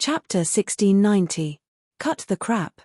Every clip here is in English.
Chapter 1690. Cut the crap.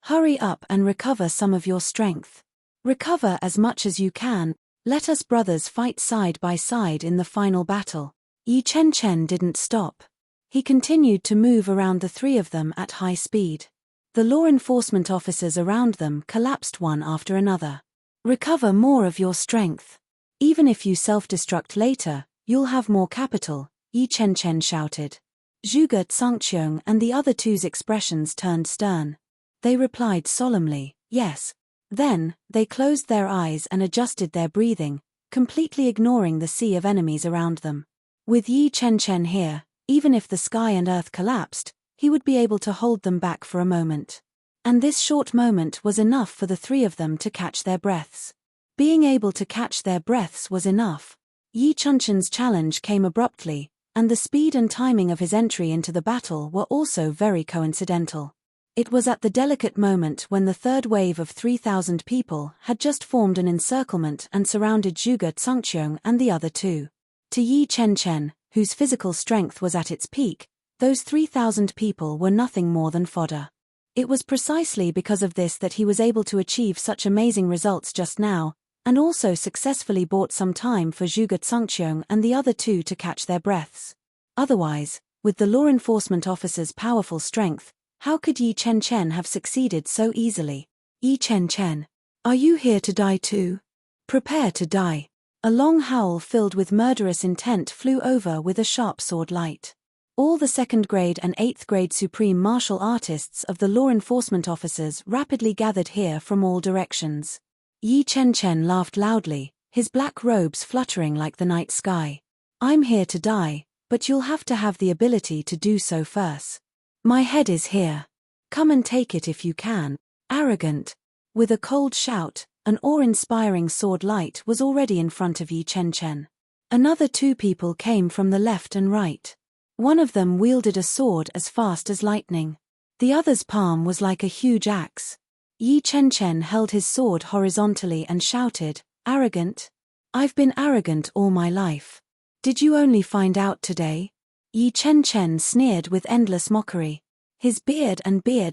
Hurry up and recover some of your strength. Recover as much as you can. Let us brothers fight side by side in the final battle. Yi Chen Chen didn't stop. He continued to move around the three of them at high speed. The law enforcement officers around them collapsed one after another. Recover more of your strength. Even if you self-destruct later, you'll have more capital, Yi Chen Chen shouted. Zhuge Zhangqiong and the other two's expressions turned stern. They replied solemnly, yes. Then, they closed their eyes and adjusted their breathing, completely ignoring the sea of enemies around them. With Yi Chen Chen here, even if the sky and earth collapsed, he would be able to hold them back for a moment. And this short moment was enough for the three of them to catch their breaths. Being able to catch their breaths was enough. Yi Chen Chen's challenge came abruptly, and the speed and timing of his entry into the battle were also very coincidental. It was at the delicate moment when the third wave of 3,000 people had just formed an encirclement and surrounded Zhuge Zhangqiong and the other two. To Yi Chen Chen, whose physical strength was at its peak, those 3,000 people were nothing more than fodder. It was precisely because of this that he was able to achieve such amazing results just now, and also successfully bought some time for Zhuge Zhangqiong and the other two to catch their breaths. Otherwise, with the law enforcement officer's powerful strength, how could Yi Chen Chen have succeeded so easily? Yi Chen Chen, are you here to die too? Prepare to die. A long howl filled with murderous intent flew over with a sharp sword light. All the 2nd grade and 8th grade supreme martial artists of the law enforcement officers rapidly gathered here from all directions. Yi Chen Chen laughed loudly, his black robes fluttering like the night sky. I'm here to die, but you'll have to have the ability to do so first. My head is here. Come and take it if you can. Arrogant. With a cold shout, an awe-inspiring sword light was already in front of Yi Chen Chen. Another two people came from the left and right. One of them wielded a sword as fast as lightning. The other's palm was like a huge axe. Yi Chen Chen held his sword horizontally and shouted, arrogant? I've been arrogant all my life. Did you only find out today? Yi Chen Chen sneered with endless mockery. His beard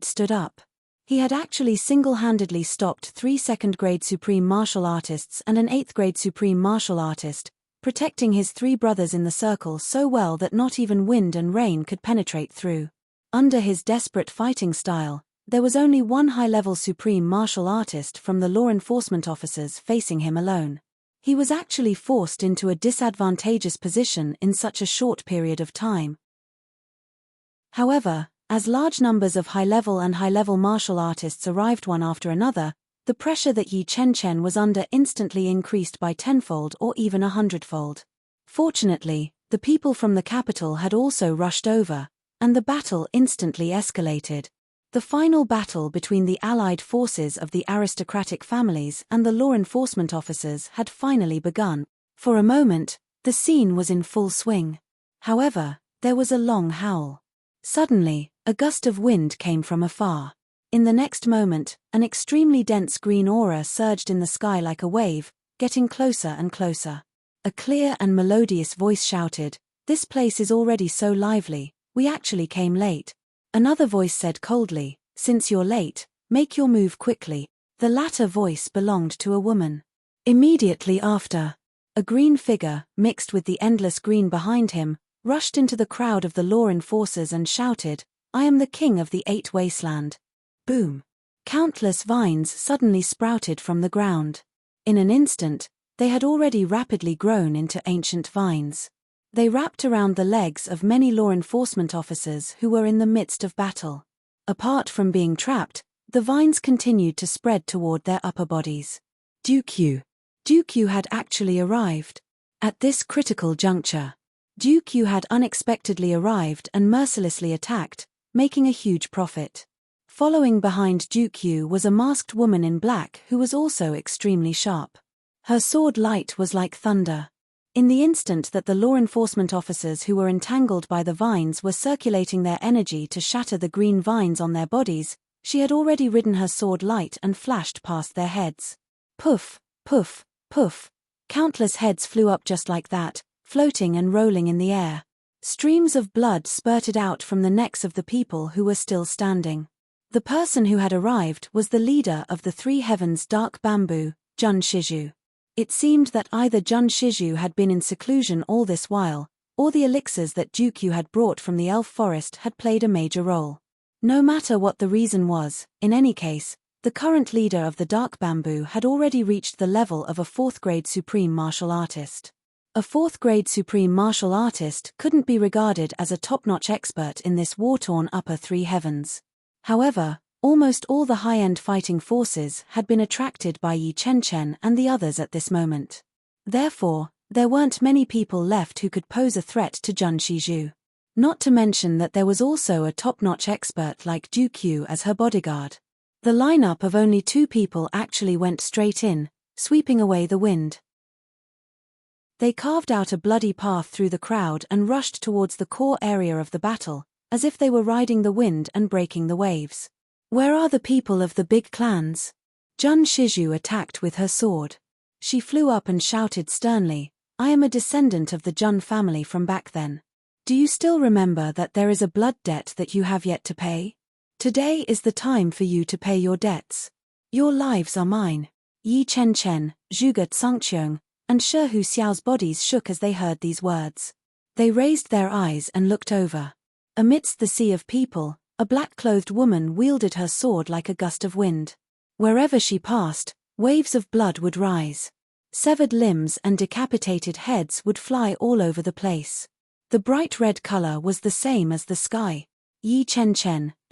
stood up. He had actually single-handedly stopped 3 2nd grade supreme martial artists and an 8th grade supreme martial artist, protecting his three brothers in the circle so well that not even wind and rain could penetrate through. Under his desperate fighting style, there was only one high-level supreme martial artist from the law enforcement officers facing him alone. He was actually forced into a disadvantageous position in such a short period of time. However, as large numbers of high-level and high-level martial artists arrived one after another, the pressure that Yi Chen Chen was under instantly increased by tenfold or even 100-fold. Fortunately, the people from the capital had also rushed over, and the battle instantly escalated. The final battle between the allied forces of the aristocratic families and the law enforcement officers had finally begun. For a moment, the scene was in full swing. However, there was a long howl. Suddenly, a gust of wind came from afar. In the next moment, an extremely dense green aura surged in the sky like a wave, getting closer and closer. A clear and melodious voice shouted, "This place is already so lively, we actually came late." Another voice said coldly, "Since you're late, make your move quickly." The latter voice belonged to a woman. Immediately after, a green figure, mixed with the endless green behind him, rushed into the crowd of the law enforcers and shouted, "I am the king of the 8 wasteland." Boom! Countless vines suddenly sprouted from the ground. In an instant, they had already rapidly grown into ancient vines. They wrapped around the legs of many law enforcement officers who were in the midst of battle. Apart from being trapped, the vines continued to spread toward their upper bodies. Duke had actually arrived. At this critical juncture, Duke had unexpectedly arrived and mercilessly attacked, making a huge profit. Following behind Duke was a masked woman in black who was also extremely sharp. Her sword light was like thunder. In the instant that the law enforcement officers who were entangled by the vines were circulating their energy to shatter the green vines on their bodies, she had already ridden her sword light and flashed past their heads. Poof, poof, poof. Countless heads flew up just like that, floating and rolling in the air. Streams of blood spurted out from the necks of the people who were still standing. The person who had arrived was the leader of the Three Heavens Dark Bamboo, Jun Shiju. It seemed that either Jun Shiju had been in seclusion all this while, or the elixirs that Jukyu had brought from the elf forest had played a major role. No matter what the reason was, in any case, the current leader of the Dark Bamboo had already reached the level of a 4th-grade supreme martial artist. A 4th-grade supreme martial artist couldn't be regarded as a top-notch expert in this war-torn upper three heavens. However, almost all the high-end fighting forces had been attracted by Yi Chen and the others at this moment. Therefore, there weren't many people left who could pose a threat to Jun Shiju. Not to mention that there was also a top-notch expert like Jukyu as her bodyguard. The lineup of only 2 people actually went straight in, sweeping away the wind. They carved out a bloody path through the crowd and rushed towards the core area of the battle, as if they were riding the wind and breaking the waves. Where are the people of the big clans? Jun Shiju attacked with her sword. She flew up and shouted sternly, I am a descendant of the Jun family from back then. Do you still remember that there is a blood debt that you have yet to pay? Today is the time for you to pay your debts. Your lives are mine. Yi Chen, Zhuge Tsangqiong, and Shehu Xiao's bodies shook as they heard these words. They raised their eyes and looked over. Amidst the sea of people, a black-clothed woman wielded her sword like a gust of wind. Wherever she passed, waves of blood would rise. Severed limbs and decapitated heads would fly all over the place. The bright red color was the same as the sky. Yi Chen,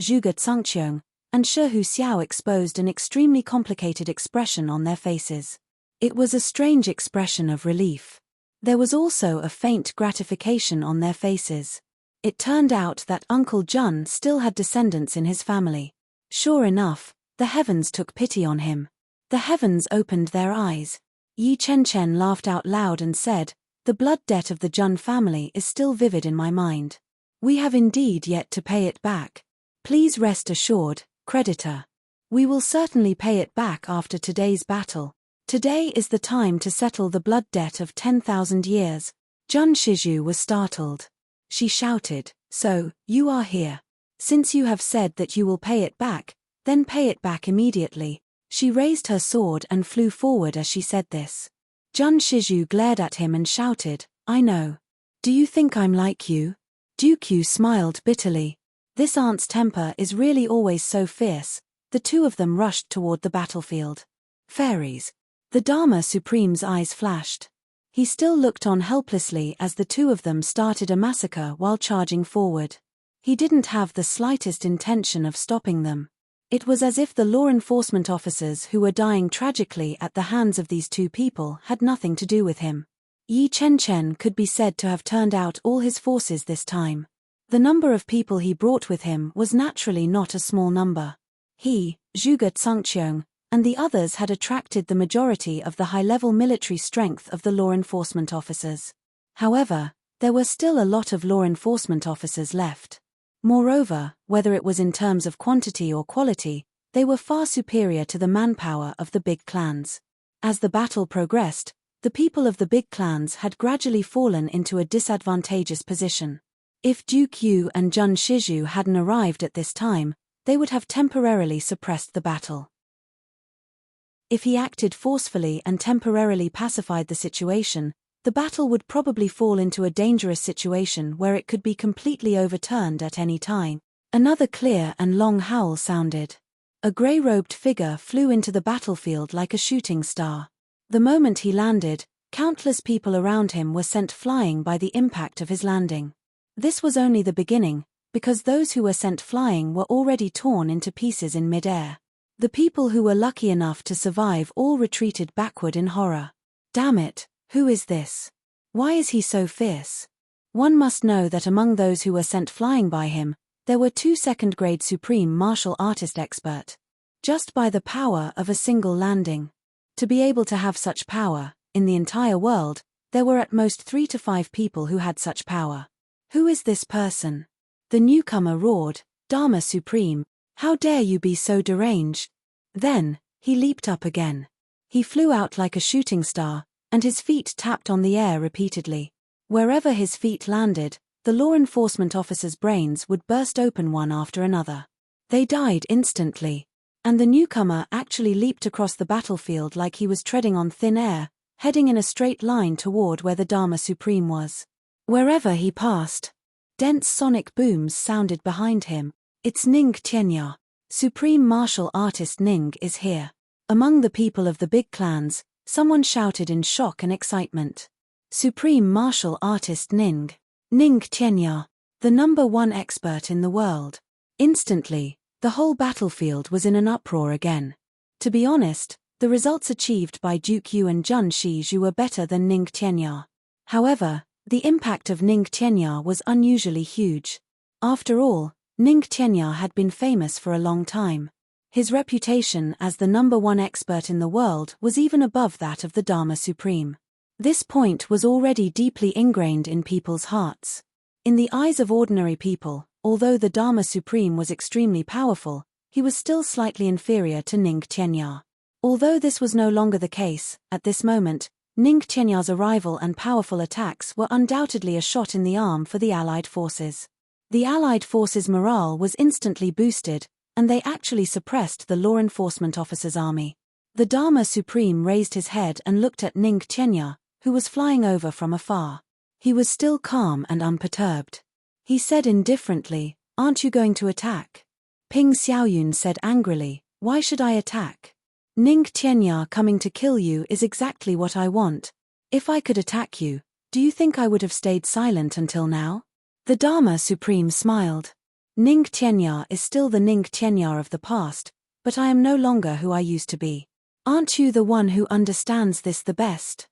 Zhuge Tsangqiong, and Shehu Xiao exposed an extremely complicated expression on their faces. It was a strange expression of relief. There was also a faint gratification on their faces. It turned out that Uncle Jun still had descendants in his family. Sure enough, the heavens took pity on him. The heavens opened their eyes. Yi Chen laughed out loud and said, the blood debt of the Jun family is still vivid in my mind. We have indeed yet to pay it back. Please rest assured, creditor. We will certainly pay it back after today's battle. Today is the time to settle the blood debt of 10,000 years. Jun Shiju was startled. She shouted, so, you are here. Since you have said that you will pay it back, then pay it back immediately. She raised her sword and flew forward as she said this. Jun Shiju glared at him and shouted, I know. Do you think I'm like you? Jukyu smiled bitterly. This aunt's temper is really always so fierce. The 2 of them rushed toward the battlefield. Fairies. The Dharma Supreme's eyes flashed. He still looked on helplessly as the 2 of them started a massacre while charging forward. He didn't have the slightest intention of stopping them. It was as if the law enforcement officers who were dying tragically at the hands of these 2 people had nothing to do with him. Yi Chen could be said to have turned out all his forces this time. The number of people he brought with him was naturally not a small number. He, Zhuge Tsangqiong, and the others had attracted the majority of the high-level military strength of the law enforcement officers. However, there were still a lot of law enforcement officers left. Moreover, whether it was in terms of quantity or quality, they were far superior to the manpower of the big clans. As the battle progressed, the people of the big clans had gradually fallen into a disadvantageous position. If Jukyu and Jun Shiju hadn't arrived at this time, they would have temporarily suppressed the battle. If he acted forcefully and temporarily pacified the situation, the battle would probably fall into a dangerous situation where it could be completely overturned at any time. Another clear and long howl sounded. A grey-robed figure flew into the battlefield like a shooting star. The moment he landed, countless people around him were sent flying by the impact of his landing. This was only the beginning, because those who were sent flying were already torn into pieces in mid-air. The people who were lucky enough to survive all retreated backward in horror. Damn it, who is this? Why is he so fierce? One must know that among those who were sent flying by him, there were 2 second-grade supreme martial artist expert. Just by the power of a single landing. To be able to have such power, in the entire world, there were at most 3 to 5 people who had such power. Who is this person? The newcomer roared, Dharma Supreme, how dare you be so deranged? Then, he leaped up again. He flew out like a shooting star, and his feet tapped on the air repeatedly. Wherever his feet landed, the law enforcement officers' brains would burst open one after another. They died instantly. And the newcomer actually leaped across the battlefield like he was treading on thin air, heading in a straight line toward where the Dharma Supreme was. Wherever he passed, dense sonic booms sounded behind him. It's Ning Tianya. Supreme martial artist Ning is here. Among the people of the big clans, someone shouted in shock and excitement. Supreme martial artist Ning Tianya, the #1 expert in the world. Instantly, the whole battlefield was in an uproar again. To be honest, the results achieved by Duke Yu and Jun Shizhu were better than Ning Tianya. However, the impact of Ning Tianya was unusually huge. After all, Ning Tianya had been famous for a long time. His reputation as the #1 expert in the world was even above that of the Dharma Supreme. This point was already deeply ingrained in people's hearts. In the eyes of ordinary people, although the Dharma Supreme was extremely powerful, he was still slightly inferior to Ning Tianya. Although this was no longer the case, at this moment, Ning Tianya's arrival and powerful attacks were undoubtedly a shot in the arm for the Allied forces. The Allied forces' morale was instantly boosted, and they actually suppressed the law enforcement officers' army. The Dharma Supreme raised his head and looked at Ning Tianya, who was flying over from afar. He was still calm and unperturbed. He said indifferently, "Aren't you going to attack?" Ping Xiaoyun said angrily, "Why should I attack? Ning Tianya coming to kill you is exactly what I want. If I could attack you, do you think I would have stayed silent until now?" The Dharma Supreme smiled. Ning Tianya is still the Ning Tianya of the past, but I am no longer who I used to be. Aren't you the one who understands this the best?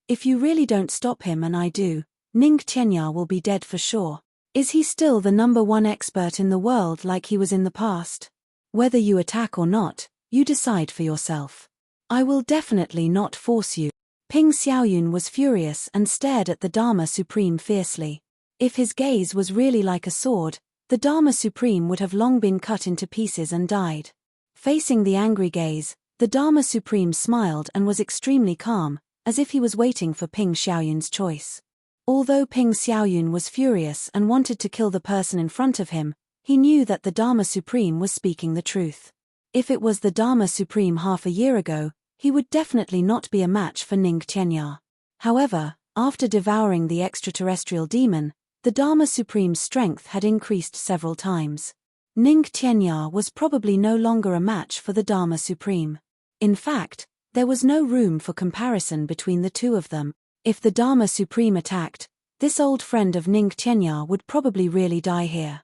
If you really don't stop him and I do, Ning Tianya will be dead for sure. Is he still the #1 expert in the world like he was in the past? Whether you attack or not, you decide for yourself. I will definitely not force you. Ping Xiaoyun was furious and stared at the Dharma Supreme fiercely. If his gaze was really like a sword, the Dharma Supreme would have long been cut into pieces and died. Facing the angry gaze, the Dharma Supreme smiled and was extremely calm, as if he was waiting for Ping Xiaoyun's choice. Although Ping Xiaoyun was furious and wanted to kill the person in front of him, he knew that the Dharma Supreme was speaking the truth. If it was the Dharma Supreme half a year ago, he would definitely not be a match for Ning Tianya. However, after devouring the extraterrestrial demon, the Dharma Supreme's strength had increased several times. Ning Tianya was probably no longer a match for the Dharma Supreme. In fact, there was no room for comparison between the two of them. If the Dharma Supreme attacked, this old friend of Ning Tianya would probably really die here.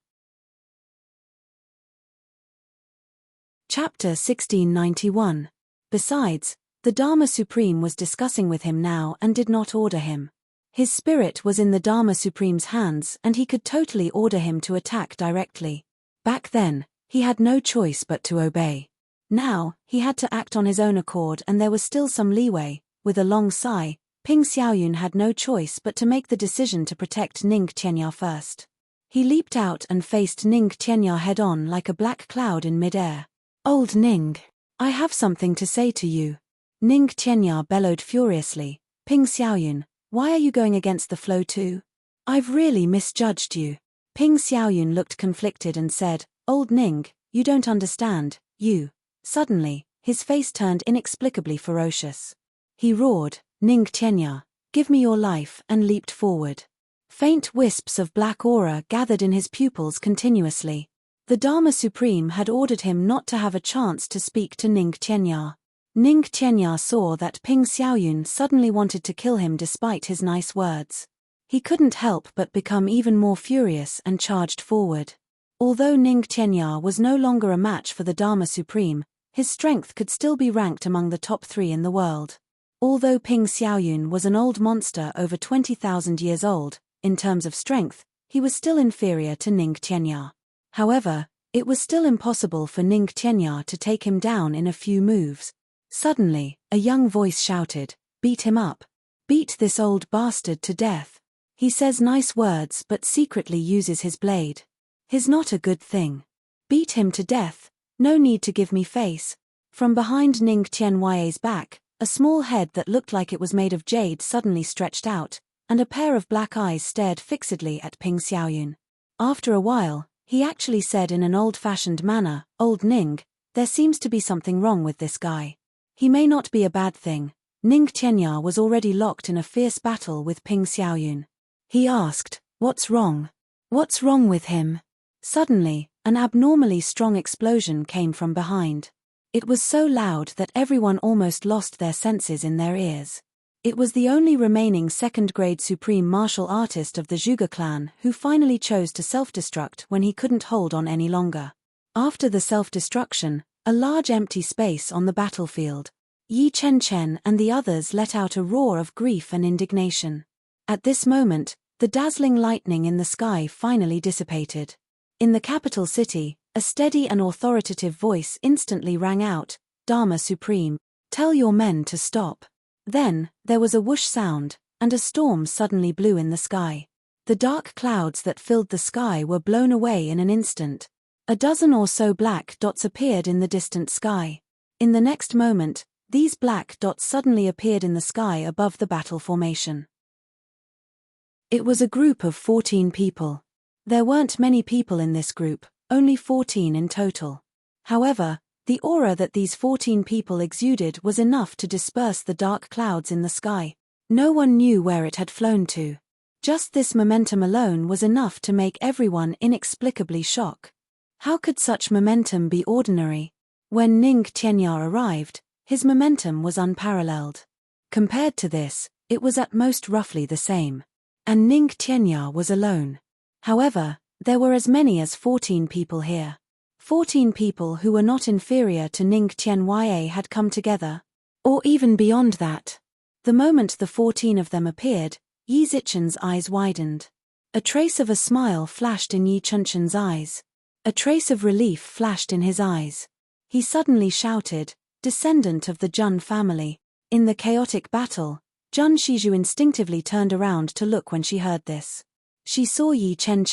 Chapter 1691. Besides, the Dharma Supreme was discussing with him now and did not order him. His spirit was in the Dharma Supreme's hands and he could totally order him to attack directly. Back then, he had no choice but to obey. Now, he had to act on his own accord and there was still some leeway. With a long sigh, Ping Xiaoyun had no choice but to make the decision to protect Ning Tianya first. He leaped out and faced Ning Tianya head-on like a black cloud in mid-air. "Old Ning, I have something to say to you." Ning Tianya bellowed furiously, "Ping Xiaoyun, why are you going against the flow too? I've really misjudged you." Ping Xiaoyun looked conflicted and said, "Old Ning, you don't understand, you." Suddenly, his face turned inexplicably ferocious. He roared, "Ning Tianya, give me your life," and leaped forward. Faint wisps of black aura gathered in his pupils continuously. The Dharma Supreme had ordered him not to have a chance to speak to Ning Tianya. Ning Tianya saw that Ping Xiaoyun suddenly wanted to kill him despite his nice words. He couldn't help but become even more furious and charged forward. Although Ning Tianya was no longer a match for the Dharma Supreme, his strength could still be ranked among the top 3 in the world. Although Ping Xiaoyun was an old monster over 20,000 years old, in terms of strength, he was still inferior to Ning Tianya. However, it was still impossible for Ning Tianya to take him down in a few moves. Suddenly, a young voice shouted, "Beat him up. Beat this old bastard to death. He says nice words but secretly uses his blade. He's not a good thing. Beat him to death, no need to give me face." From behind Ning Tianya's back, a small head that looked like it was made of jade suddenly stretched out, and a pair of black eyes stared fixedly at Ping Xiaoyun. After a while, he actually said in an old-fashioned manner, "Old Ning, there seems to be something wrong with this guy. He may not be a bad thing." Ning Tianya was already locked in a fierce battle with Ping Xiaoyun. He asked, "What's wrong? What's wrong with him?" Suddenly, an abnormally strong explosion came from behind. It was so loud that everyone almost lost their senses in their ears. It was the only remaining second-grade supreme martial artist of the Zhuge clan who finally chose to self-destruct when he couldn't hold on any longer. After the self-destruction, a large empty space on the battlefield. Yi Chen and the others let out a roar of grief and indignation. At this moment, the dazzling lightning in the sky finally dissipated. In the capital city, a steady and authoritative voice instantly rang out, "Dharma Supreme, tell your men to stop." Then, there was a whoosh sound, and a storm suddenly blew in the sky. The dark clouds that filled the sky were blown away in an instant. A dozen or so black dots appeared in the distant sky. In the next moment, these black dots suddenly appeared in the sky above the battle formation. It was a group of 14 people. There weren't many people in this group, only 14 in total. However, the aura that these 14 people exuded was enough to disperse the dark clouds in the sky. No one knew where it had flown to. Just this momentum alone was enough to make everyone inexplicably shocked. How could such momentum be ordinary? When Ning Tianya arrived, his momentum was unparalleled. Compared to this, it was at most roughly the same. And Ning Tianya was alone. However, there were as many as 14 people here. 14 people who were not inferior to Ning Tianya had come together. Or even beyond that. The moment the 14 of them appeared, Yi Zichen's eyes widened. A trace of a smile flashed in Yi Chunchen's eyes. A trace of relief flashed in his eyes. He suddenly shouted, "Descendant of the Jun family." In the chaotic battle, Jun Shizhu instinctively turned around to look when she heard this. She saw Yi Chen,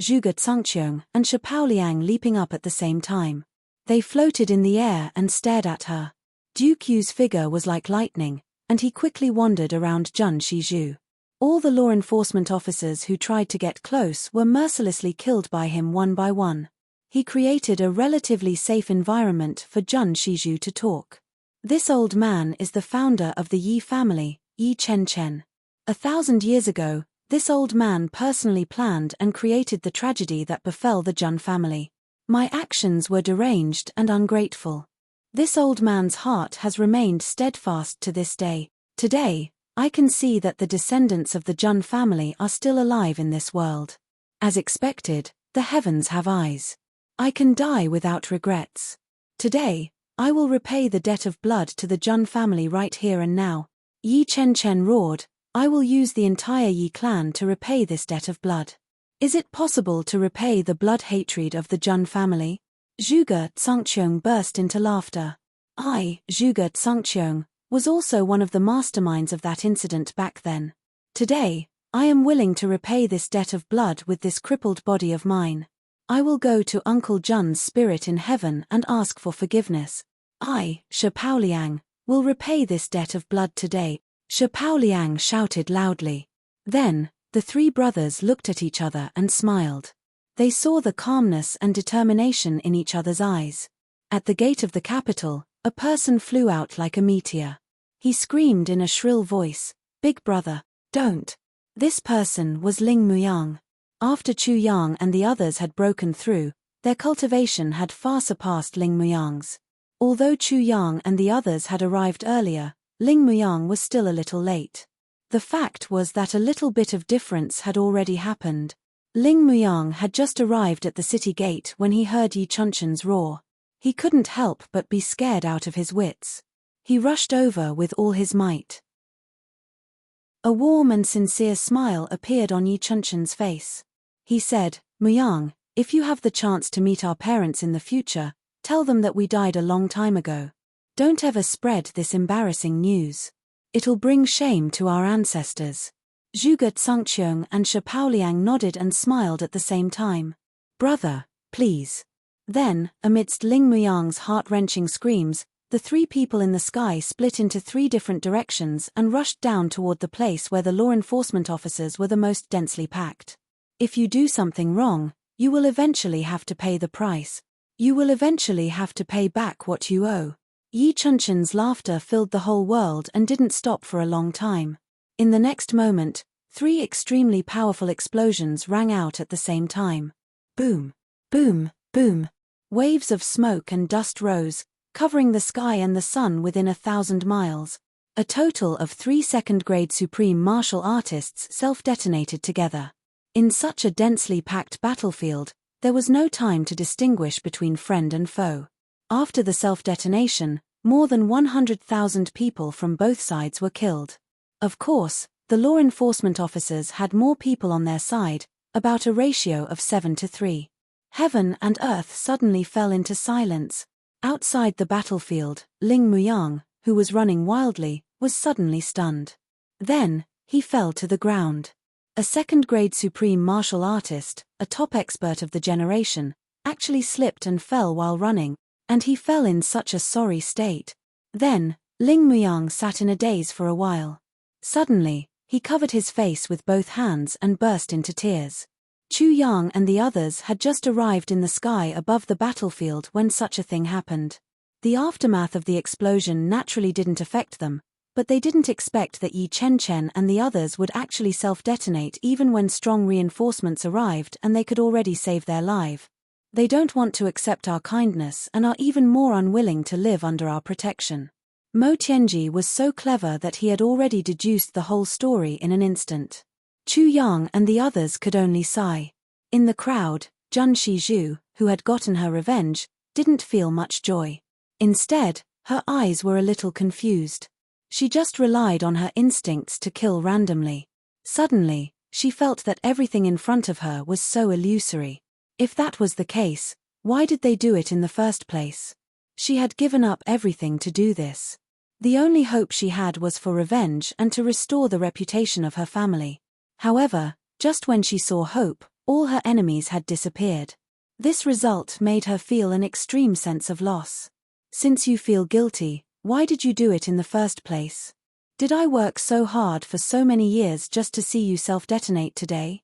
Zhuge Tsangqiong, and Shapao Liang leaping up at the same time. They floated in the air and stared at her. Duke Yu's figure was like lightning, and he quickly wandered around Jun Shizhu. All the law enforcement officers who tried to get close were mercilessly killed by him one by one. He created a relatively safe environment for Jun Shizhu to talk. This old man is the founder of the Yi family, Yi Chen. 1,000 years ago, this old man personally planned and created the tragedy that befell the Jun family. My actions were deranged and ungrateful. This old man's heart has remained steadfast to this day. Today, I can see that the descendants of the Jun family are still alive in this world. As expected, the heavens have eyes. I can die without regrets. Today, I will repay the debt of blood to the Jun family right here and now. Yi Chen roared, "I will use the entire Yi clan to repay this debt of blood." Is it possible to repay the blood hatred of the Jun family? Zhuge Tsangqiong burst into laughter. Zhuge Tsangqiong, was also one of the masterminds of that incident back then. Today, I am willing to repay this debt of blood with this crippled body of mine. I will go to Uncle Jun's spirit in heaven and ask for forgiveness. Shapao Liang, will repay this debt of blood today. Shapao Liang shouted loudly. Then, the three brothers looked at each other and smiled. They saw the calmness and determination in each other's eyes. At the gate of the capital, a person flew out like a meteor. He screamed in a shrill voice, "Big brother, don't." This person was Ling Muyang. After Chu Yang and the others had broken through, their cultivation had far surpassed Ling Muyang's. Although Chu Yang and the others had arrived earlier, Ling Muyang was still a little late. The fact was that a little bit of difference had already happened. Ling Muyang had just arrived at the city gate when he heard Yi Chunchen's roar. He couldn't help but be scared out of his wits. He rushed over with all his might. A warm and sincere smile appeared on Yi Chunchen's face. He said, "Muyang, if you have the chance to meet our parents in the future, tell them that we died a long time ago. Don't ever spread this embarrassing news. It'll bring shame to our ancestors." Zhuge Tsangqiong and Shapao Liang nodded and smiled at the same time. "Brother, please." Then, amidst Ling Muyang's heart-wrenching screams, The three people in the sky split into three different directions and rushed down toward the place where the law enforcement officers were the most densely packed. If you do something wrong, you will eventually have to pay the price. You will eventually have to pay back what you owe. Yi Chunchen's laughter filled the whole world and didn't stop for a long time. In the next moment, three extremely powerful explosions rang out at the same time. Boom, boom, boom. Waves of smoke and dust rose, covering the sky and the sun within 1,000 miles. A total of 3 second-grade supreme martial artists self-detonated together. In such a densely packed battlefield, there was no time to distinguish between friend and foe. After the self-detonation, more than 100,000 people from both sides were killed. Of course, the law enforcement officers had more people on their side, about a ratio of 7-3. Heaven and earth suddenly fell into silence. Outside the battlefield, Ling Muyang, who was running wildly, was suddenly stunned. Then, he fell to the ground. A second-grade supreme martial artist, a top expert of the generation, actually slipped and fell while running, and he fell in such a sorry state. Then, Ling Muyang sat in a daze for a while. Suddenly, he covered his face with both hands and burst into tears. Chu Yang and the others had just arrived in the sky above the battlefield when such a thing happened. The aftermath of the explosion naturally didn't affect them, but they didn't expect that Yi Chen and the others would actually self-detonate even when strong reinforcements arrived and they could already save their life. They don't want to accept our kindness and are even more unwilling to live under our protection. Mo Tianji was so clever that he had already deduced the whole story in an instant. Chu Yang and the others could only sigh. In the crowd, Jun Shizhu, who had gotten her revenge, didn't feel much joy. Instead, her eyes were a little confused. She just relied on her instincts to kill randomly. Suddenly, she felt that everything in front of her was so illusory. If that was the case, why did they do it in the first place? She had given up everything to do this. The only hope she had was for revenge and to restore the reputation of her family. However, just when she saw hope, all her enemies had disappeared. This result made her feel an extreme sense of loss. Since you feel guilty, why did you do it in the first place? Did I work so hard for so many years just to see you self-detonate today?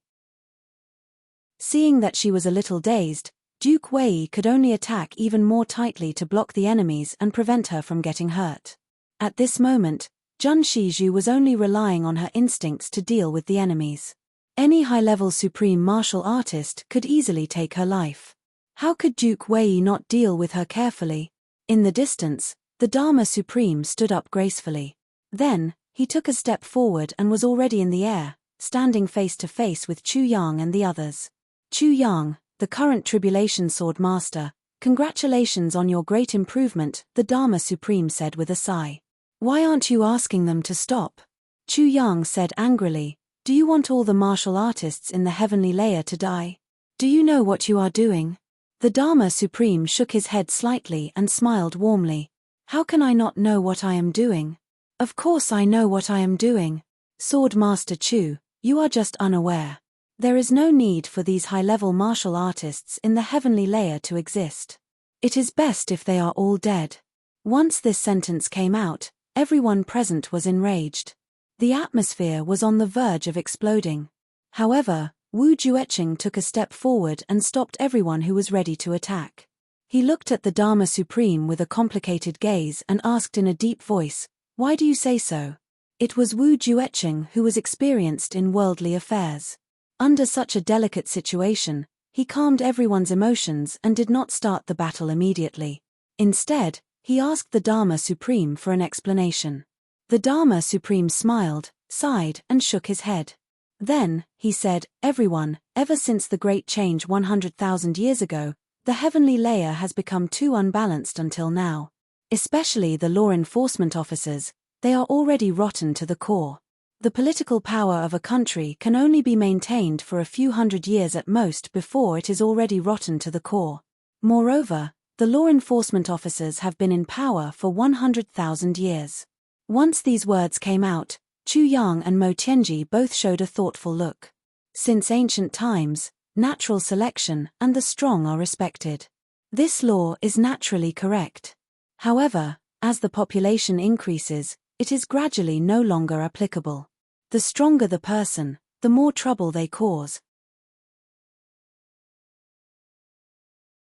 Seeing that she was a little dazed, Duke Wei could only attack even more tightly to block the enemies and prevent her from getting hurt. At this moment, Jun Shizhu was only relying on her instincts to deal with the enemies. Any high-level supreme martial artist could easily take her life. How could Duke Wei not deal with her carefully? In the distance, the Dharma Supreme stood up gracefully. Then, he took a step forward and was already in the air, standing face to face with Chu Yang and the others. Chu Yang, the current Tribulation Sword Master, congratulations on your great improvement, the Dharma Supreme said with a sigh. Why aren't you asking them to stop? Chu Yang said angrily, do you want all the martial artists in the heavenly layer to die? Do you know what you are doing? The Dharma Supreme shook his head slightly and smiled warmly. How can I not know what I am doing? Of course I know what I am doing. Sword Master Chu, you are just unaware. There is no need for these high-level martial artists in the heavenly layer to exist. It is best if they are all dead. Once this sentence came out, everyone present was enraged. The atmosphere was on the verge of exploding. However, Wu Jueqing took a step forward and stopped everyone who was ready to attack. He looked at the Dharma Supreme with a complicated gaze and asked in a deep voice, why do you say so? It was Wu Jueqing who was experienced in worldly affairs. Under such a delicate situation, he calmed everyone's emotions and did not start the battle immediately. Instead, he asked the Dharma Supreme for an explanation. The Dharma Supreme smiled, sighed, and shook his head. Then, he said, everyone, ever since the Great Change 100,000 years ago, the heavenly layer has become too unbalanced until now. Especially the law enforcement officers, they are already rotten to the core. The political power of a country can only be maintained for a few hundred years at most before it is already rotten to the core. Moreover, the law enforcement officers have been in power for 100,000 years. Once these words came out, Chu Yang and Mo Tianji both showed a thoughtful look. Since ancient times, natural selection and the strong are respected. This law is naturally correct. However, As the population increases, it is gradually no longer applicable. The stronger the person, the more trouble they cause.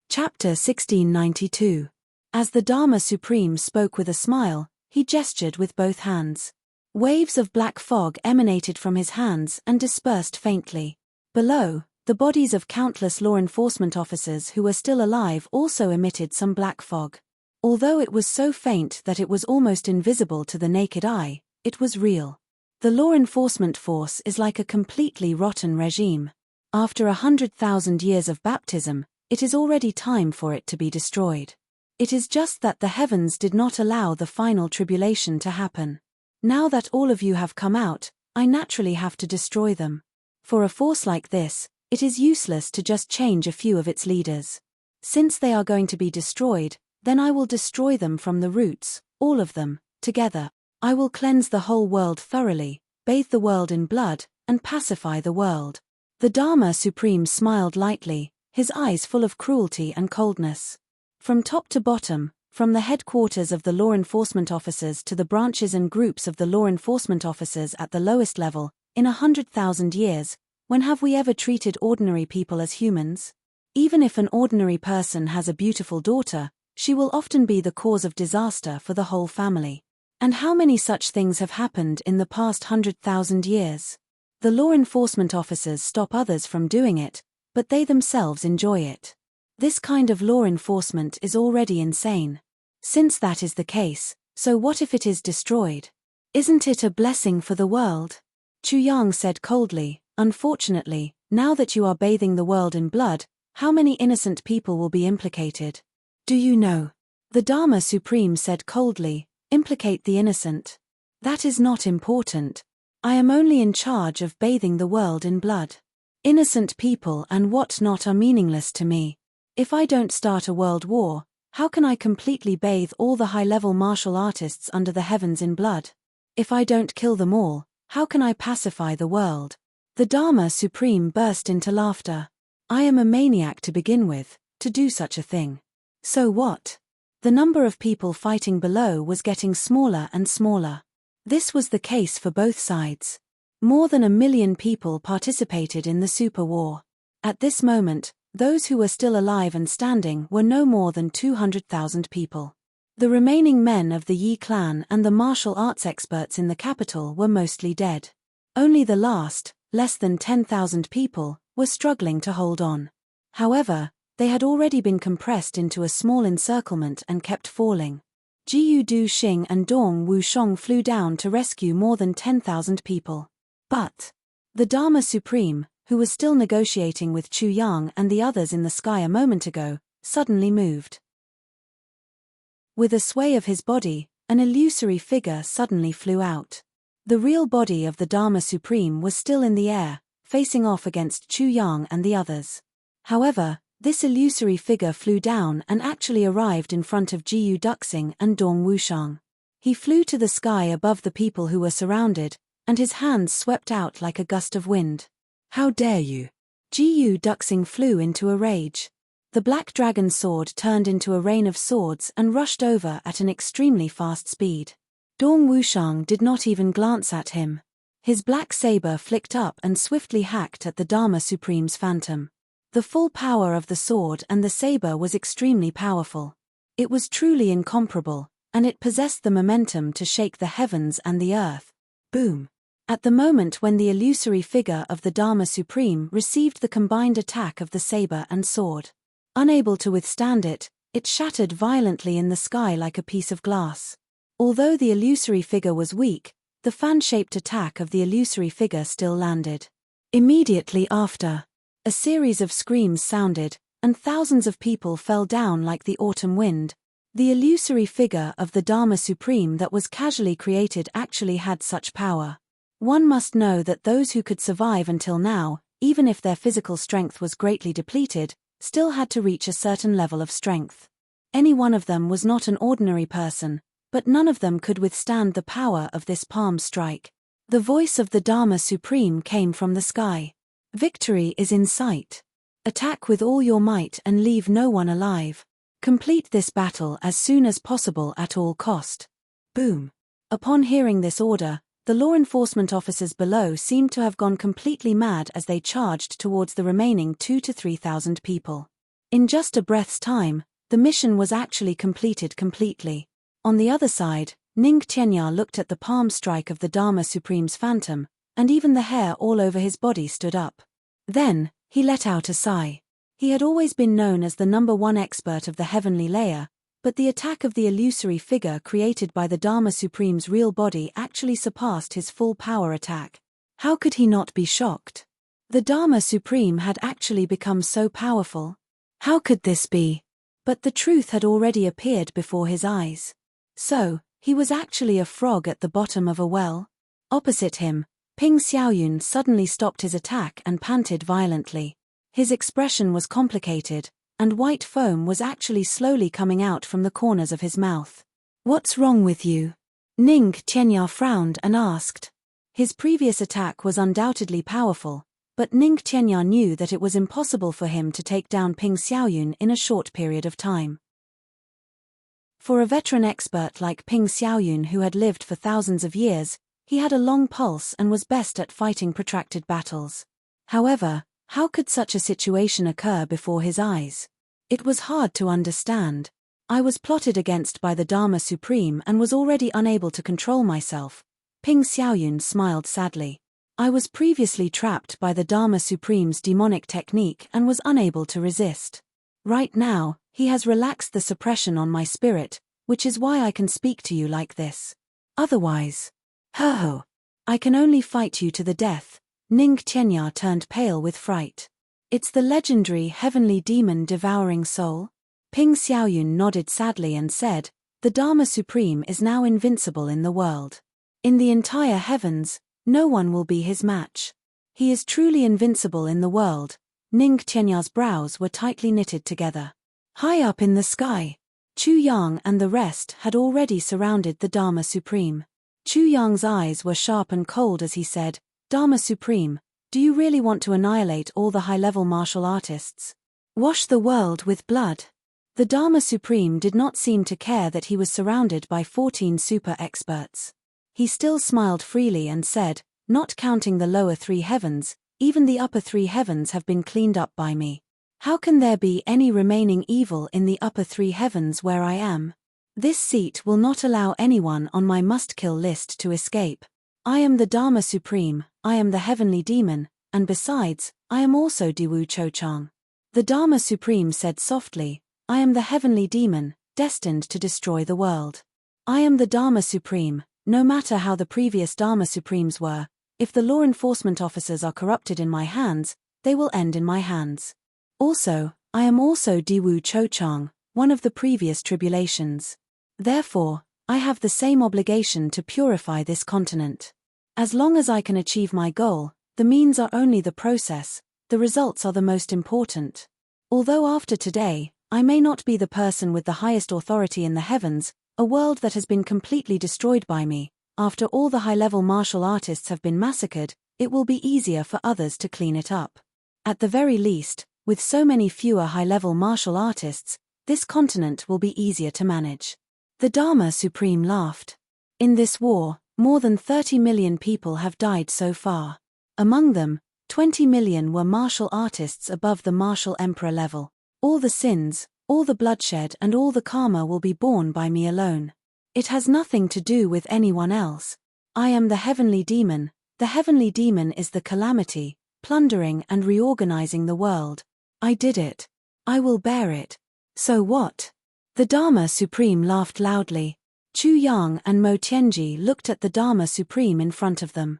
Chapter 1692. As the Dharma Supreme spoke with a smile, he gestured with both hands. Waves of black fog emanated from his hands and dispersed faintly. Below, the bodies of countless law enforcement officers who were still alive also emitted some black fog. Although it was so faint that it was almost invisible to the naked eye, it was real. The law enforcement force is like a completely rotten regime. After 100,000 years of baptism, it is already time for it to be destroyed. It is just that the heavens did not allow the final tribulation to happen. Now that all of you have come out, I naturally have to destroy them. For a force like this, it is useless to just change a few of its leaders. Since they are going to be destroyed, then I will destroy them from the roots, all of them, together. I will cleanse the whole world thoroughly, bathe the world in blood, and pacify the world. The Dharma Supreme smiled lightly, his eyes full of cruelty and coldness. From top to bottom, from the headquarters of the law enforcement officers to the branches and groups of the law enforcement officers at the lowest level, in 100,000 years, when have we ever treated ordinary people as humans? Even if an ordinary person has a beautiful daughter, she will often be the cause of disaster for the whole family. And how many such things have happened in the past 100,000 years? The law enforcement officers stop others from doing it, but they themselves enjoy it. This kind of law enforcement is already insane. Since that is the case, so what if it is destroyed? Isn't it a blessing for the world? Chu Yang said coldly, unfortunately, now that you are bathing the world in blood, how many innocent people will be implicated? Do you know? The Dharma Supreme said coldly, implicate the innocent. That is not important. I am only in charge of bathing the world in blood. Innocent people and what not are meaningless to me. If I don't start a world war, how can I completely bathe all the high-level martial artists under the heavens in blood? If I don't kill them all, how can I pacify the world? The Dharma Supreme burst into laughter. I am a maniac to begin with, to do such a thing. So what? The number of people fighting below was getting smaller and smaller. This was the case for both sides. More than 1 million people participated in the super war. At this moment, those who were still alive and standing were no more than 200,000 people. The remaining men of the Yi clan and the martial arts experts in the capital were mostly dead. Only the last, less than 10,000 people, were struggling to hold on. However, they had already been compressed into a small encirclement and kept falling. Jiyu Du Xing and Dong Wushong flew down to rescue more than 10,000 people. But the Dharma Supreme, who was still negotiating with Chu Yang and the others in the sky a moment ago, suddenly moved. With a sway of his body, an illusory figure suddenly flew out. The real body of the Dharma Supreme was still in the air, facing off against Chu Yang and the others. However, this illusory figure flew down and actually arrived in front of Jiyu Duxing and Dong Wushang. He flew to the sky above the people who were surrounded, and his hands swept out like a gust of wind. How dare you? Jiyu Duxing flew into a rage. The black dragon sword turned into a rain of swords and rushed over at an extremely fast speed. Dong Wushang did not even glance at him. His black saber flicked up and swiftly hacked at the Dharma Supreme's phantom. The full power of the sword and the saber was extremely powerful. It was truly incomparable, and it possessed the momentum to shake the heavens and the earth. Boom! At the moment when the illusory figure of the Dharma Supreme received the combined attack of the saber and sword. Unable to withstand it, it shattered violently in the sky like a piece of glass. Although the illusory figure was weak, the fan-shaped attack of the illusory figure still landed. Immediately after, a series of screams sounded, and thousands of people fell down like the autumn wind. The illusory figure of the Dharma Supreme that was casually created actually had such power. One must know that those who could survive until now, even if their physical strength was greatly depleted, still had to reach a certain level of strength. Any one of them was not an ordinary person, but none of them could withstand the power of this palm strike. The voice of the Dharma Supreme came from the sky. Victory is in sight. Attack with all your might and leave no one alive. Complete this battle as soon as possible at all cost. Boom. Upon hearing this order, the law enforcement officers below seemed to have gone completely mad as they charged towards the remaining 2,000 to 3,000 people. In just a breath's time, the mission was actually completed completely. On the other side, Ning Tianya looked at the palm strike of the Dharma Supreme's phantom, and even the hair all over his body stood up. Then, he let out a sigh. He had always been known as the #1 expert of the heavenly layer, but the attack of the illusory figure created by the Dharma Supreme's real body actually surpassed his full power attack. How could he not be shocked? The Dharma Supreme had actually become so powerful. How could this be? But the truth had already appeared before his eyes. So, he was actually a frog at the bottom of a well? Opposite him, Ping Xiaoyun suddenly stopped his attack and panted violently. His expression was complicated, and white foam was actually slowly coming out from the corners of his mouth. "What's wrong with you?" Ning Tianya frowned and asked. His previous attack was undoubtedly powerful, but Ning Tianya knew that it was impossible for him to take down Ping Xiaoyun in a short period of time. For a veteran expert like Ping Xiaoyun who had lived for thousands of years, he had a long pulse and was best at fighting protracted battles. However, how could such a situation occur before his eyes? It was hard to understand. I was plotted against by the Dharma Supreme and was already unable to control myself. Ping Xiaoyun smiled sadly. I was previously trapped by the Dharma Supreme's demonic technique and was unable to resist. Right now, he has relaxed the suppression on my spirit, which is why I can speak to you like this. Otherwise, ho! I can only fight you to the death. Ning Tianya turned pale with fright. It's the legendary heavenly demon devouring soul? Ping Xiaoyun nodded sadly and said, the Dharma Supreme is now invincible in the world. In the entire heavens, no one will be his match. He is truly invincible in the world. Ning Tianya's brows were tightly knitted together. High up in the sky, Chu Yang and the rest had already surrounded the Dharma Supreme. Chu Yang's eyes were sharp and cold as he said, Dharma Supreme, do you really want to annihilate all the high-level martial artists? Wash the world with blood? The Dharma Supreme did not seem to care that he was surrounded by 14 super experts. He still smiled freely and said, not counting the lower 3 heavens, even the upper 3 heavens have been cleaned up by me. How can there be any remaining evil in the upper 3 heavens where I am? This seat will not allow anyone on my must-kill list to escape. I am the Dharma Supreme, I am the heavenly demon, and besides, I am also Diwu Chochang. The Dharma Supreme said softly, I am the heavenly demon, destined to destroy the world. I am the Dharma Supreme, no matter how the previous Dharma Supremes were, if the law enforcement officers are corrupted in my hands, they will end in my hands. Also, I am also Diwu Chochang, one of the previous tribulations. Therefore, I have the same obligation to purify this continent. As long as I can achieve my goal, the means are only the process, the results are the most important. Although after today, I may not be the person with the highest authority in the heavens, a world that has been completely destroyed by me, after all the high-level martial artists have been massacred, it will be easier for others to clean it up. At the very least, with so many fewer high-level martial artists, this continent will be easier to manage. The Dharma Supreme laughed. In this war, more than 30 million people have died so far. Among them, 20 million were martial artists above the martial emperor level. All the sins, all the bloodshed and all the karma will be borne by me alone. It has nothing to do with anyone else. I am the heavenly demon. The heavenly demon is the calamity, plundering and reorganizing the world. I did it. I will bear it. So what? The Dharma Supreme laughed loudly. Chu Yang and Mo Tianji looked at the Dharma Supreme in front of them.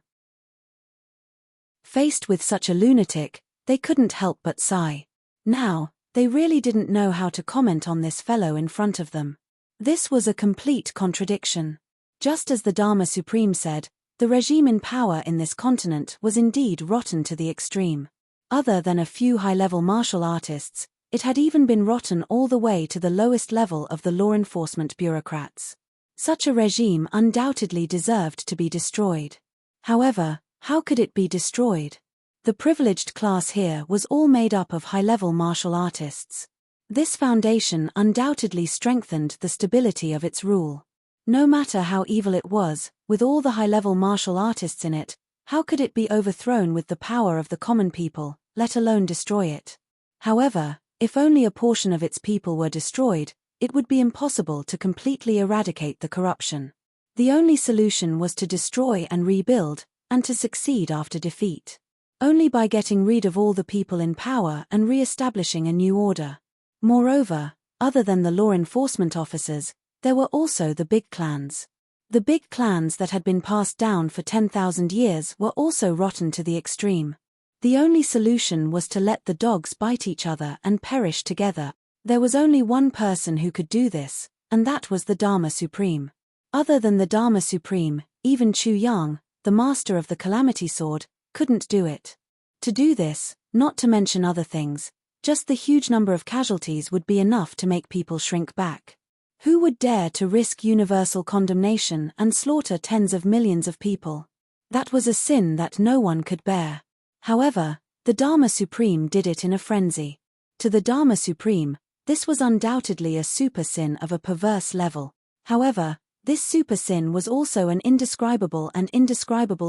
Faced with such a lunatic, they couldn't help but sigh. Now, they really didn't know how to comment on this fellow in front of them. This was a complete contradiction. Just as the Dharma Supreme said, the regime in power in this continent was indeed rotten to the extreme. Other than a few high-level martial artists, it had even been rotten all the way to the lowest level of the law enforcement bureaucrats. Such a regime undoubtedly deserved to be destroyed. However, how could it be destroyed? The privileged class here was all made up of high-level martial artists. This foundation undoubtedly strengthened the stability of its rule. No matter how evil it was, with all the high-level martial artists in it, how could it be overthrown with the power of the common people, let alone destroy it? However, if only a portion of its people were destroyed, it would be impossible to completely eradicate the corruption. The only solution was to destroy and rebuild, and to succeed after defeat. Only by getting rid of all the people in power and re-establishing a new order. Moreover, other than the law enforcement officers, there were also the big clans. The big clans that had been passed down for 10,000 years were also rotten to the extreme. The only solution was to let the dogs bite each other and perish together. There was only one person who could do this, and that was the Dharma Supreme. Other than the Dharma Supreme, even Chu Yang, the master of the Calamity Sword, couldn't do it. To do this, not to mention other things, just the huge number of casualties would be enough to make people shrink back. Who would dare to risk universal condemnation and slaughter tens of millions of people? That was a sin that no one could bear. However, the Dharma Supreme did it in a frenzy. To the Dharma Supreme, this was undoubtedly a super sin of a perverse level. However, this super sin was also an indescribable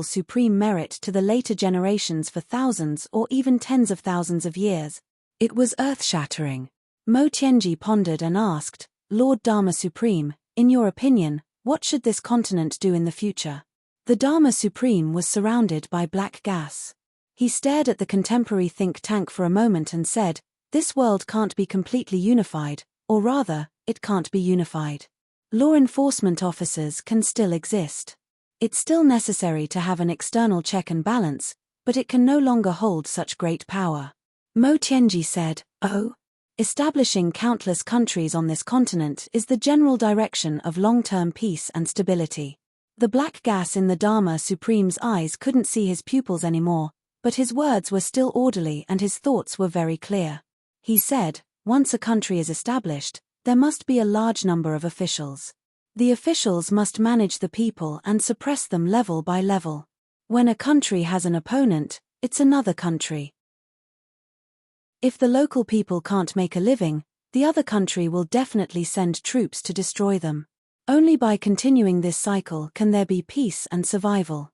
supreme merit to the later generations for thousands or even tens of thousands of years. It was earth-shattering. Mo Tianji pondered and asked, Lord Dharma Supreme, in your opinion, what should this continent do in the future? The Dharma Supreme was surrounded by black gas. He stared at the contemporary think tank for a moment and said, this world can't be completely unified, or rather, it can't be unified. Law enforcement officers can still exist. It's still necessary to have an external check and balance, but it can no longer hold such great power. Mo Tianji said, oh? Establishing countless countries on this continent is the general direction of long-term peace and stability. The black gas in the Dharma Supreme's eyes couldn't see his pupils anymore, but his words were still orderly and his thoughts were very clear. He said, once a country is established, there must be a large number of officials. The officials must manage the people and suppress them level by level. When a country has an opponent, it's another country. If the local people can't make a living, the other country will definitely send troops to destroy them. Only by continuing this cycle can there be peace and survival.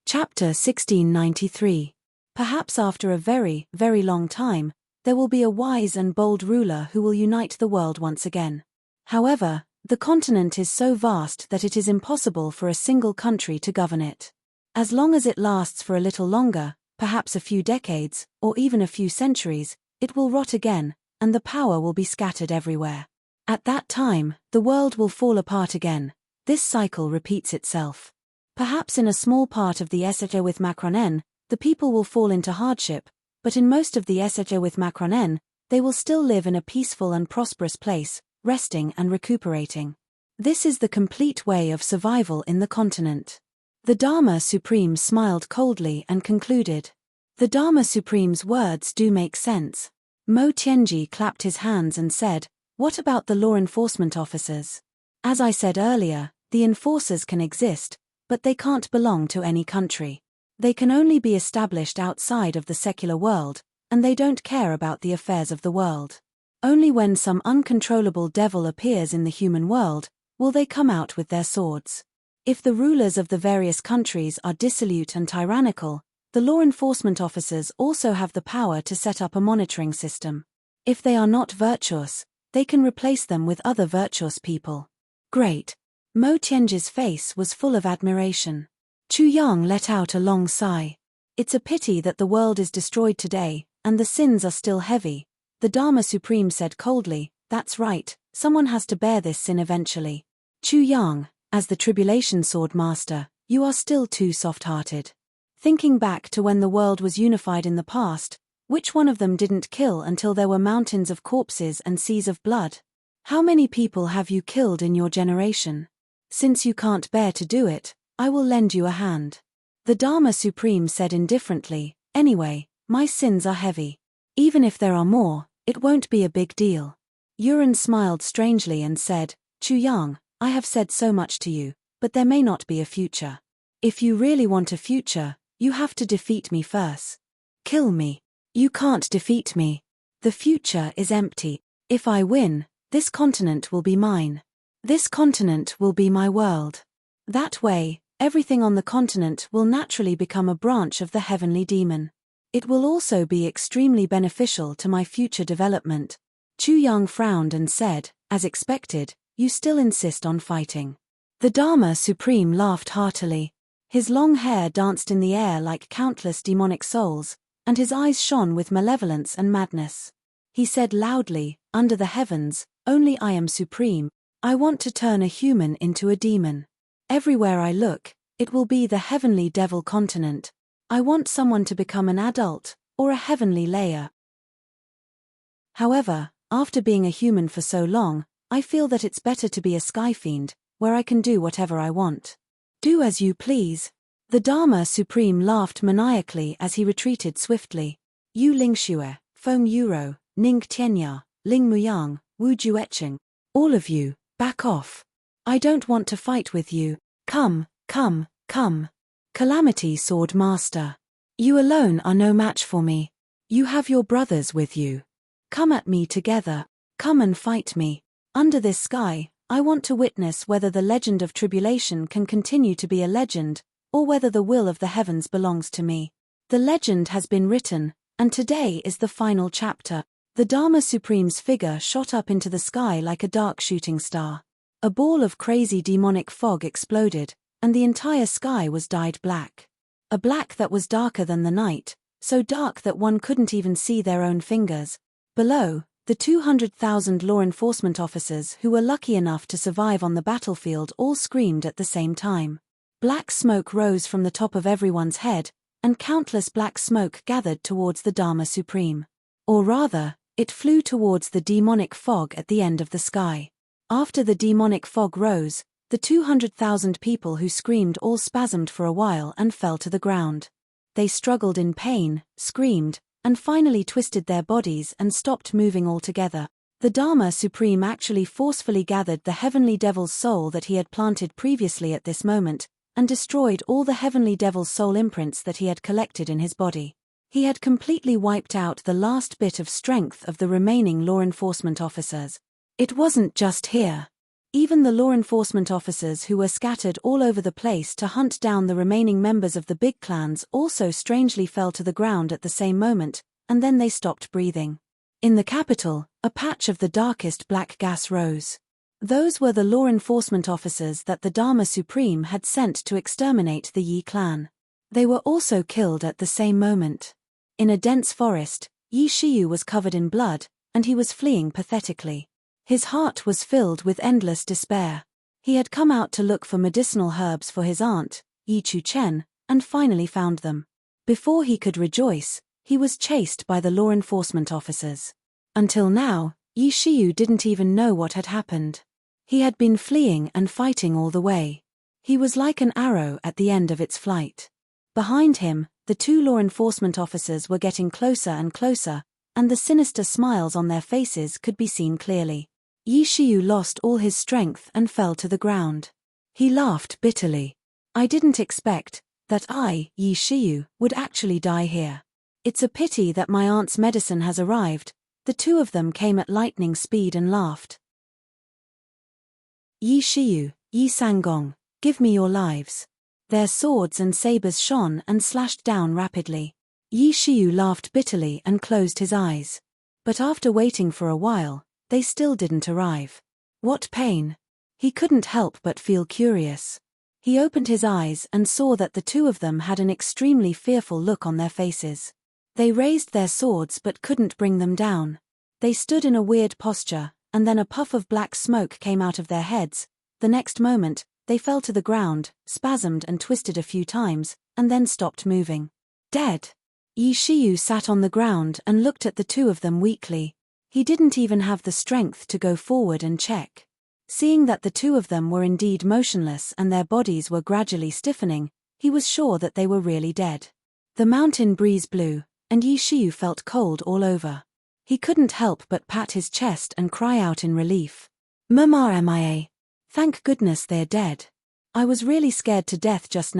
Chapter 1693. Perhaps after a very, very long time, there will be a wise and bold ruler who will unite the world once again. However, the continent is so vast that it is impossible for a single country to govern it. As long as it lasts for a little longer, perhaps a few decades, or even a few centuries, it will rot again, and the power will be scattered everywhere. At that time, the world will fall apart again. This cycle repeats itself. Perhaps in a small part of the Esseter with Macronen, the people will fall into hardship, but in most of the Esseter with Macronen, they will still live in a peaceful and prosperous place, resting and recuperating. This is the complete way of survival in the continent. The Dharma Supreme smiled coldly and concluded. The Dharma Supreme's words do make sense. Mo Tianji clapped his hands and said, what about the law enforcement officers? As I said earlier, the enforcers can exist, but they can't belong to any country. They can only be established outside of the secular world, and they don't care about the affairs of the world. Only when some uncontrollable devil appears in the human world, will they come out with their swords. If the rulers of the various countries are dissolute and tyrannical, the law enforcement officers also have the power to set up a monitoring system. If they are not virtuous, they can replace them with other virtuous people. Great. Mo Tianji's face was full of admiration. Chu Yang let out a long sigh. It's a pity that the world is destroyed today, and the sins are still heavy. The Dharma Supreme said coldly, that's right, someone has to bear this sin eventually. Chu Yang, as the Tribulation Sword Master, you are still too soft-hearted. Thinking back to when the world was unified in the past, which one of them didn't kill until there were mountains of corpses and seas of blood? How many people have you killed in your generation? Since you can't bear to do it, I will lend you a hand. The Dharma Supreme said indifferently, anyway, my sins are heavy. Even if there are more, it won't be a big deal. Yuren smiled strangely and said, Chu Yang, I have said so much to you, but there may not be a future. If you really want a future, you have to defeat me first. Kill me. You can't defeat me. The future is empty. If I win, this continent will be mine. This continent will be my world. That way, everything on the continent will naturally become a branch of the heavenly demon. It will also be extremely beneficial to my future development. Chu Yang frowned and said, as expected, you still insist on fighting. The Dharma Supreme laughed heartily. His long hair danced in the air like countless demonic souls, and his eyes shone with malevolence and madness. He said loudly, under the heavens, only I am supreme. I want to turn a human into a demon. Everywhere I look, it will be the heavenly devil continent. I want someone to become an adult, or a heavenly layer. However, after being a human for so long, I feel that it's better to be a sky fiend, where I can do whatever I want. Do as you please. The Dharma Supreme laughed maniacally as he retreated swiftly. Yu Ling Xue, Feng Yuro, Ning Tianya, Ling Muyang, Wu Juecheng. All of you, back off. I don't want to fight with you. Come, come, come. Calamity Sword Master. You alone are no match for me. You have your brothers with you. Come at me together. Come and fight me. Under this sky, I want to witness whether the legend of tribulation can continue to be a legend, or whether the will of the heavens belongs to me. The legend has been written, and today is the final chapter. The Dharma Supreme's figure shot up into the sky like a dark shooting star. A ball of crazy demonic fog exploded, and the entire sky was dyed black. A black that was darker than the night, so dark that one couldn't even see their own fingers. Below, the 200,000 law enforcement officers who were lucky enough to survive on the battlefield all screamed at the same time. Black smoke rose from the top of everyone's head, and countless black smoke gathered towards the Dharma Supreme. Or rather, it flew towards the demonic fog at the end of the sky. After the demonic fog rose, the 200,000 people who screamed all spasmed for a while and fell to the ground. They struggled in pain, screamed, and finally twisted their bodies and stopped moving altogether. The Dharma Supreme actually forcefully gathered the heavenly devil's soul that he had planted previously at this moment, and destroyed all the heavenly devil's soul imprints that he had collected in his body. He had completely wiped out the last bit of strength of the remaining law enforcement officers. It wasn't just here. Even the law enforcement officers who were scattered all over the place to hunt down the remaining members of the big clans also strangely fell to the ground at the same moment, and then they stopped breathing. In the capital, a patch of the darkest black gas rose. Those were the law enforcement officers that the Dharma Supreme had sent to exterminate the Yi clan. They were also killed at the same moment. In a dense forest, Yi Shiyu was covered in blood, and he was fleeing pathetically. His heart was filled with endless despair. He had come out to look for medicinal herbs for his aunt, Yi Chu Chen, and finally found them. Before he could rejoice, he was chased by the law enforcement officers. Until now, Yi Shiyu didn't even know what had happened. He had been fleeing and fighting all the way. He was like an arrow at the end of its flight. Behind him, the two law enforcement officers were getting closer and closer, and the sinister smiles on their faces could be seen clearly. Yi Shiyu lost all his strength and fell to the ground. He laughed bitterly. I didn't expect that I, Yi Shiyu, would actually die here. It's a pity that my aunt's medicine has arrived. The two of them came at lightning speed and laughed. Yi Shiyu, Yi Sangong, give me your lives. Their swords and sabers shone and slashed down rapidly. Yi Shiyu laughed bitterly and closed his eyes. But after waiting for a while, they still didn't arrive. What pain! He couldn't help but feel curious. He opened his eyes and saw that the two of them had an extremely fearful look on their faces. They raised their swords but couldn't bring them down. They stood in a weird posture, and then a puff of black smoke came out of their heads. The next moment, they fell to the ground, spasmed and twisted a few times, and then stopped moving. Dead! Yi Shiyu sat on the ground and looked at the two of them weakly. He didn't even have the strength to go forward and check. Seeing that the two of them were indeed motionless and their bodies were gradually stiffening, he was sure that they were really dead. The mountain breeze blew, and Yi Shiyu felt cold all over. He couldn't help but pat his chest and cry out in relief. Mama MIA. Thank goodness they're dead. I was really scared to death just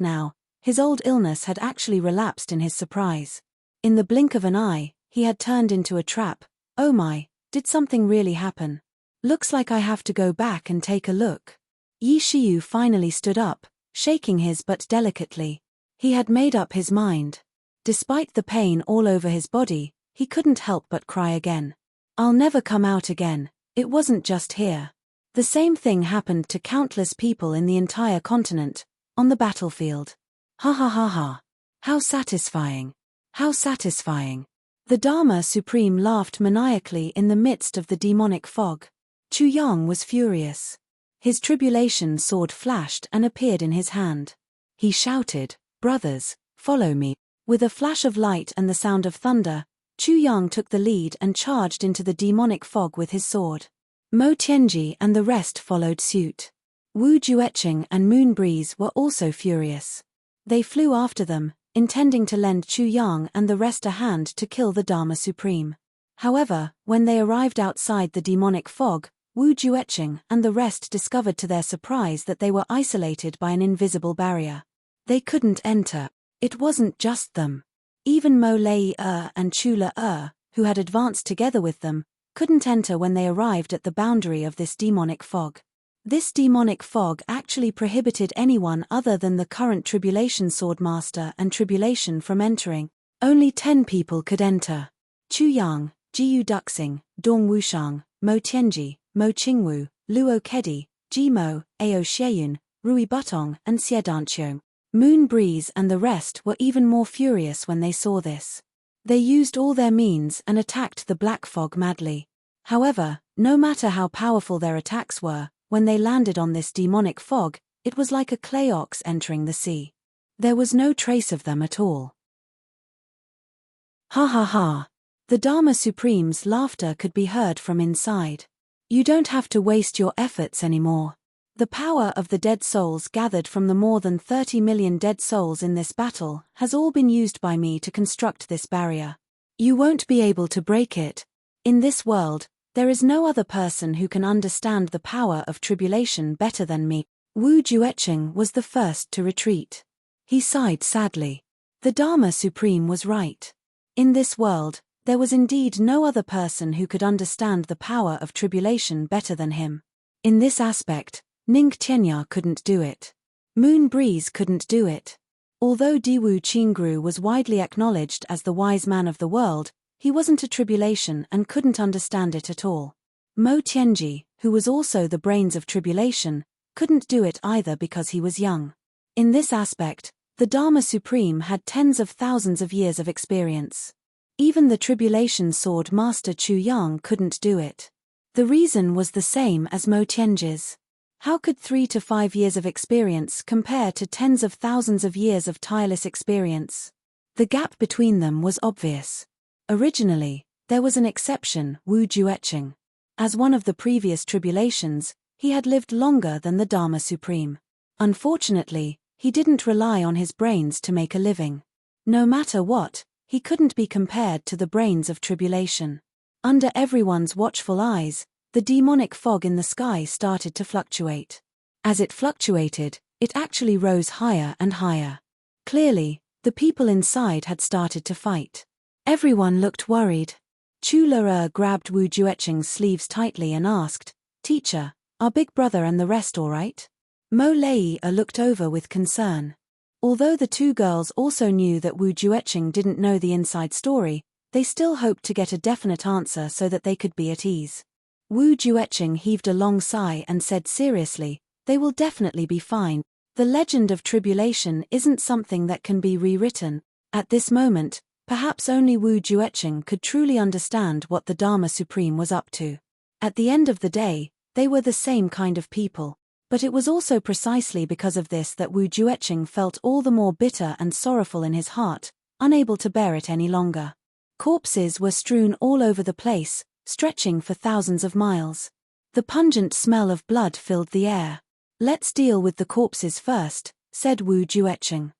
now. His old illness had actually relapsed in his surprise. In the blink of an eye, he had turned into a trap. Oh my, did something really happen? Looks like I have to go back and take a look. Yi Shiyu finally stood up, shaking his butt delicately. He had made up his mind. Despite the pain all over his body, he couldn't help but cry again. I'll never come out again. It wasn't just here. The same thing happened to countless people in the entire continent, on the battlefield. Ha ha ha ha. How satisfying. How satisfying. The Dharma Supreme laughed maniacally in the midst of the demonic fog. Chu Yang was furious. His tribulation sword flashed and appeared in his hand. He shouted, "Brothers, follow me." With a flash of light and the sound of thunder, Chu Yang took the lead and charged into the demonic fog with his sword. Mo Tianji and the rest followed suit. Wu Jueqing and Moon Breeze were also furious. They flew after them, intending to lend Chu Yang and the rest a hand to kill the Dharma Supreme. However, when they arrived outside the demonic fog, Wu Jueqing and the rest discovered to their surprise that they were isolated by an invisible barrier. They couldn't enter. It wasn't just them. Even Mo Lei and Chu Le, who had advanced together with them, couldn't enter when they arrived at the boundary of this demonic fog. This demonic fog actually prohibited anyone other than the current Tribulation Swordmaster and Tribulation from entering. Only 10 people could enter. Chu Yang, Jiyu Duxing, Dong Wushang, Mo Tianji, Mo Qingwu, Luo Kedi, Ji Mo, Ao Xieyun, Rui Butong and Xie Danqiong. Moon Breeze and the rest were even more furious when they saw this. They used all their means and attacked the black fog madly. However, no matter how powerful their attacks were, when they landed on this demonic fog, it was like a clay ox entering the sea. There was no trace of them at all. Ha ha ha. The Dharma Supreme's laughter could be heard from inside. You don't have to waste your efforts anymore. The power of the dead souls gathered from the more than 30 million dead souls in this battle has all been used by me to construct this barrier. You won't be able to break it. In this world, there is no other person who can understand the power of tribulation better than me. Wu Jueqing was the first to retreat. He sighed sadly. The Dharma Supreme was right. In this world, there was indeed no other person who could understand the power of tribulation better than him. In this aspect, Ning Tianya couldn't do it. Moon Breeze couldn't do it. Although Diwu Qingru was widely acknowledged as the wise man of the world, he wasn't a tribulation and couldn't understand it at all. Mo Tianji, who was also the brains of tribulation, couldn't do it either because he was young. In this aspect, the Dharma Supreme had tens of thousands of years of experience. Even the Tribulation Sword Master Chu Yang couldn't do it. The reason was the same as Mo Tianji's. How could 3 to 5 years of experience compare to tens of thousands of years of tireless experience? The gap between them was obvious. Originally, there was an exception, Wu Jueqing. As one of the previous tribulations, he had lived longer than the Dharma Supreme. Unfortunately, he didn't rely on his brains to make a living. No matter what, he couldn't be compared to the brains of tribulation. Under everyone's watchful eyes, the demonic fog in the sky started to fluctuate. As it fluctuated, it actually rose higher and higher. Clearly, the people inside had started to fight. Everyone looked worried. Chu Le grabbed Wu Jueqing's sleeves tightly and asked, "Teacher, are Big Brother and the rest all right?" Mo Lei looked over with concern. Although the two girls also knew that Wu Jueqing didn't know the inside story, they still hoped to get a definite answer so that they could be at ease. Wu Jueqing heaved a long sigh and said seriously, "They will definitely be fine. The legend of tribulation isn't something that can be rewritten." At this moment, perhaps only Wu Jueqing could truly understand what the Dharma Supreme was up to. At the end of the day, they were the same kind of people. But it was also precisely because of this that Wu Jueqing felt all the more bitter and sorrowful in his heart, unable to bear it any longer. Corpses were strewn all over the place, stretching for thousands of miles. The pungent smell of blood filled the air. "Let's deal with the corpses first," said Wu Jueqing.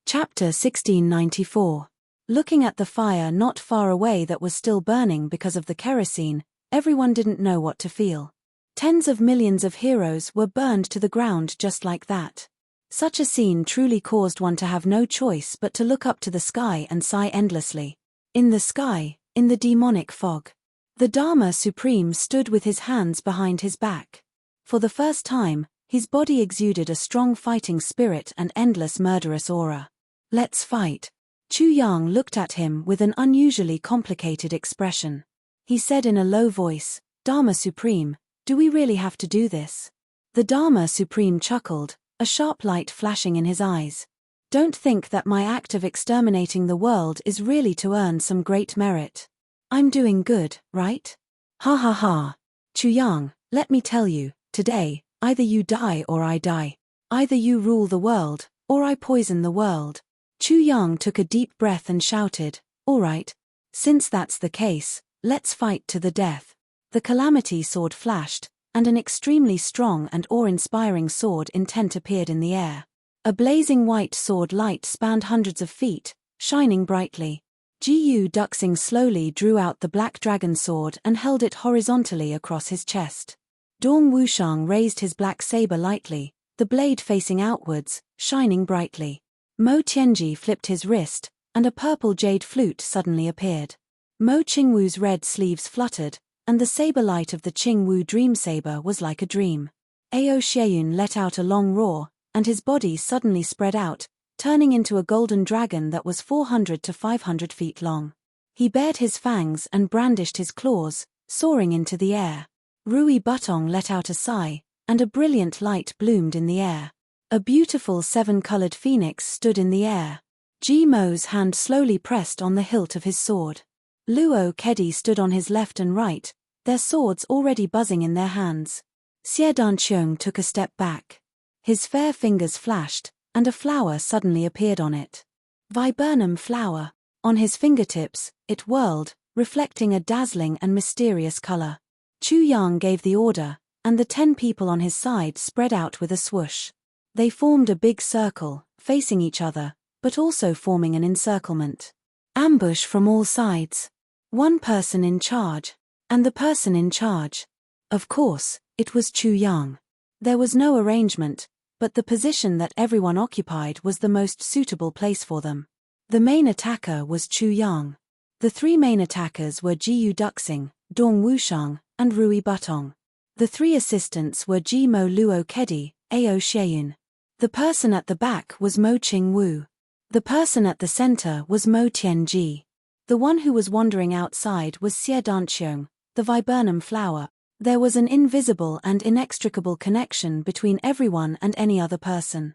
Chapter 1694. Looking at the fire not far away that was still burning because of the kerosene, everyone didn't know what to feel. Tens of millions of heroes were burned to the ground just like that. Such a scene truly caused one to have no choice but to look up to the sky and sigh endlessly. In the sky, in the demonic fog, the Dharma Supreme stood with his hands behind his back. For the first time, his body exuded a strong fighting spirit and endless murderous aura. "Let's fight." Chu Yang looked at him with an unusually complicated expression. He said in a low voice, "Dharma Supreme, do we really have to do this?" The Dharma Supreme chuckled, a sharp light flashing in his eyes. "Don't think that my act of exterminating the world is really to earn some great merit. I'm doing good, right? Ha ha ha. Chu Yang, let me tell you, today, either you die or I die. Either you rule the world, or I poison the world." Chu Yang took a deep breath and shouted, "All right. Since that's the case, let's fight to the death." The calamity sword flashed, and an extremely strong and awe-inspiring sword intent appeared in the air. A blazing white sword light spanned hundreds of feet, shining brightly. Jiyu Duxing slowly drew out the black dragon sword and held it horizontally across his chest. Dong Wushang raised his black saber lightly, the blade facing outwards, shining brightly. Mo Tianji flipped his wrist, and a purple jade flute suddenly appeared. Mo Qingwu's red sleeves fluttered, and the saber light of the Qingwu dream saber was like a dream. Ao Xieyun let out a long roar, and his body suddenly spread out, turning into a golden dragon that was 400 to 500 feet long. He bared his fangs and brandished his claws, soaring into the air. Rui Butong let out a sigh, and a brilliant light bloomed in the air. A beautiful seven-colored phoenix stood in the air. Ji Mo's hand slowly pressed on the hilt of his sword. Luo Kedi stood on his left and right, their swords already buzzing in their hands. Xie Danqiong took a step back. His fair fingers flashed, and a flower suddenly appeared on it. Viburnum flower. On his fingertips, it whirled, reflecting a dazzling and mysterious color. Chu Yang gave the order, and the 10 people on his side spread out with a swoosh. They formed a big circle, facing each other, but also forming an encirclement. Ambush from all sides. One person in charge. And the person in charge. Of course, it was Chu Yang. There was no arrangement, but the position that everyone occupied was the most suitable place for them. The main attacker was Chu Yang. The 3 main attackers were Jiyu Duxing, Dong Wushang, and Rui Butong. The 3 assistants were Ji Mo Luo Kedi, Ao Xieyun. The person at the back was Mo Qingwu. The person at the center was Mo Tianji. The one who was wandering outside was Xie Danqiong, the viburnum flower. There was an invisible and inextricable connection between everyone and any other person.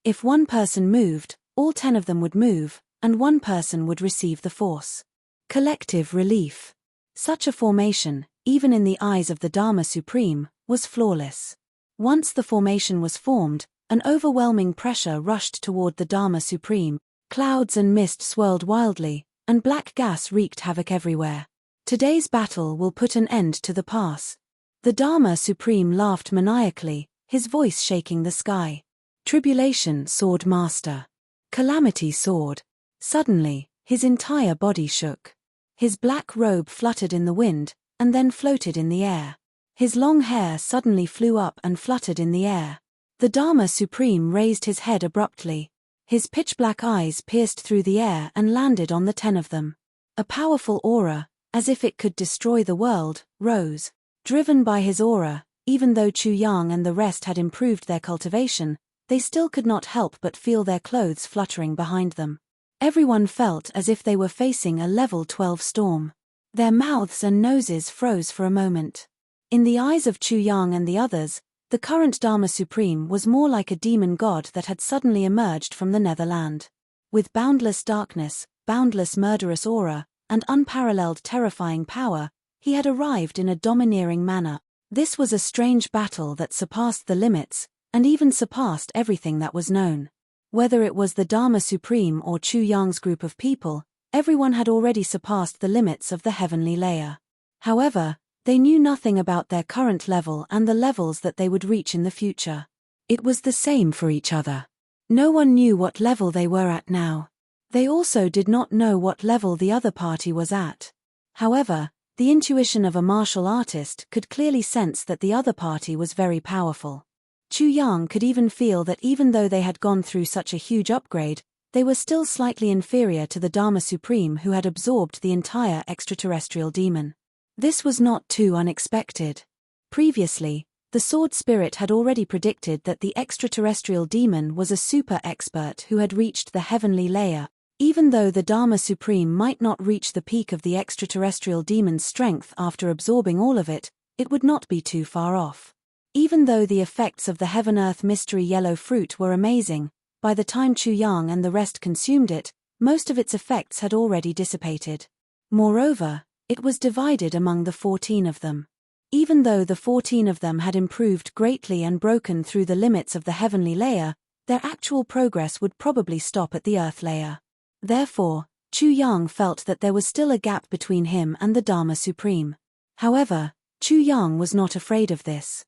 If one person moved, all 10 of them would move, and one person would receive the force. Collective relief. Such a formation, even in the eyes of the Dharma Supreme, was flawless. Once the formation was formed, an overwhelming pressure rushed toward the Dharma Supreme. Clouds and mist swirled wildly, and black gas wreaked havoc everywhere. Today's battle will put an end to the past. The Dharma Supreme laughed maniacally, his voice shaking the sky. Tribulation Sword Master. Calamity Sword. Suddenly, his entire body shook. His black robe fluttered in the wind, and then floated in the air. His long hair suddenly flew up and fluttered in the air. The Dharma Supreme raised his head abruptly. His pitch-black eyes pierced through the air and landed on the 10 of them. A powerful aura, as if it could destroy the world, rose. Driven by his aura, even though Chu Yang and the rest had improved their cultivation, they still could not help but feel their clothes fluttering behind them. Everyone felt as if they were facing a level 12 storm. Their mouths and noses froze for a moment. In the eyes of Chu Yang and the others, the current Dharma Supreme was more like a demon god that had suddenly emerged from the Netherland. With boundless darkness, boundless murderous aura, and unparalleled terrifying power, he had arrived in a domineering manner. This was a strange battle that surpassed the limits, and even surpassed everything that was known. Whether it was the Dharma Supreme or Chu Yang's group of people, everyone had already surpassed the limits of the heavenly layer. However, they knew nothing about their current level and the levels that they would reach in the future. It was the same for each other. No one knew what level they were at now. They also did not know what level the other party was at. However, The intuition of a martial artist could clearly sense that the other party was very powerful. Chu Yang could even feel that even though they had gone through such a huge upgrade, they were still slightly inferior to the Dharma Supreme who had absorbed the entire extraterrestrial demon. This was not too unexpected. Previously, the sword spirit had already predicted that the extraterrestrial demon was a super expert who had reached the heavenly layer. Even though the Dharma Supreme might not reach the peak of the extraterrestrial demon's strength after absorbing all of it, it would not be too far off. Even though the effects of the heaven-earth mystery yellow fruit were amazing, by the time Chu Yang and the rest consumed it, most of its effects had already dissipated. Moreover, it was divided among the 14 of them. Even though the 14 of them had improved greatly and broken through the limits of the heavenly layer, their actual progress would probably stop at the earth layer. Therefore, Chu Yang felt that there was still a gap between him and the Dharma Supreme. However, Chu Yang was not afraid of this.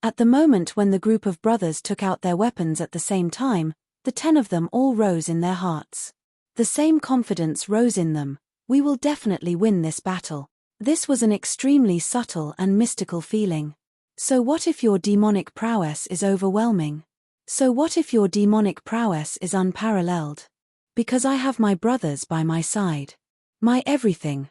At the moment when the group of brothers took out their weapons at the same time, the 10 of them all rose in their hearts. The same confidence rose in them. We will definitely win this battle. This was an extremely subtle and mystical feeling. So what if your demonic prowess is overwhelming? So what if your demonic prowess is unparalleled? Because I have my brothers by my side. My everything,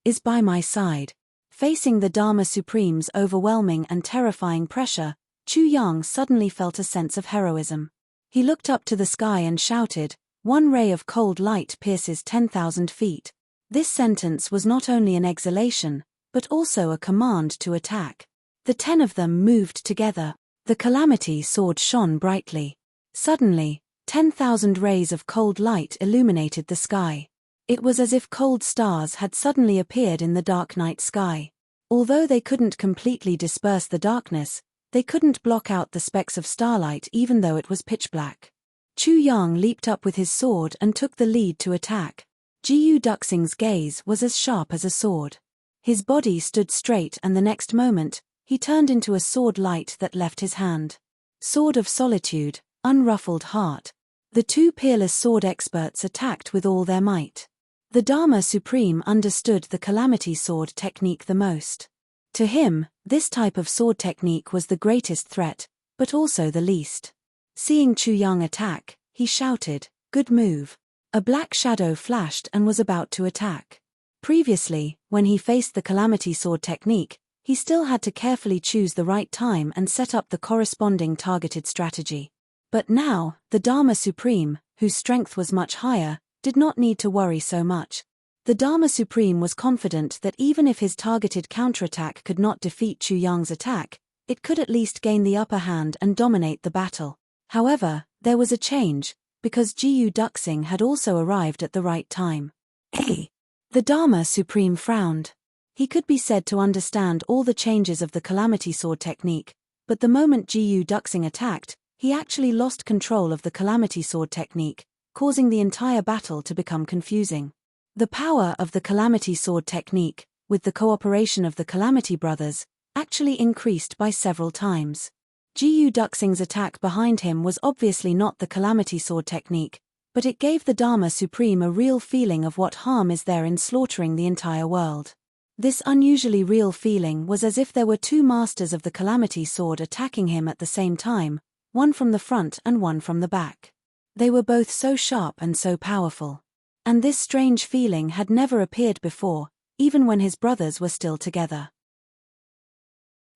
is by my side. Facing the Dharma Supreme's overwhelming and terrifying pressure, Chu Yang suddenly felt a sense of heroism. He looked up to the sky and shouted, "One ray of cold light pierces 10,000 feet. This sentence was not only an exhalation, but also a command to attack. The 10 of them moved together. The calamity sword shone brightly. Suddenly, 10,000 rays of cold light illuminated the sky. It was as if cold stars had suddenly appeared in the dark night sky. Although they couldn't completely disperse the darkness, they couldn't block out the specks of starlight even though it was pitch black. Chu Yang leaped up with his sword and took the lead to attack. Jiyu Duxing's gaze was as sharp as a sword. His body stood straight and the next moment, he turned into a sword light that left his hand. Sword of Solitude, Unruffled Heart. The two peerless sword experts attacked with all their might. The Dharma Supreme understood the Calamity Sword technique the most. To him, this type of sword technique was the greatest threat, but also the least. Seeing Chu Yang attack, he shouted, "Good move." A black shadow flashed and was about to attack. Previously, when he faced the Calamity Sword technique, he still had to carefully choose the right time and set up the corresponding targeted strategy. But now, the Dharma Supreme, whose strength was much higher, did not need to worry so much. The Dharma Supreme was confident that even if his targeted counterattack could not defeat Chu Yang's attack, it could at least gain the upper hand and dominate the battle. However, there was a change, because Jiyu Duxing had also arrived at the right time. Hey! The Dharma Supreme frowned. He could be said to understand all the changes of the Calamity Sword technique, but the moment Jiyu Duxing attacked, he actually lost control of the Calamity Sword technique, causing the entire battle to become confusing. The power of the Calamity Sword technique, with the cooperation of the Calamity Brothers, actually increased by several times. Jiyu Duxing's attack behind him was obviously not the Calamity Sword technique, but it gave the Dharma Supreme a real feeling of what harm is there in slaughtering the entire world. This unusually real feeling was as if there were two masters of the Calamity Sword attacking him at the same time, one from the front and one from the back. They were both so sharp and so powerful. And this strange feeling had never appeared before, even when his brothers were still together.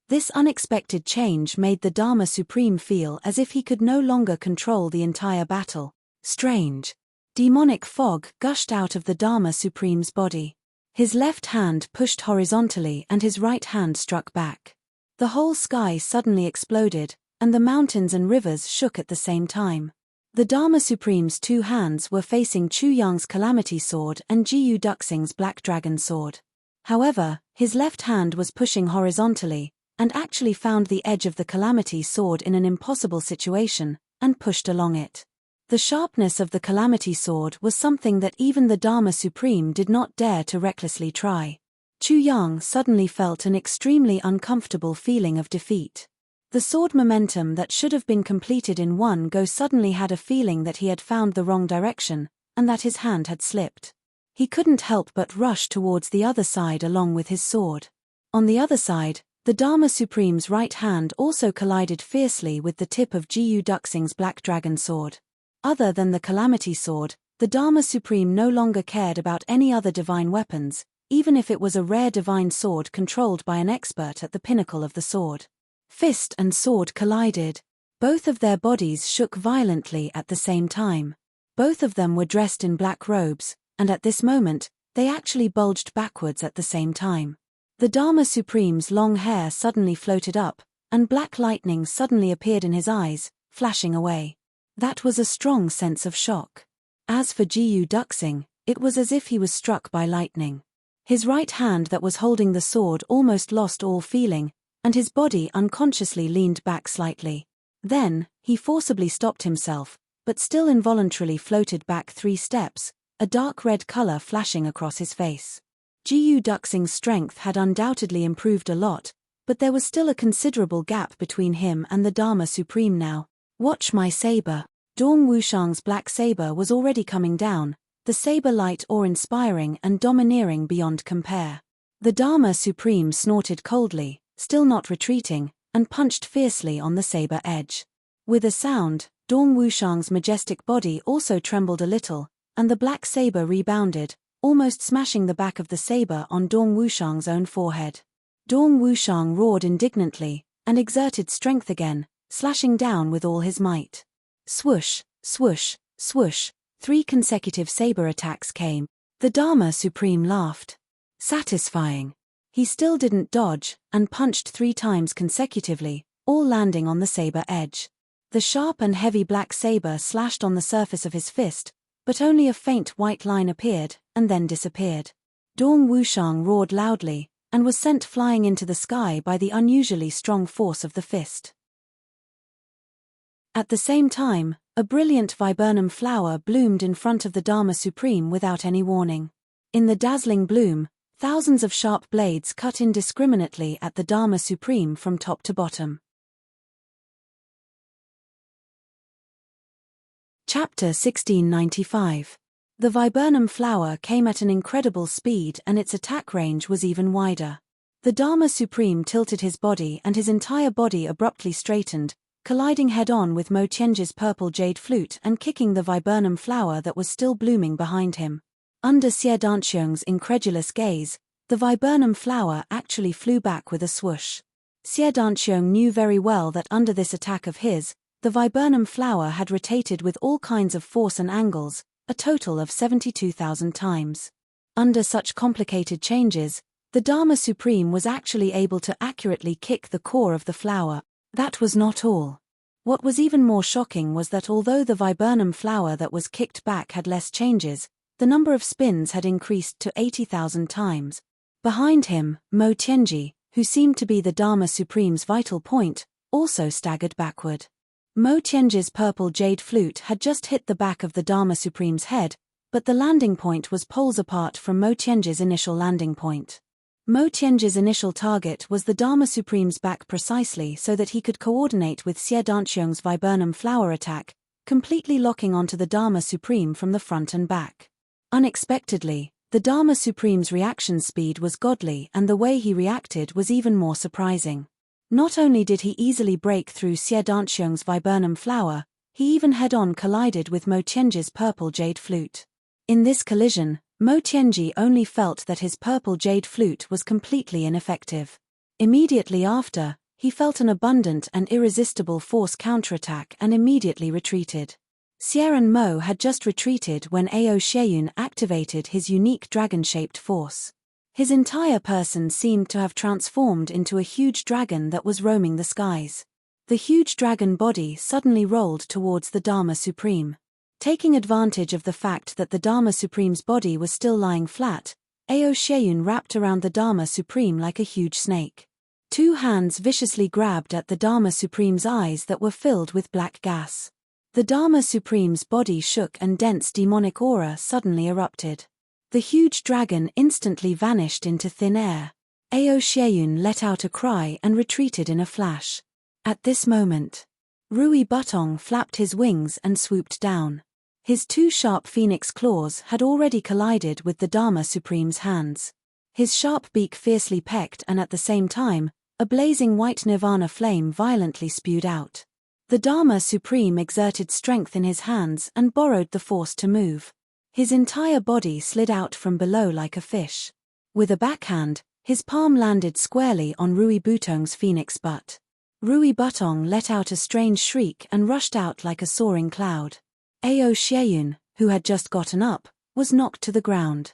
This unexpected change made the Dharma Supreme feel as if he could no longer control the entire battle. Strange. Demonic fog gushed out of the Dharma Supreme's body. His left hand pushed horizontally and his right hand struck back. The whole sky suddenly exploded, and the mountains and rivers shook at the same time. The Dharma Supreme's two hands were facing Chu Yang's Calamity Sword and Jiyu Duxing's Black Dragon Sword. However, his left hand was pushing horizontally, and actually found the edge of the Calamity Sword in an impossible situation, and pushed along it. The sharpness of the Calamity Sword was something that even the Dharma Supreme did not dare to recklessly try. Chu Yang suddenly felt an extremely uncomfortable feeling of defeat. The sword momentum that should have been completed in one go suddenly had a feeling that he had found the wrong direction, and that his hand had slipped. He couldn't help but rush towards the other side along with his sword. On the other side, the Dharma Supreme's right hand also collided fiercely with the tip of Jiyu Duxing's Black Dragon sword. Other than the Calamity sword, the Dharma Supreme no longer cared about any other divine weapons, even if it was a rare divine sword controlled by an expert at the pinnacle of the sword. Fist and sword collided. Both of their bodies shook violently at the same time. Both of them were dressed in black robes, and at this moment, they actually bulged backwards at the same time. The Dharma Supreme's long hair suddenly floated up, and black lightning suddenly appeared in his eyes, flashing away. That was a strong sense of shock. As for Jiyu Duxing, it was as if he was struck by lightning. His right hand that was holding the sword almost lost all feeling, and his body unconsciously leaned back slightly. Then, he forcibly stopped himself, but still involuntarily floated back 3 steps, a dark red color flashing across his face. Jiyu Duxing's strength had undoubtedly improved a lot, but there was still a considerable gap between him and the Dharma Supreme now. Watch my saber. Dong Wushang's black saber was already coming down, the saber light awe-inspiring and domineering beyond compare. The Dharma Supreme snorted coldly, still not retreating, and punched fiercely on the saber edge. With a sound, Dong Wushang's majestic body also trembled a little, and the black saber rebounded, almost smashing the back of the saber on Dong Wushang's own forehead. Dong Wushang roared indignantly, and exerted strength again, slashing down with all his might. Swoosh, swoosh, swoosh, 3 consecutive saber attacks came. The Dharma Supreme laughed. Satisfying. He still didn't dodge, and punched 3 times consecutively, all landing on the saber edge. The sharp and heavy black saber slashed on the surface of his fist, but only a faint white line appeared, and then disappeared. Dong Wushang roared loudly, and was sent flying into the sky by the unusually strong force of the fist. At the same time, a brilliant viburnum flower bloomed in front of the Dharma Supreme without any warning. In the dazzling bloom, thousands of sharp blades cut indiscriminately at the Dharma Supreme from top to bottom. Chapter 1695. The viburnum flower came at an incredible speed and its attack range was even wider. The Dharma Supreme tilted his body and his entire body abruptly straightened, colliding head-on with Mo Tianji's purple jade flute and kicking the viburnum flower that was still blooming behind him. Under Xie Danxiong's incredulous gaze, the viburnum flower actually flew back with a swoosh. Xie Danxiong knew very well that under this attack of his, the viburnum flower had rotated with all kinds of force and angles, a total of 72,000 times. Under such complicated changes, the Dharma Supreme was actually able to accurately kick the core of the flower. That was not all. What was even more shocking was that although the viburnum flower that was kicked back had less changes, the number of spins had increased to 80,000 times. Behind him, Mo Tianji, who seemed to be the Dharma Supreme's vital point, also staggered backward. Mo Tianji's purple jade flute had just hit the back of the Dharma Supreme's head, but the landing point was poles apart from Mo Tianji's initial landing point. Mo Tianji's initial target was the Dharma Supreme's back precisely so that he could coordinate with Xie Danxiong's viburnum flower attack, completely locking onto the Dharma Supreme from the front and back. Unexpectedly, the Dharma Supreme's reaction speed was godly and the way he reacted was even more surprising. Not only did he easily break through Xie Danxiong's viburnum flower, he even head-on collided with Mo Tianji's purple jade flute. In this collision, Mo Tianji only felt that his purple jade flute was completely ineffective. Immediately after, he felt an abundant and irresistible force counterattack and immediately retreated. Xie and Mo had just retreated when Ao Xieyun activated his unique dragon-shaped force. His entire person seemed to have transformed into a huge dragon that was roaming the skies. The huge dragon body suddenly rolled towards the Dharma Supreme. Taking advantage of the fact that the Dharma Supreme's body was still lying flat, Ao Xieyun wrapped around the Dharma Supreme like a huge snake. 2 hands viciously grabbed at the Dharma Supreme's eyes that were filled with black gas. The Dharma Supreme's body shook and dense demonic aura suddenly erupted. The huge dragon instantly vanished into thin air. Ao Xieyun let out a cry and retreated in a flash. At this moment, Rui Butong flapped his wings and swooped down. His two sharp phoenix claws had already collided with the Dharma Supreme's hands. His sharp beak fiercely pecked, and at the same time, a blazing white nirvana flame violently spewed out. The Dharma Supreme exerted strength in his hands and borrowed the force to move. His entire body slid out from below like a fish. With a backhand, his palm landed squarely on Rui Butong's phoenix butt. Rui Butong let out a strange shriek and rushed out like a soaring cloud. Ao Xieyun, who had just gotten up, was knocked to the ground.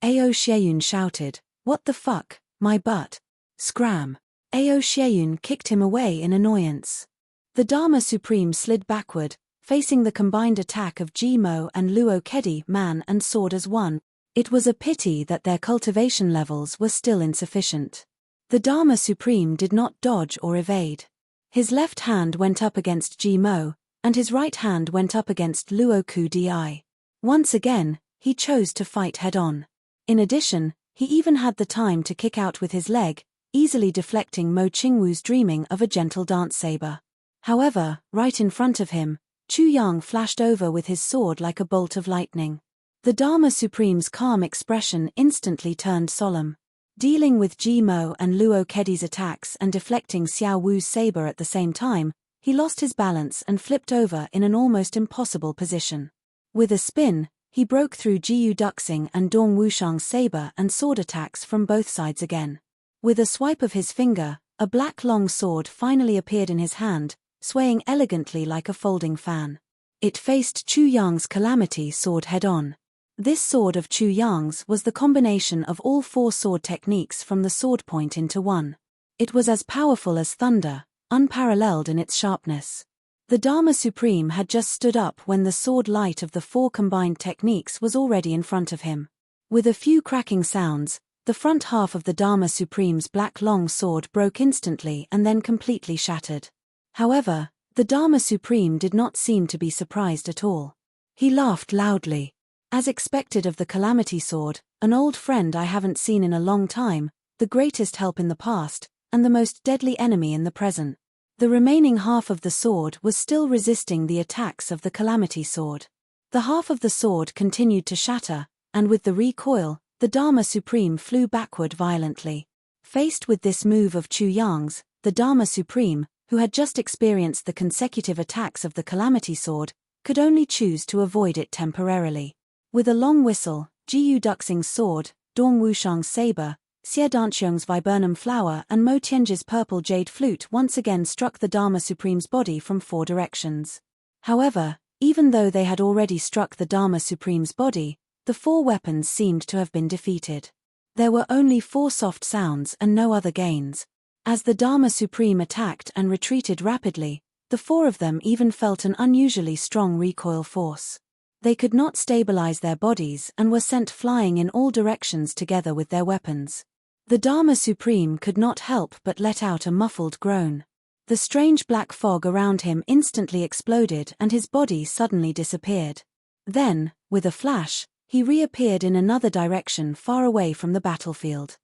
Ao Xieyun shouted, "What the fuck, my butt?" Scram. Ao Xieyun kicked him away in annoyance. The Dharma Supreme slid backward, facing the combined attack of Jimo and Luo Kedi, man and sword as one. It was a pity that their cultivation levels were still insufficient. The Dharma Supreme did not dodge or evade. His left hand went up against Jimo, and his right hand went up against Luo Kudi. Once again, he chose to fight head-on. In addition, he even had the time to kick out with his leg, easily deflecting Mo Qingwu's dreaming of a gentle dance saber. However, right in front of him, Chu Yang flashed over with his sword like a bolt of lightning. The Dharma Supreme's calm expression instantly turned solemn. Dealing with Jimo and Luo Kedi's attacks and deflecting Xiao Wu's saber at the same time, he lost his balance and flipped over in an almost impossible position. With a spin, he broke through Jiyu Duxing and Dong Wushang's saber and sword attacks from both sides again. With a swipe of his finger, a black long sword finally appeared in his hand, swaying elegantly like a folding fan. It faced Chu Yang's Calamity sword head-on. This sword of Chu Yang's was the combination of all four sword techniques from the sword point into one. It was as powerful as thunder, unparalleled in its sharpness. The Dharma Supreme had just stood up when the sword light of the four combined techniques was already in front of him. With a few cracking sounds, the front half of the Dharma Supreme's black long sword broke instantly and then completely shattered. However, the Dharma Supreme did not seem to be surprised at all. He laughed loudly. As expected of the Calamity sword, an old friend I haven't seen in a long time, the greatest help in the past, and the most deadly enemy in the present. The remaining half of the sword was still resisting the attacks of the Calamity sword. The half of the sword continued to shatter, and with the recoil, the Dharma Supreme flew backward violently. Faced with this move of Chu Yang's, the Dharma Supreme, who had just experienced the consecutive attacks of the Calamity sword, could only choose to avoid it temporarily. With a long whistle, Jiyu Duxing's sword, Dong Wushang's saber, Xie Danqiong's viburnum flower and Mo Tianji's purple jade flute once again struck the Dharma Supreme's body from four directions. However, even though they had already struck the Dharma Supreme's body, the four weapons seemed to have been defeated. There were only four soft sounds and no other gains. As the Dharma Supreme attacked and retreated rapidly, the four of them even felt an unusually strong recoil force. They could not stabilize their bodies and were sent flying in all directions together with their weapons. The Dharma Supreme could not help but let out a muffled groan. The strange black fog around him instantly exploded and his body suddenly disappeared. Then, with a flash, he reappeared in another direction far away from the battlefield.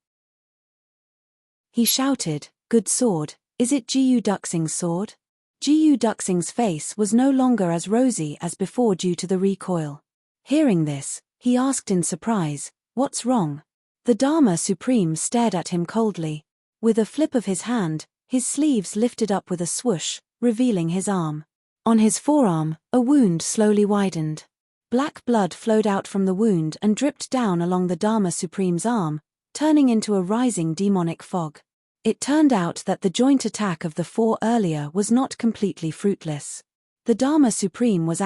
He shouted, "Good sword, is it Jiyu Duxing's sword?" Jiyu Duxing's face was no longer as rosy as before due to the recoil. Hearing this, he asked in surprise, "What's wrong?" The Dharma Supreme stared at him coldly. With a flip of his hand, his sleeves lifted up with a swoosh, revealing his arm. On his forearm, a wound slowly widened. Black blood flowed out from the wound and dripped down along the Dharma Supreme's arm, turning into a rising demonic fog. It turned out that the joint attack of the four earlier was not completely fruitless. The Dharma Supreme was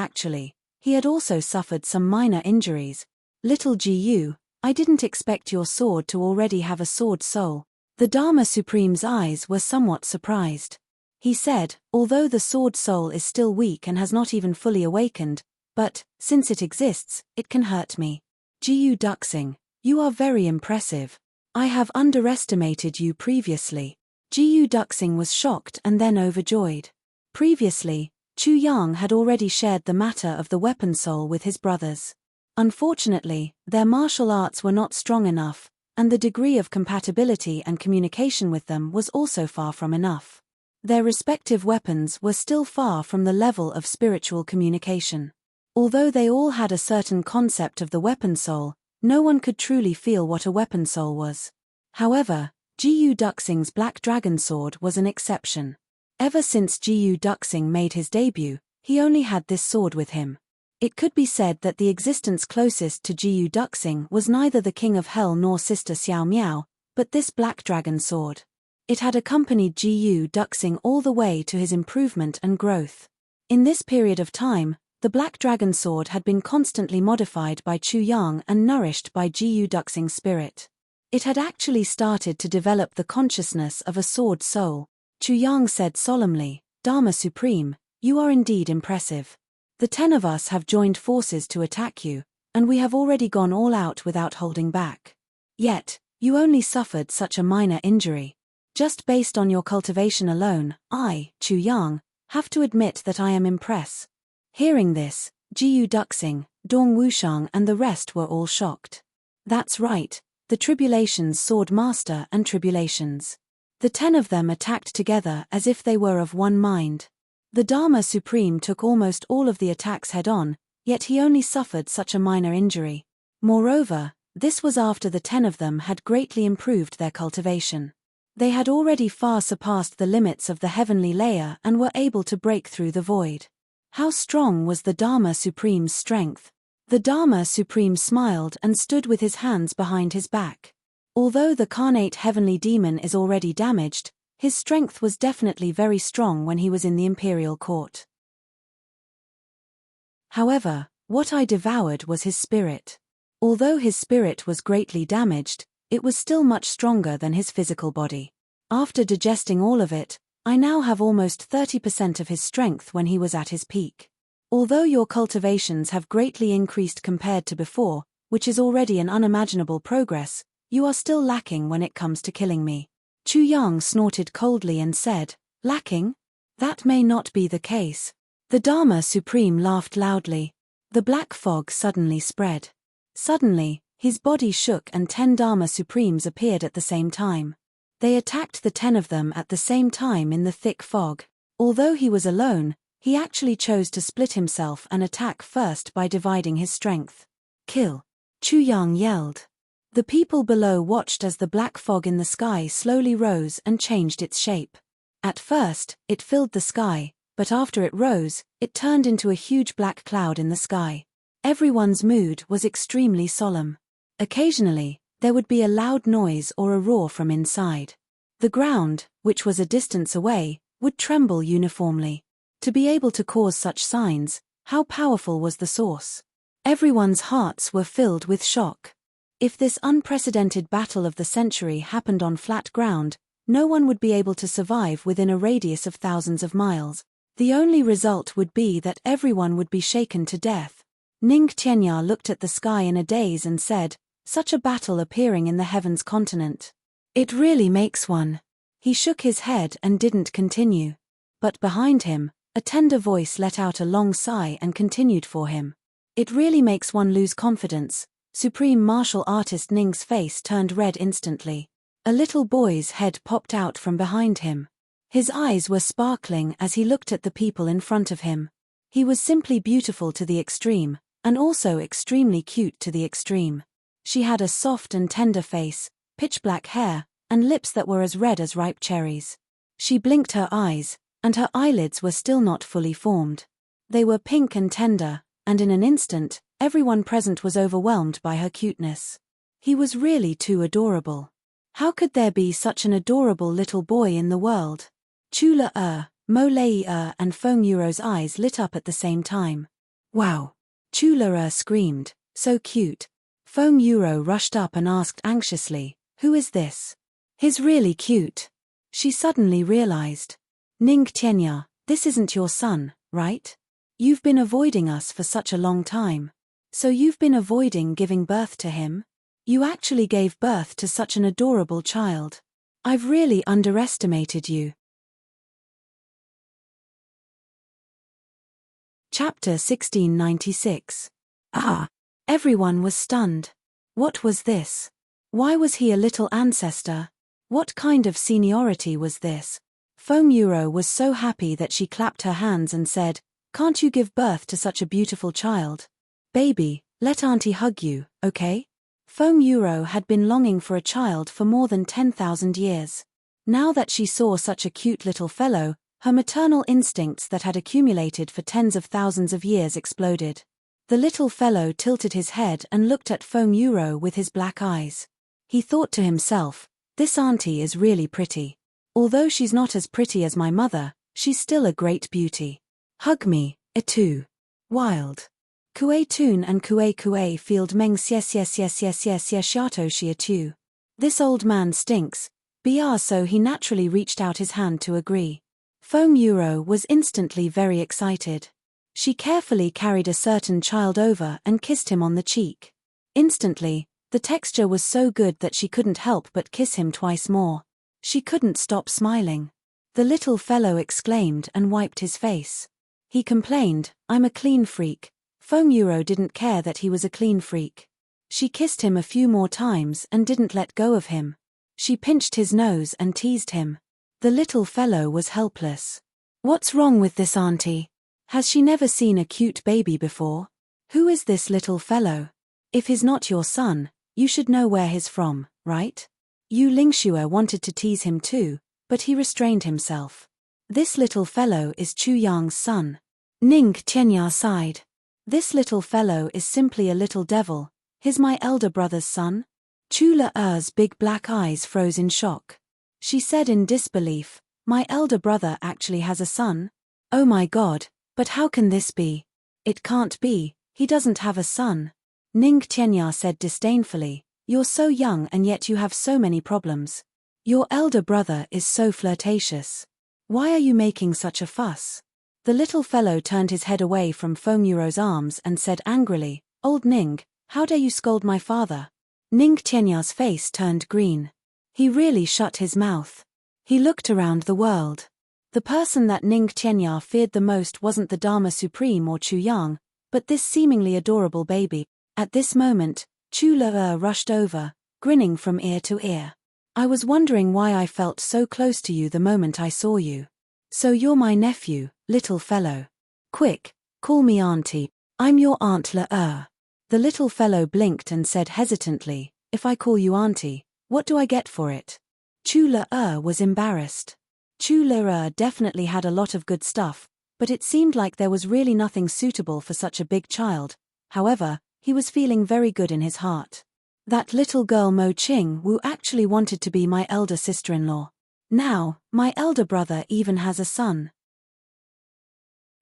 he had also suffered some minor injuries. "Little Jiyu, I didn't expect your sword to already have a sword soul." The Dharma Supreme's eyes were somewhat surprised. He said, "Although the sword soul is still weak and has not even fully awakened, but, since it exists, it can hurt me. Jiyu Duxing, you are very impressive. I have underestimated you previously." Jiyu Duxing was shocked and then overjoyed. Previously, Chu Yang had already shared the matter of the weapon soul with his brothers. Unfortunately, their martial arts were not strong enough, and the degree of compatibility and communication with them was also far from enough. Their respective weapons were still far from the level of spiritual communication. Although they all had a certain concept of the weapon soul, no one could truly feel what a weapon soul was. Gu Duxing's Black Dragon Sword was an exception. Ever since Gu Duxing made his debut, he only had this sword with him. It could be said that the existence closest to Gu Duxing was neither the King of Hell nor Sister Xiao Miao, but this Black Dragon Sword. It had accompanied Gu Duxing all the way to his improvement and growth. In this period of time, the Black Dragon Sword had been constantly modified by Chu Yang and nourished by Gu Duxing's spirit. It had actually started to develop the consciousness of a sword soul. Chu Yang said solemnly, "Dharma Supreme, you are indeed impressive. The 10 of us have joined forces to attack you, and we have already gone all out without holding back. Yet, you only suffered such a minor injury. Just based on your cultivation alone, I, Chu Yang, have to admit that I am impressed." Hearing this, Gu Duxing, Dong Wushang and the rest were all shocked. That's right, the Tribulations Sword Master and Tribulations. The 10 of them attacked together as if they were of one mind. The Dharma Supreme took almost all of the attacks head-on, yet he only suffered such a minor injury. Moreover, this was after the 10 of them had greatly improved their cultivation. They had already far surpassed the limits of the heavenly layer and were able to break through the void. How strong was the Dharma Supreme's strength? The Dharma Supreme smiled and stood with his hands behind his back. Although the carnate heavenly demon is already damaged, his strength was definitely very strong when he was in the imperial court. However, what I devoured was his spirit. Although his spirit was greatly damaged, it was still much stronger than his physical body. After digesting all of it, I now have almost 30% of his strength when he was at his peak. Although your cultivations have greatly increased compared to before, which is already an unimaginable progress, you are still lacking when it comes to killing me. Chu Yang snorted coldly and said, "Lacking? That may not be the case." The Dharma Supreme laughed loudly. The black fog suddenly spread. Suddenly, his body shook and 10 Dharma Supremes appeared at the same time. They attacked the 10 of them at the same time in the thick fog. Although he was alone, he actually chose to split himself and attack first by dividing his strength. "Kill!" Chu Yang yelled. The people below watched as the black fog in the sky slowly rose and changed its shape. At first, it filled the sky, but after it rose, it turned into a huge black cloud in the sky. Everyone's mood was extremely solemn. Occasionally, there would be a loud noise or a roar from inside. The ground, which was a distance away, would tremble uniformly. To be able to cause such signs, how powerful was the source? Everyone's hearts were filled with shock. If this unprecedented battle of the century happened on flat ground, no one would be able to survive within a radius of thousands of miles. The only result would be that everyone would be shaken to death. Ning Tianya looked at the sky in a daze and said, "Such a battle appearing in the heavens continent. It really makes one." He shook his head and didn't continue. But behind him, a tender voice let out a long sigh and continued for him. "It really makes one lose confidence." Supreme martial artist Ning's face turned red instantly. A little boy's head popped out from behind him. His eyes were sparkling as he looked at the people in front of him. He was simply beautiful to the extreme, and also extremely cute to the extreme. She had a soft and tender face, pitch-black hair, and lips that were as red as ripe cherries. She blinked her eyes, and her eyelids were still not fully formed. They were pink and tender, and in an instant, everyone present was overwhelmed by her cuteness. He was really too adorable. How could there be such an adorable little boy in the world? Chula Mo Lei and Feng Yuro's eyes lit up at the same time. "Wow!" Chula screamed, "So cute." Feng Yuro rushed up and asked anxiously, "Who is this?" "He's really cute." She suddenly realized. "Ning Tianya, this isn't your son, right? You've been avoiding us for such a long time. So you've been avoiding giving birth to him? You actually gave birth to such an adorable child. I've really underestimated you." Chapter 1696. Everyone was stunned. What was this? Why was he a little ancestor? What kind of seniority was this? Foam Euro was so happy that she clapped her hands and said, "Can't you give birth to such a beautiful child? Baby, let Auntie hug you, okay?" Foam Euro had been longing for a child for more than 10,000 years. Now that she saw such a cute little fellow, her maternal instincts that had accumulated for tens of thousands of years exploded. The little fellow tilted his head and looked at Foam Euro with his black eyes. He thought to himself, "This auntie is really pretty. Although she's not as pretty as my mother, she's still a great beauty. Hug me, etu. Wild. Kue tun and kue field meng shato shi etu." This old man stinks, br, so he naturally reached out his hand to agree. Foam Euro was instantly very excited. She carefully carried a certain child over and kissed him on the cheek. Instantly, the texture was so good that she couldn't help but kiss him twice more. She couldn't stop smiling. The little fellow exclaimed and wiped his face. He complained, "I'm a clean freak." Foam Euro didn't care that he was a clean freak. She kissed him a few more times and didn't let go of him. She pinched his nose and teased him. The little fellow was helpless. What's wrong with this auntie? Has she never seen a cute baby before? Who is this little fellow? If he's not your son, you should know where he's from, right? Yu Lingxue wanted to tease him too, but he restrained himself. This little fellow is Chu Yang's son. Ning Tianya sighed. This little fellow is simply a little devil. He's my elder brother's son? Chu Le-er's big black eyes froze in shock. She said in disbelief, "My elder brother actually has a son? Oh my god, but how can this be? It can't be, he doesn't have a son." Ning Tianya said disdainfully, "You're so young and yet you have so many problems. Your elder brother is so flirtatious. Why are you making such a fuss?" The little fellow turned his head away from Foam Euro's arms and said angrily, "Old Ning, how dare you scold my father?" Ning Tianya's face turned green. He really shut his mouth. He looked around the world. The person that Ning Tianya feared the most wasn't the Dharma Supreme or Chu Yang, but this seemingly adorable baby. At this moment, Chu Le rushed over, grinning from ear to ear. "I was wondering why I felt so close to you the moment I saw you. So you're my nephew, little fellow. Quick, call me auntie. I'm your Aunt Le. The little fellow blinked and said hesitantly, "If I call you auntie, what do I get for it?" Chu Le was embarrassed. Chu Le definitely had a lot of good stuff, but it seemed like there was really nothing suitable for such a big child. However, he was feeling very good in his heart. That little girl Mo Ching Wu actually wanted to be my elder sister-in-law. Now, my elder brother even has a son.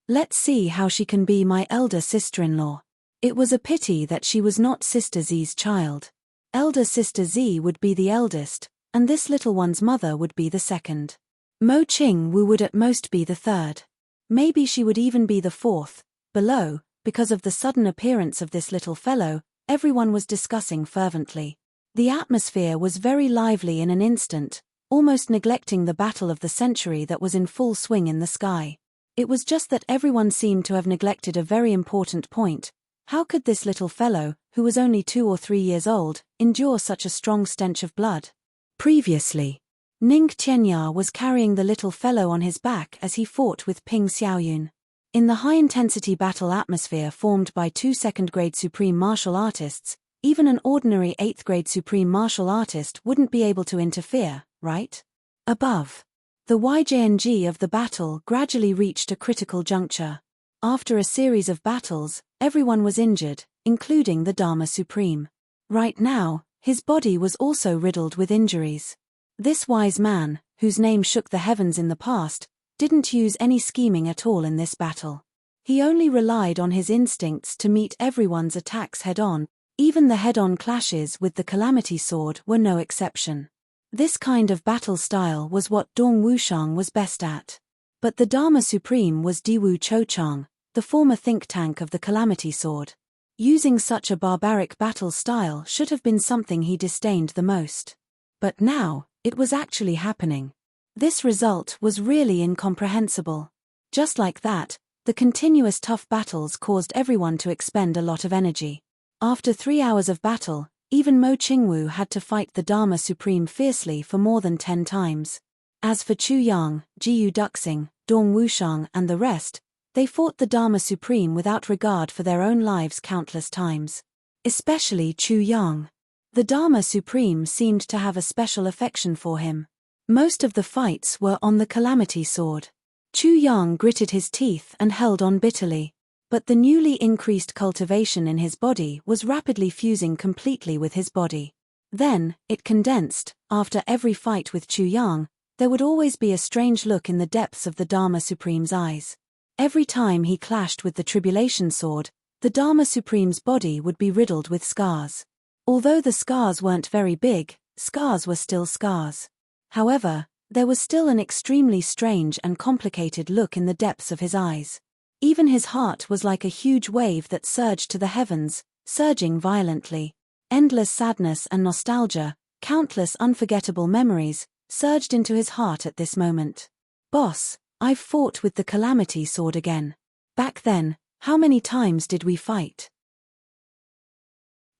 Let's see how she can be my elder sister-in-law. It was a pity that she was not Sister Z's child. Elder Sister Z would be the eldest, and this little one's mother would be the second. Mo Ching Wu would at most be the third. Maybe she would even be the fourth. Below, because of the sudden appearance of this little fellow, everyone was discussing fervently. The atmosphere was very lively in an instant, almost neglecting the battle of the century that was in full swing in the sky. It was just that everyone seemed to have neglected a very important point. How could this little fellow, who was only 2 or 3 years old, endure such a strong stench of blood? Previously, Ning Tianya was carrying the little fellow on his back as he fought with Ping Xiaoyun. In the high-intensity battle atmosphere formed by 2 second-grade supreme martial artists, even an ordinary 8th-grade supreme martial artist wouldn't be able to interfere, right? Above, the YJNG of the battle gradually reached a critical juncture. After a series of battles, everyone was injured, including the Dharma Supreme. Right now, his body was also riddled with injuries. This wise man, whose name shook the heavens in the past, didn't use any scheming at all in this battle. He only relied on his instincts to meet everyone's attacks head-on. Even the head-on clashes with the Calamity Sword were no exception. This kind of battle style was what Dong Wushang was best at. But the Dharma Supreme was Diwu Chochang, the former think tank of the Calamity Sword. Using such a barbaric battle style should have been something he disdained the most. But now, it was actually happening. This result was really incomprehensible. Just like that, the continuous tough battles caused everyone to expend a lot of energy. After 3 hours of battle, even Mo Chingwu had to fight the Dharma Supreme fiercely for more than 10 times. As for Chu Yang, Jiyu Duxing, Dong Wushang and the rest, they fought the Dharma Supreme without regard for their own lives countless times. Especially Chu Yang. The Dharma Supreme seemed to have a special affection for him. Most of the fights were on the Calamity Sword. Chu Yang gritted his teeth and held on bitterly. But the newly increased cultivation in his body was rapidly fusing completely with his body. Then, it condensed. After every fight with Chu Yang, there would always be a strange look in the depths of the Dharma Supreme's eyes. Every time he clashed with the Tribulation Sword, the Dharma Supreme's body would be riddled with scars. Although the scars weren't very big, scars were still scars. However, there was still an extremely strange and complicated look in the depths of his eyes. Even his heart was like a huge wave that surged to the heavens, surging violently. Endless sadness and nostalgia, countless unforgettable memories, surged into his heart at this moment. Boss, I've fought with the Calamity Sword again. Back then, how many times did we fight?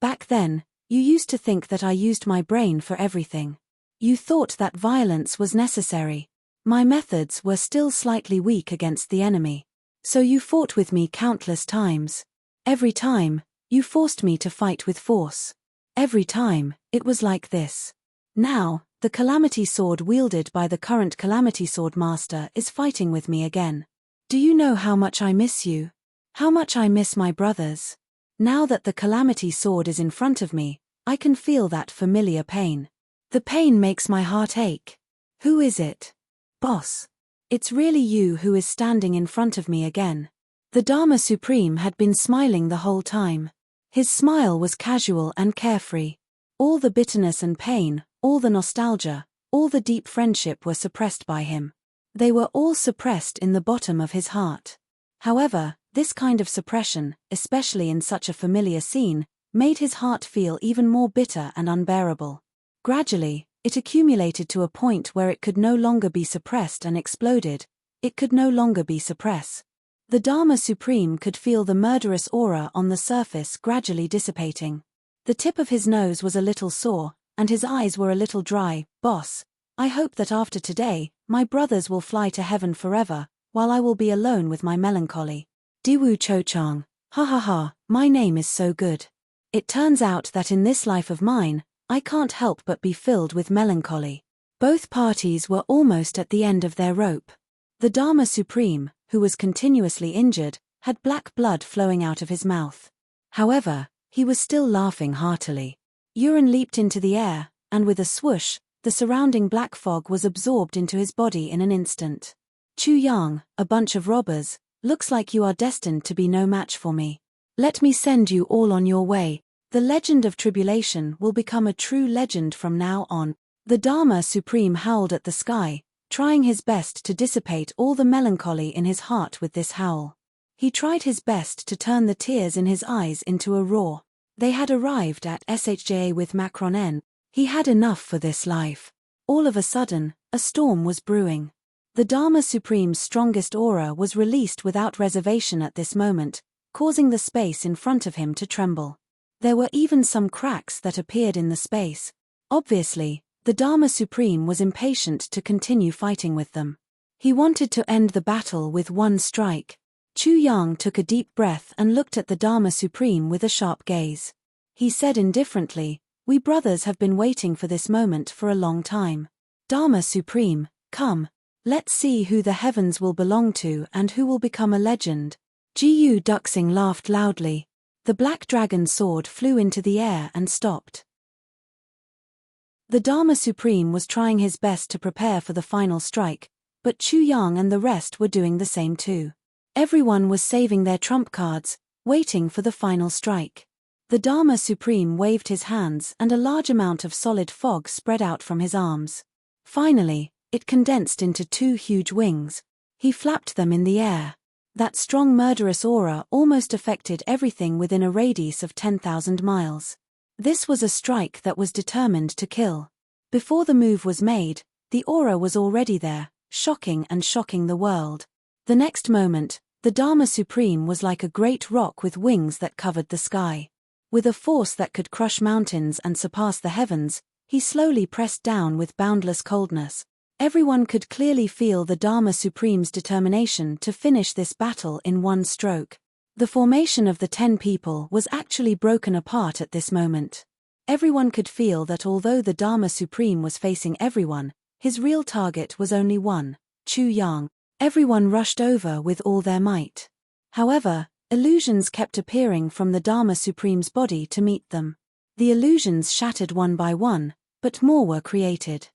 Back then, you used to think that I used my brain for everything. You thought that violence was necessary. My methods were still slightly weak against the enemy. So you fought with me countless times. Every time, you forced me to fight with force. Every time, it was like this. Now, the Calamity Sword wielded by the current Calamity Sword Master is fighting with me again. Do you know how much I miss you? How much I miss my brothers? Now that the Calamity Sword is in front of me, I can feel that familiar pain. The pain makes my heart ache. Who is it? Boss. It's really you who is standing in front of me again. The Dharma Supreme had been smiling the whole time. His smile was casual and carefree. All the bitterness and pain, all the nostalgia, all the deep friendship were suppressed by him. They were all suppressed in the bottom of his heart. However, this kind of suppression, especially in such a familiar scene, made his heart feel even more bitter and unbearable. Gradually, it accumulated to a point where it could no longer be suppressed and exploded. It could no longer be suppressed. The Dharma Supreme could feel the murderous aura on the surface gradually dissipating. The tip of his nose was a little sore, and his eyes were a little dry. Boss, I hope that after today, my brothers will fly to heaven forever, while I will be alone with my melancholy. Diwu Cho-chang, ha ha ha, my name is so good. It turns out that in this life of mine, I can't help but be filled with melancholy. Both parties were almost at the end of their rope. The Dharma Supreme, who was continuously injured, had black blood flowing out of his mouth. However, he was still laughing heartily. Urine leaped into the air, and with a swoosh, the surrounding black fog was absorbed into his body in an instant. Chu Yang, a bunch of robbers, looks like you are destined to be no match for me. Let me send you all on your way. The legend of tribulation will become a true legend from now on. The Dharma Supreme howled at the sky, trying his best to dissipate all the melancholy in his heart with this howl. He tried his best to turn the tears in his eyes into a roar. They had arrived at SHJA with Macron N. He had enough for this life. All of a sudden, a storm was brewing. The Dharma Supreme's strongest aura was released without reservation at this moment, causing the space in front of him to tremble. There were even some cracks that appeared in the space. Obviously, the Dharma Supreme was impatient to continue fighting with them. He wanted to end the battle with one strike. Chu Yang took a deep breath and looked at the Dharma Supreme with a sharp gaze. He said indifferently, "We brothers have been waiting for this moment for a long time. Dharma Supreme, come. Let's see who the heavens will belong to and who will become a legend." Jiyu Duxing laughed loudly. The black dragon sword flew into the air and stopped. The Dharma Supreme was trying his best to prepare for the final strike, but Chu Yang and the rest were doing the same too. Everyone was saving their trump cards, waiting for the final strike. The Dharma Supreme waved his hands and a large amount of solid fog spread out from his arms. Finally, it condensed into two huge wings. He flapped them in the air. That strong murderous aura almost affected everything within a radius of 10,000 miles. This was a strike that was determined to kill. Before the move was made, the aura was already there, shocking the world. The next moment, the Dharma Supreme was like a great rock with wings that covered the sky. With a force that could crush mountains and surpass the heavens, he slowly pressed down with boundless coldness. Everyone could clearly feel the Dharma Supreme's determination to finish this battle in one stroke. The formation of the 10 people was actually broken apart at this moment. Everyone could feel that although the Dharma Supreme was facing everyone, his real target was only one, Chu Yang. Everyone rushed over with all their might. However, illusions kept appearing from the Dharma Supreme's body to meet them. The illusions shattered one by one, but more were created.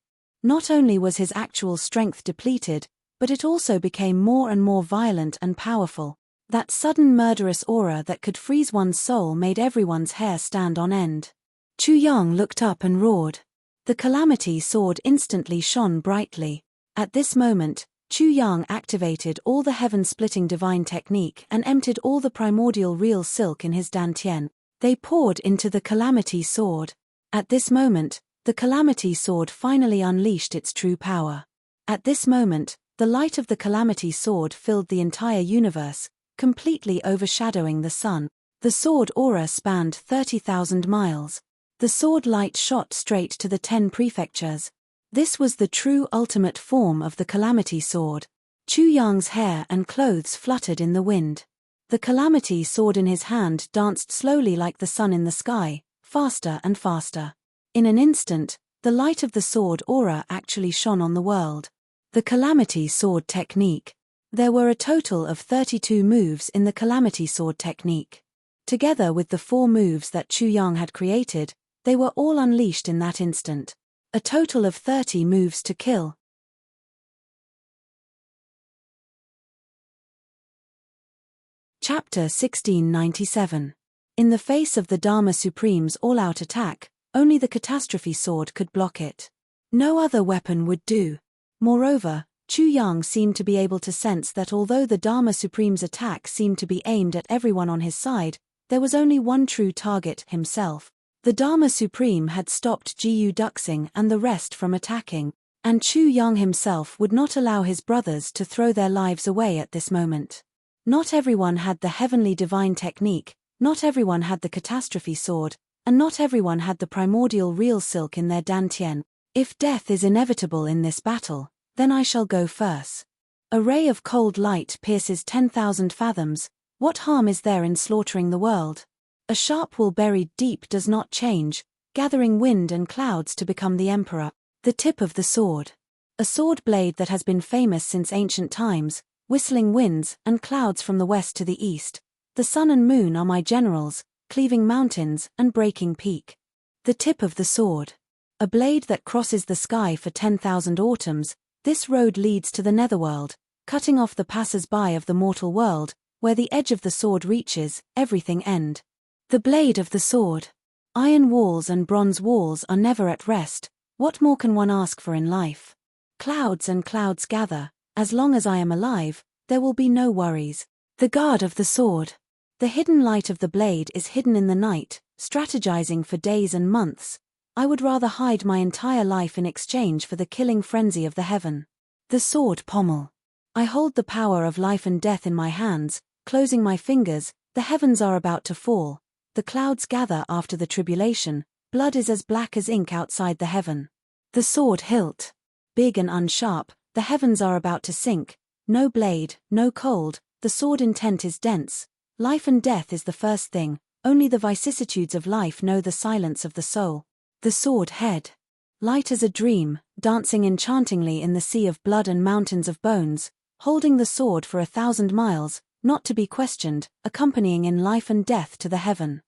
Not only was his actual strength depleted, but it also became more and more violent and powerful. That sudden murderous aura that could freeze one's soul made everyone's hair stand on end. Chu Yang looked up and roared. The calamity sword instantly shone brightly. At this moment, Chu Yang activated all the heaven-splitting divine technique and emptied all the primordial real silk in his dantian. They poured into the calamity sword. At this moment, the calamity sword finally unleashed its true power. At this moment, the light of the calamity sword filled the entire universe, completely overshadowing the sun. The sword aura spanned 30,000 miles. The sword light shot straight to the 10 prefectures. This was the true ultimate form of the calamity sword. Chu Yang's hair and clothes fluttered in the wind. The calamity sword in his hand danced slowly like the sun in the sky, faster and faster. In an instant, the light of the sword aura actually shone on the world. The calamity sword technique. There were a total of 32 moves in the calamity sword technique. Together with the 4 moves that Chu Yang had created, they were all unleashed in that instant. A total of 30 moves to kill. Chapter 1697. In the face of the Dharma Supreme's all-out attack, only the catastrophe sword could block it. No other weapon would do. Moreover, Chu Yang seemed to be able to sense that although the Dharma Supreme's attack seemed to be aimed at everyone on his side, there was only one true target, himself. The Dharma Supreme had stopped Jiyu Duxing and the rest from attacking, and Chu Yang himself would not allow his brothers to throw their lives away at this moment. Not everyone had the heavenly divine technique, not everyone had the catastrophe sword, and not everyone had the primordial real silk in their dantian. If death is inevitable in this battle, then I shall go first. A ray of cold light pierces 10,000 fathoms. What harm is there in slaughtering the world? A sharp wool buried deep does not change, gathering wind and clouds to become the emperor. The tip of the sword. A sword blade that has been famous since ancient times, whistling winds and clouds from the west to the east. The sun and moon are my generals, cleaving mountains and breaking peak. The tip of the sword. A blade that crosses the sky for 10,000 autumns. This road leads to the netherworld, cutting off the passers-by of the mortal world. Where the edge of the sword reaches, everything end. The blade of the sword. Iron walls and bronze walls are never at rest. What more can one ask for in life? Clouds and clouds gather. As long as I am alive, there will be no worries. The guard of the sword. The hidden light of the blade is hidden in the night, strategizing for days and months. I would rather hide my entire life in exchange for the killing frenzy of the heaven. The sword pommel. I hold the power of life and death in my hands, closing my fingers. The heavens are about to fall. The clouds gather after the tribulation. Blood is as black as ink outside the heaven. The sword hilt. Big and unsharp, the heavens are about to sink. No blade, no cold, the sword intent is dense. Life and death is the first thing, only the vicissitudes of life know the silence of the soul. The sword head. Light as a dream, dancing enchantingly in the sea of blood and mountains of bones, holding the sword for 1,000 miles, not to be questioned, accompanying in life and death to the heaven.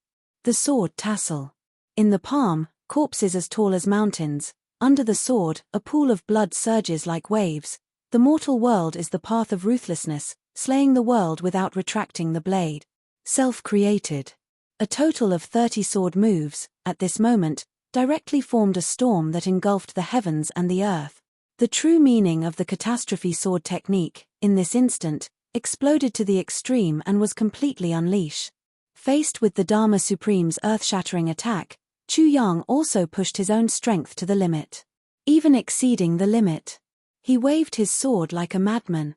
The sword tassel. In the palm, corpses as tall as mountains. Under the sword, a pool of blood surges like waves. The mortal world is the path of ruthlessness, slaying the world without retracting the blade. Self-created. A total of 30 sword moves, at this moment, directly formed a storm that engulfed the heavens and the earth. The true meaning of the catastrophe sword technique, in this instant, exploded to the extreme and was completely unleashed. Faced with the Dharma Supreme's earth-shattering attack, Chu Yang also pushed his own strength to the limit. Even exceeding the limit. He waved his sword like a madman.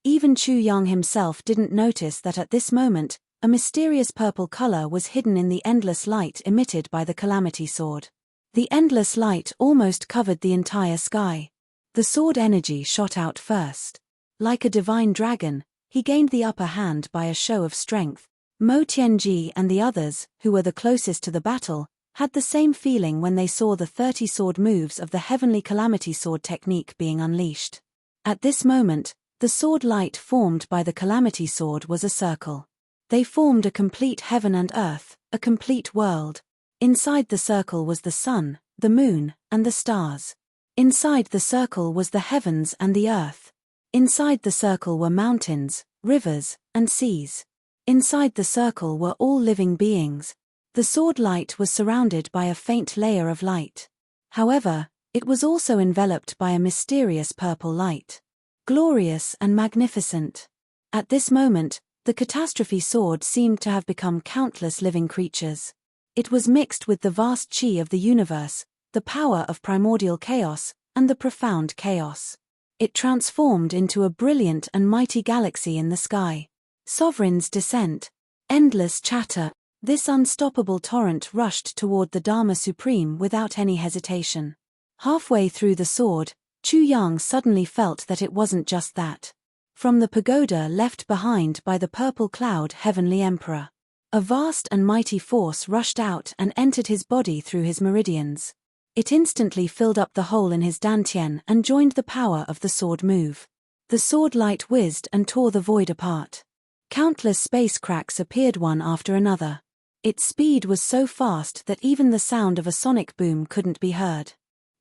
Even Chu Yang himself didn't notice that at this moment, a mysterious purple color was hidden in the endless light emitted by the calamity sword. The endless light almost covered the entire sky. The sword energy shot out first. Like a divine dragon, he gained the upper hand by a show of strength. Mo Tianji and the others, who were the closest to the battle, had the same feeling when they saw the 30 sword moves of the heavenly calamity sword technique being unleashed. At this moment, the sword light formed by the calamity sword was a circle. They formed a complete heaven and earth, a complete world. Inside the circle was the sun, the moon, and the stars. Inside the circle was the heavens and the earth. Inside the circle were mountains, rivers, and seas. Inside the circle were all living beings. The sword light was surrounded by a faint layer of light. However, it was also enveloped by a mysterious purple light. Glorious and magnificent. At this moment, the catastrophe sword seemed to have become countless living creatures. It was mixed with the vast chi of the universe, the power of primordial chaos, and the profound chaos. It transformed into a brilliant and mighty galaxy in the sky. Sovereign's descent. Endless chatter. This unstoppable torrent rushed toward the Dharma Supreme without any hesitation. Halfway through the sword, Chu Yang suddenly felt that it wasn't just that. From the pagoda left behind by the purple cloud Heavenly Emperor, a vast and mighty force rushed out and entered his body through his meridians. It instantly filled up the hole in his dantian and joined the power of the sword move. The sword light whizzed and tore the void apart. Countless space cracks appeared one after another. Its speed was so fast that even the sound of a sonic boom couldn't be heard.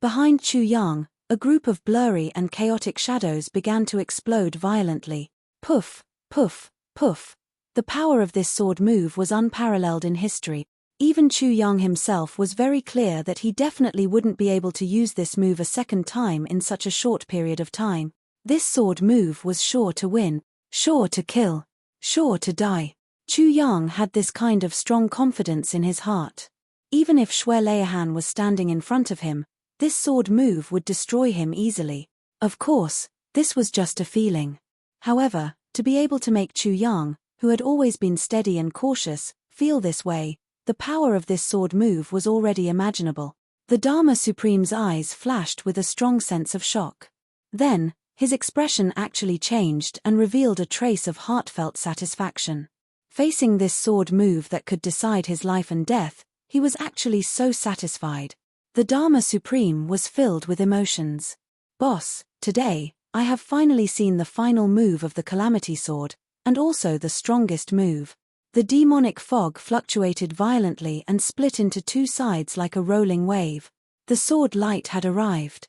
Behind Chu Yang, a group of blurry and chaotic shadows began to explode violently. Poof, poof, poof. The power of this sword move was unparalleled in history. Even Chu Yang himself was very clear that he definitely wouldn't be able to use this move a second time in such a short period of time. This sword move was sure to win, sure to kill, sure to die. Chu Yang had this kind of strong confidence in his heart. Even if Xue Leihan was standing in front of him, this sword move would destroy him easily. Of course, this was just a feeling. However, to be able to make Chu Yang, who had always been steady and cautious, feel this way, the power of this sword move was already imaginable. The Dharma Supreme's eyes flashed with a strong sense of shock. Then, his expression actually changed and revealed a trace of heartfelt satisfaction. Facing this sword move that could decide his life and death, he was actually so satisfied. The Dharma Supreme was filled with emotions. Boss, today, I have finally seen the final move of the Calamity Sword, and also the strongest move. The demonic fog fluctuated violently and split into two sides like a rolling wave. The sword light had arrived.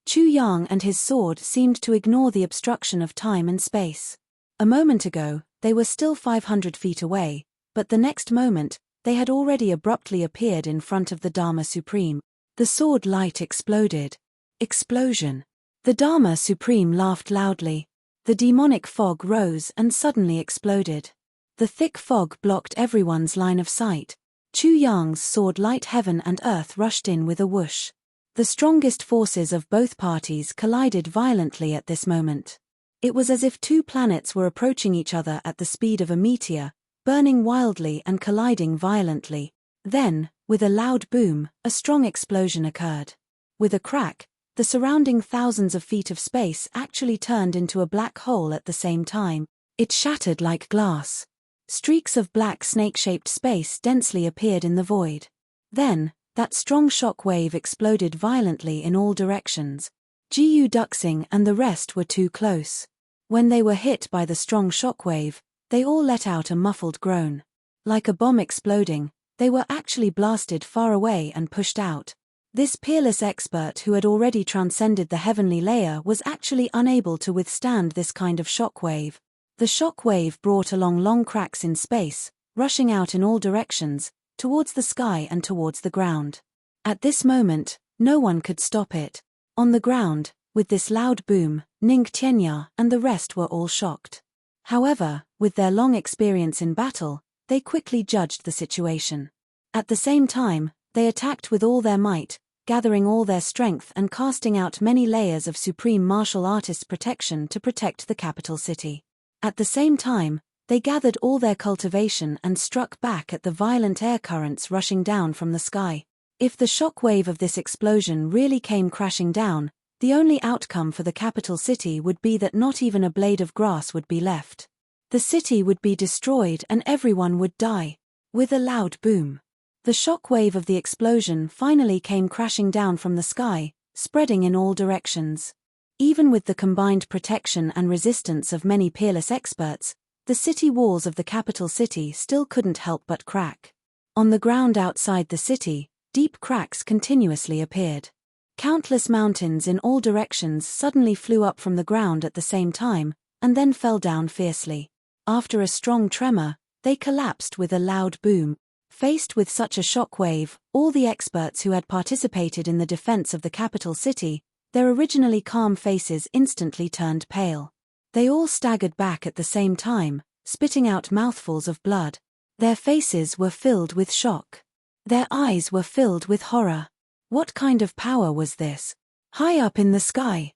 Chu Yang and his sword seemed to ignore the obstruction of time and space. A moment ago, they were still 500 feet away, but the next moment, they had already abruptly appeared in front of the Dharma Supreme. The sword light exploded. Explosion. The Dharma Supreme laughed loudly. The demonic fog rose and suddenly exploded. The thick fog blocked everyone's line of sight. Chu Yang's sword light heaven and earth rushed in with a whoosh. The strongest forces of both parties collided violently at this moment. It was as if two planets were approaching each other at the speed of a meteor, burning wildly and colliding violently. Then, with a loud boom, a strong explosion occurred. With a crack, the surrounding thousands of feet of space actually turned into a black hole at the same time. It shattered like glass. Streaks of black snake-shaped space densely appeared in the void. Then, that strong shock wave exploded violently in all directions. Jiyu Duxing and the rest were too close. When they were hit by the strong shock wave, they all let out a muffled groan. Like a bomb exploding, they were actually blasted far away and pushed out. This peerless expert who had already transcended the heavenly layer was actually unable to withstand this kind of shock wave. The shock wave brought along long cracks in space, rushing out in all directions, towards the sky and towards the ground. At this moment, no one could stop it. On the ground, with this loud boom, Ning Tianya and the rest were all shocked. However, with their long experience in battle, they quickly judged the situation. At the same time, they attacked with all their might, gathering all their strength and casting out many layers of supreme martial artists' protection to protect the capital city. At the same time, They gathered all their cultivation and struck back at the violent air currents rushing down from the sky. If the shock wave of this explosion really came crashing down, the only outcome for the capital city would be that not even a blade of grass would be left. The city would be destroyed and everyone would die. With a loud boom, the shock wave of the explosion finally came crashing down from the sky, spreading in all directions. Even with the combined protection and resistance of many peerless experts, the city walls of the capital city still couldn't help but crack. On the ground outside the city, deep cracks continuously appeared. Countless mountains in all directions suddenly flew up from the ground at the same time, and then fell down fiercely. After a strong tremor, they collapsed with a loud boom. Faced with such a shock wave, all the experts who had participated in the defense of the capital city, their originally calm faces instantly turned pale. They all staggered back at the same time, spitting out mouthfuls of blood. Their faces were filled with shock. Their eyes were filled with horror. What kind of power was this? High up in the sky.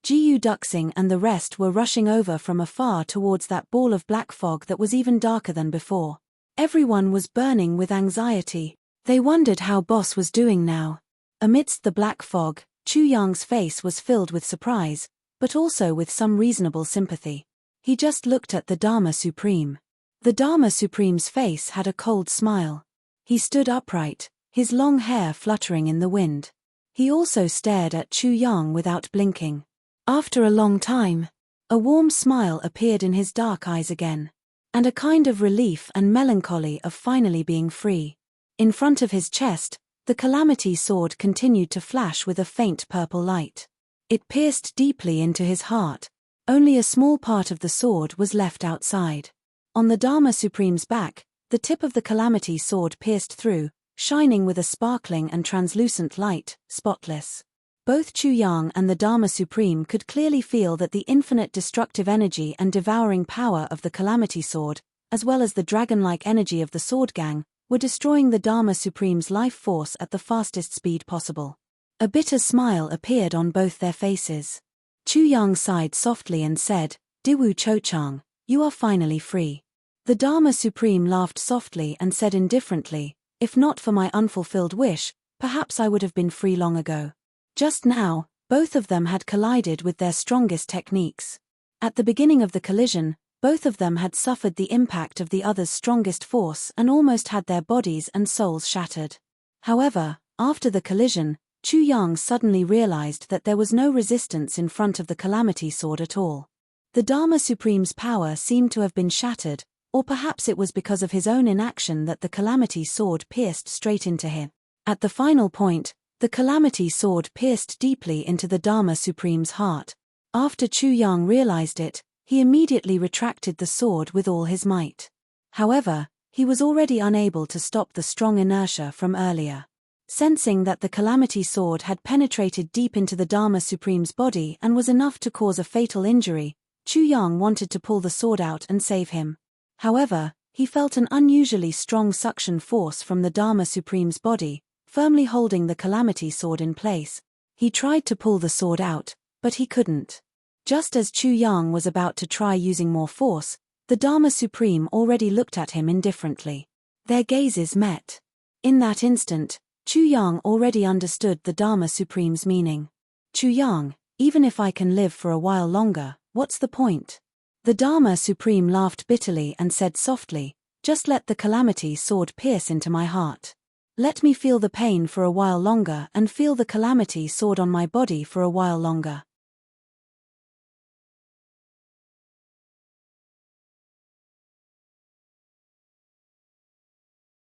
Gu Duxing and the rest were rushing over from afar towards that ball of black fog that was even darker than before. Everyone was burning with anxiety. They wondered how Boss was doing now. Amidst the black fog, Chu Yang's face was filled with surprise, but also with some reasonable sympathy. He just looked at the Dharma Supreme. The Dharma Supreme's face had a cold smile. He stood upright, his long hair fluttering in the wind. He also stared at Chu Yang without blinking. After a long time, a warm smile appeared in his dark eyes again, and a kind of relief and melancholy of finally being free. In front of his chest, the Calamity Sword continued to flash with a faint purple light. It pierced deeply into his heart. Only a small part of the sword was left outside. On the Dharma Supreme's back, the tip of the Calamity Sword pierced through, shining with a sparkling and translucent light, spotless. Both Chu Yang and the Dharma Supreme could clearly feel that the infinite destructive energy and devouring power of the Calamity Sword, as well as the dragon-like energy of the Sword Gang, were destroying the Dharma Supreme's life force at the fastest speed possible. A bitter smile appeared on both their faces. Chu Yang sighed softly and said, "Diwu Cho-chang, you are finally free." The Dharma Supreme laughed softly and said indifferently, "If not for my unfulfilled wish, perhaps I would have been free long ago." Just now, both of them had collided with their strongest techniques. At the beginning of the collision, both of them had suffered the impact of the other's strongest force and almost had their bodies and souls shattered. However, after the collision, Chu Yang suddenly realized that there was no resistance in front of the Calamity Sword at all. The Dharma Supreme's power seemed to have been shattered, or perhaps it was because of his own inaction that the Calamity Sword pierced straight into him. At the final point, the Calamity Sword pierced deeply into the Dharma Supreme's heart. After Chu Yang realized it, he immediately retracted the sword with all his might. However, he was already unable to stop the strong inertia from earlier. Sensing that the Calamity Sword had penetrated deep into the Dharma Supreme's body and was enough to cause a fatal injury, Chu Yang wanted to pull the sword out and save him. However, he felt an unusually strong suction force from the Dharma Supreme's body, firmly holding the Calamity Sword in place. He tried to pull the sword out, but he couldn't. Just as Chu Yang was about to try using more force, the Dharma Supreme already looked at him indifferently. Their gazes met. In that instant, Chu Yang already understood the Dharma Supreme's meaning. "Chu Yang, even if I can live for a while longer, what's the point?" The Dharma Supreme laughed bitterly and said softly, "Just let the Calamity Sword pierce into my heart. Let me feel the pain for a while longer and feel the Calamity Sword on my body for a while longer."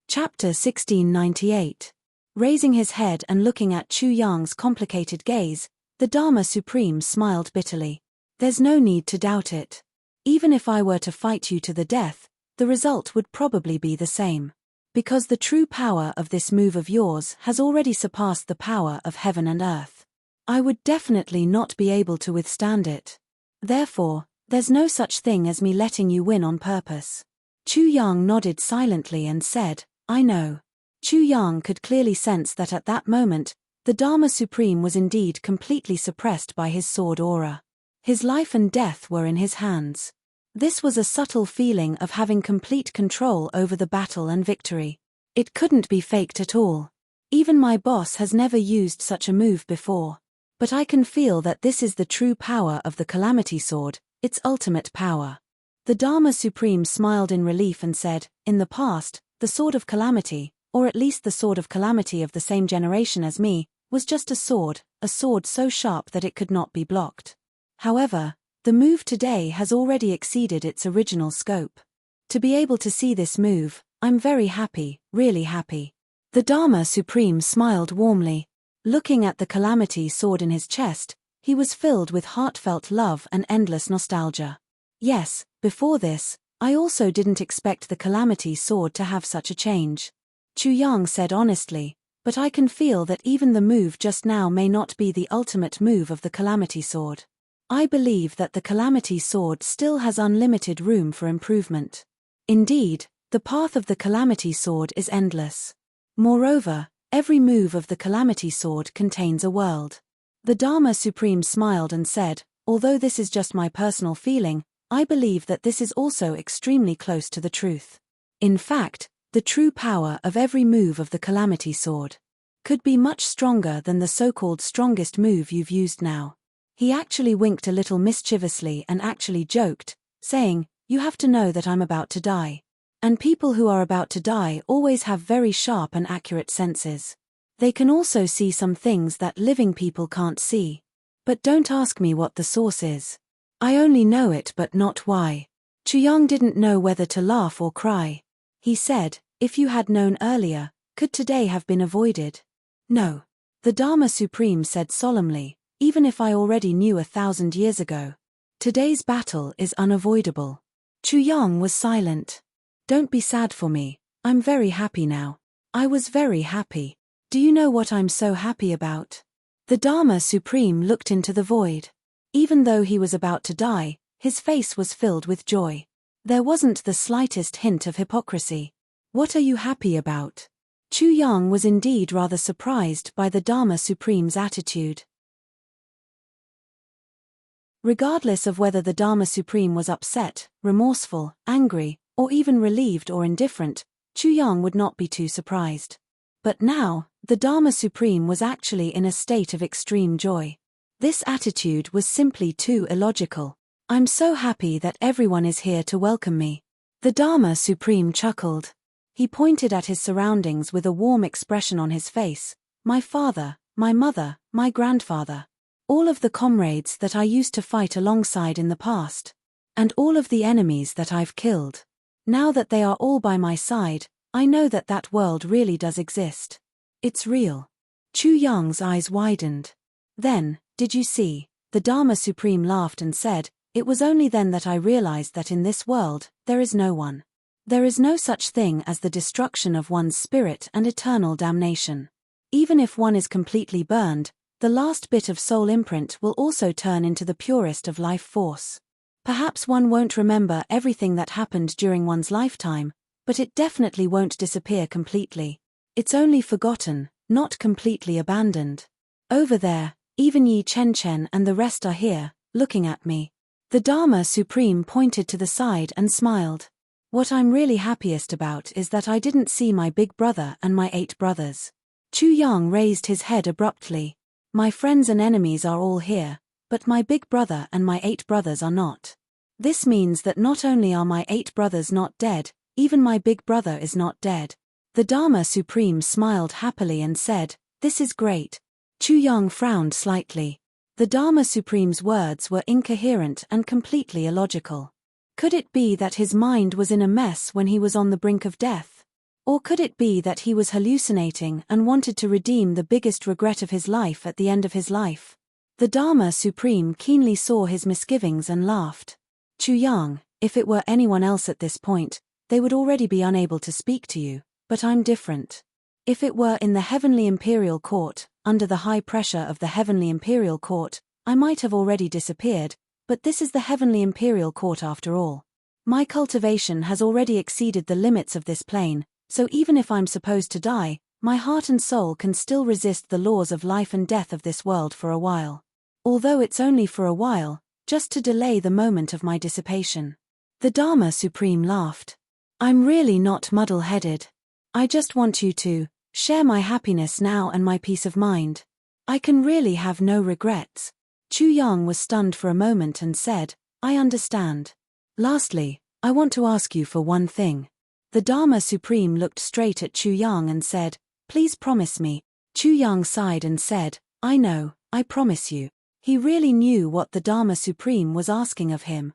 Chapter 1698. Raising his head and looking at Chu Yang's complicated gaze, the Dharma Supreme smiled bitterly. "There's no need to doubt it. Even if I were to fight you to the death, the result would probably be the same. Because the true power of this move of yours has already surpassed the power of heaven and earth. I would definitely not be able to withstand it. Therefore, there's no such thing as me letting you win on purpose." Chu Yang nodded silently and said, "I know." Chu Yang could clearly sense that at that moment, the Dharma Supreme was indeed completely suppressed by his sword aura. His life and death were in his hands. This was a subtle feeling of having complete control over the battle and victory. It couldn't be faked at all. Even my boss has never used such a move before. But I can feel that this is the true power of the Calamity Sword, its ultimate power. The Dharma Supreme smiled in relief and said, in the past, the Sword of Calamity, or at least the Sword of Calamity of the same generation as me, was just a sword so sharp that it could not be blocked. However, the move today has already exceeded its original scope. To be able to see this move, I'm very happy, really happy. The Dharma Supreme smiled warmly. Looking at the Calamity Sword in his chest, he was filled with heartfelt love and endless nostalgia. Yes, before this, I also didn't expect the Calamity Sword to have such a change. Chu Yang said honestly, but I can feel that even the move just now may not be the ultimate move of the Calamity Sword. I believe that the Calamity Sword still has unlimited room for improvement. Indeed, the path of the Calamity Sword is endless. Moreover, every move of the Calamity Sword contains a world. The Dharma Supreme smiled and said, although this is just my personal feeling, I believe that this is also extremely close to the truth. In fact, the true power of every move of the Calamity Sword could be much stronger than the so-called strongest move you've used now. He actually winked a little mischievously and actually joked, saying, you have to know that I'm about to die. And people who are about to die always have very sharp and accurate senses. They can also see some things that living people can't see. But don't ask me what the source is. I only know it but not why. Chu Yang didn't know whether to laugh or cry. He said, if you had known earlier, could today have been avoided? No. The Dharma Supreme said solemnly, even if I already knew 1,000 years ago. Today's battle is unavoidable. Chu Yang was silent. Don't be sad for me, I'm very happy now. I was very happy. Do you know what I'm so happy about? The Dharma Supreme looked into the void. Even though he was about to die, his face was filled with joy. There wasn't the slightest hint of hypocrisy. What are you happy about? Chu Yang was indeed rather surprised by the Dharma Supreme's attitude. Regardless of whether the Dharma Supreme was upset, remorseful, angry, or even relieved or indifferent, Chu Yang would not be too surprised. But now, the Dharma Supreme was actually in a state of extreme joy. This attitude was simply too illogical. I'm so happy that everyone is here to welcome me. The Dharma Supreme chuckled. He pointed at his surroundings with a warm expression on his face. My father, my mother, my grandfather. All of the comrades that I used to fight alongside in the past. And all of the enemies that I've killed. Now that they are all by my side, I know that that world really does exist. It's real. Chu Yang's eyes widened. Then, did you see? The Dharma Supreme laughed and said, it was only then that I realized that in this world, there is no one. There is no such thing as the destruction of one's spirit and eternal damnation. Even if one is completely burned, the last bit of soul imprint will also turn into the purest of life force. Perhaps one won't remember everything that happened during one's lifetime, but it definitely won't disappear completely. It's only forgotten, not completely abandoned. Over there, even Yi Chen and the rest are here, looking at me. The Dharma Supreme pointed to the side and smiled. What I'm really happiest about is that I didn't see my big brother and my 8 brothers. Chu Yang raised his head abruptly. My friends and enemies are all here, but my big brother and my 8 brothers are not. This means that not only are my 8 brothers not dead, even my big brother is not dead. The Dharma Supreme smiled happily and said, this is great. Chu Yang frowned slightly. The Dharma Supreme's words were incoherent and completely illogical. Could it be that his mind was in a mess when he was on the brink of death? Or could it be that he was hallucinating and wanted to redeem the biggest regret of his life at the end of his life? The Dharma Supreme keenly saw his misgivings and laughed. Chu Yang, if it were anyone else at this point, they would already be unable to speak to you, but I'm different. If it were in the Heavenly Imperial Court, under the high pressure of the Heavenly Imperial Court, I might have already disappeared, but this is the Heavenly Imperial Court after all. My cultivation has already exceeded the limits of this plane, so even if I'm supposed to die, my heart and soul can still resist the laws of life and death of this world for a while. Although it's only for a while, just to delay the moment of my dissipation. The Dharma Supreme laughed. I'm really not muddle-headed. I just want you to share my happiness now and my peace of mind. I can really have no regrets. Chu Yang was stunned for a moment and said, I understand. Lastly, I want to ask you for one thing. The Dharma Supreme looked straight at Chu Yang and said, please promise me. Chu Yang sighed and said, I know, I promise you. He really knew what the Dharma Supreme was asking of him.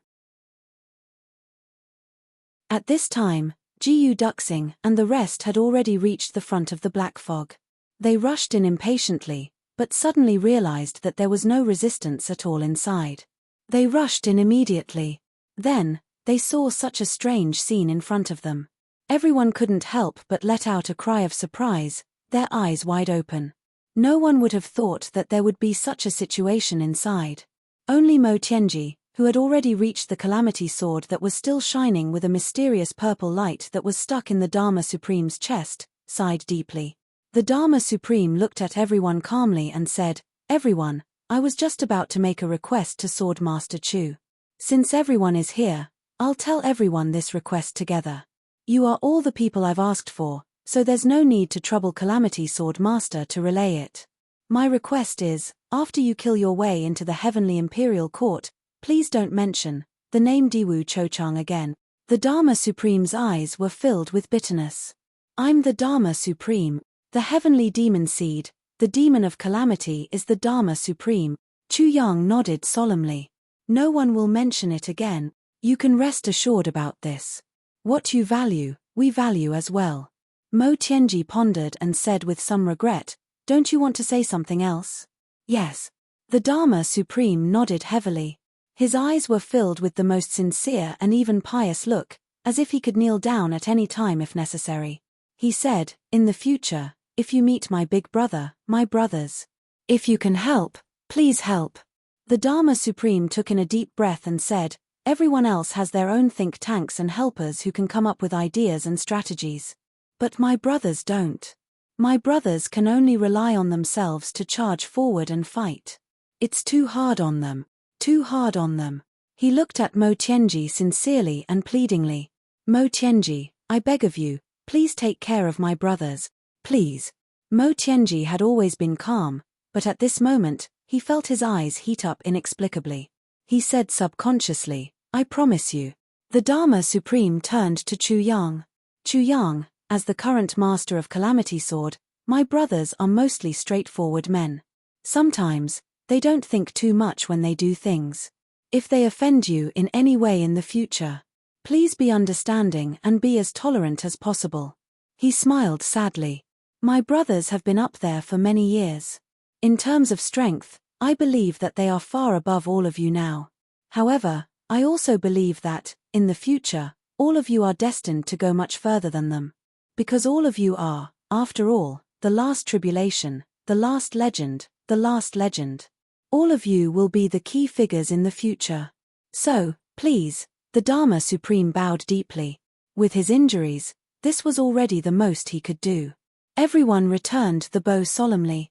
At this time, Jiyu Duxing and the rest had already reached the front of the black fog. They rushed in impatiently, but suddenly realized that there was no resistance at all inside. They rushed in immediately. Then, they saw such a strange scene in front of them. Everyone couldn't help but let out a cry of surprise, their eyes wide open. No one would have thought that there would be such a situation inside. Only Mo Tianji, who had already reached the Calamity Sword that was still shining with a mysterious purple light that was stuck in the Dharma Supreme's chest, sighed deeply. The Dharma Supreme looked at everyone calmly and said, Everyone, I was just about to make a request to Sword Master Chu. Since everyone is here, I'll tell everyone this request together. You are all the people I've asked for, so there's no need to trouble Calamity Sword Master to relay it. My request is, after you kill your way into the Heavenly Imperial Court, please don't mention the name Diwu Chochang again. The Dharma Supreme's eyes were filled with bitterness. I'm the Dharma Supreme. The heavenly demon seed, the demon of calamity is the Dharma Supreme. Chu Yang nodded solemnly. No one will mention it again. You can rest assured about this. What you value, we value as well. Mo Tianji pondered and said with some regret, don't you want to say something else? Yes. The Dharma Supreme nodded heavily. His eyes were filled with the most sincere and even pious look, as if he could kneel down at any time if necessary. He said, in the future, if you meet my big brother, my brothers. If you can help, please help. The Dharma Supreme took in a deep breath and said, everyone else has their own think tanks and helpers who can come up with ideas and strategies. But my brothers don't. My brothers can only rely on themselves to charge forward and fight. It's too hard on them. Too hard on them. He looked at Mo Tianji sincerely and pleadingly. Mo Tianji, I beg of you, please take care of my brothers. Please. Mo Tianji had always been calm, but at this moment, he felt his eyes heat up inexplicably. He said subconsciously, I promise you. The Dharma Supreme turned to Chu Yang. Chu Yang, as the current master of Calamity Sword, my brothers are mostly straightforward men. Sometimes, they don't think too much when they do things. If they offend you in any way in the future, please be understanding and be as tolerant as possible. He smiled sadly. My brothers have been up there for many years. In terms of strength, I believe that they are far above all of you now. However, I also believe that, in the future, all of you are destined to go much further than them. Because all of you are, after all, the last tribulation, the last legend, the last legend. All of you will be the key figures in the future. So, please, the Dharma Supreme bowed deeply. With his injuries, this was already the most he could do. Everyone returned the bow solemnly.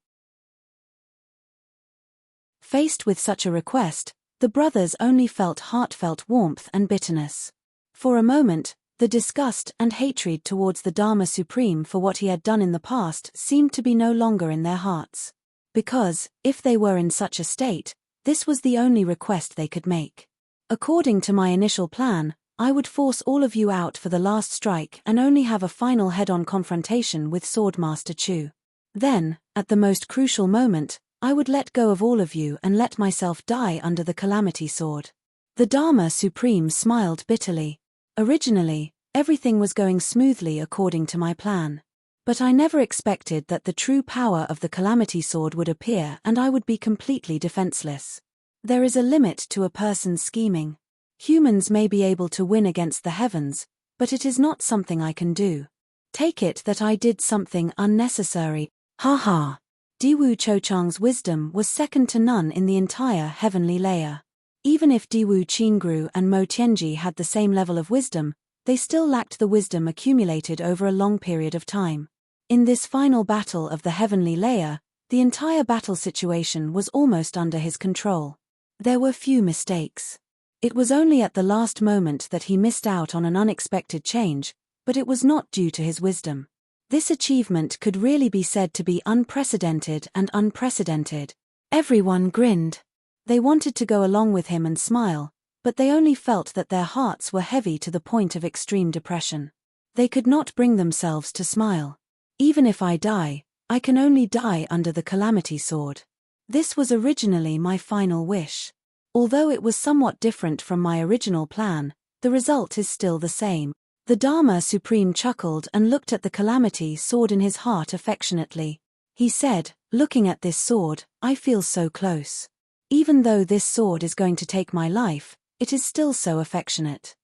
Faced with such a request, the brothers only felt heartfelt warmth and bitterness. For a moment, the disgust and hatred towards the Dharma Supreme for what he had done in the past seemed to be no longer in their hearts. Because, if they were in such a state, this was the only request they could make. According to my initial plan, I would force all of you out for the last strike and only have a final head-on confrontation with Swordmaster Chu. Then, at the most crucial moment, I would let go of all of you and let myself die under the Calamity Sword. The Dharma Supreme smiled bitterly. Originally, everything was going smoothly according to my plan. But I never expected that the true power of the Calamity Sword would appear and I would be completely defenseless. There is a limit to a person's scheming. Humans may be able to win against the heavens, but it is not something I can do. Take it that I did something unnecessary. Ha ha. Diwu Chochang's wisdom was second to none in the entire heavenly layer. Even if Diwu Qingru and Mo Tianji had the same level of wisdom, they still lacked the wisdom accumulated over a long period of time. In this final battle of the heavenly layer, the entire battle situation was almost under his control. There were few mistakes. It was only at the last moment that he missed out on an unexpected change, but it was not due to his wisdom. This achievement could really be said to be unprecedented and unprecedented. Everyone grinned. They wanted to go along with him and smile, but they only felt that their hearts were heavy to the point of extreme depression. They could not bring themselves to smile. Even if I die, I can only die under the calamity sword. This was originally my final wish. Although it was somewhat different from my original plan, the result is still the same. The Dharma Supreme chuckled and looked at the calamity sword in his heart affectionately. He said, "Looking at this sword, I feel so close. Even though this sword is going to take my life, it is still so affectionate."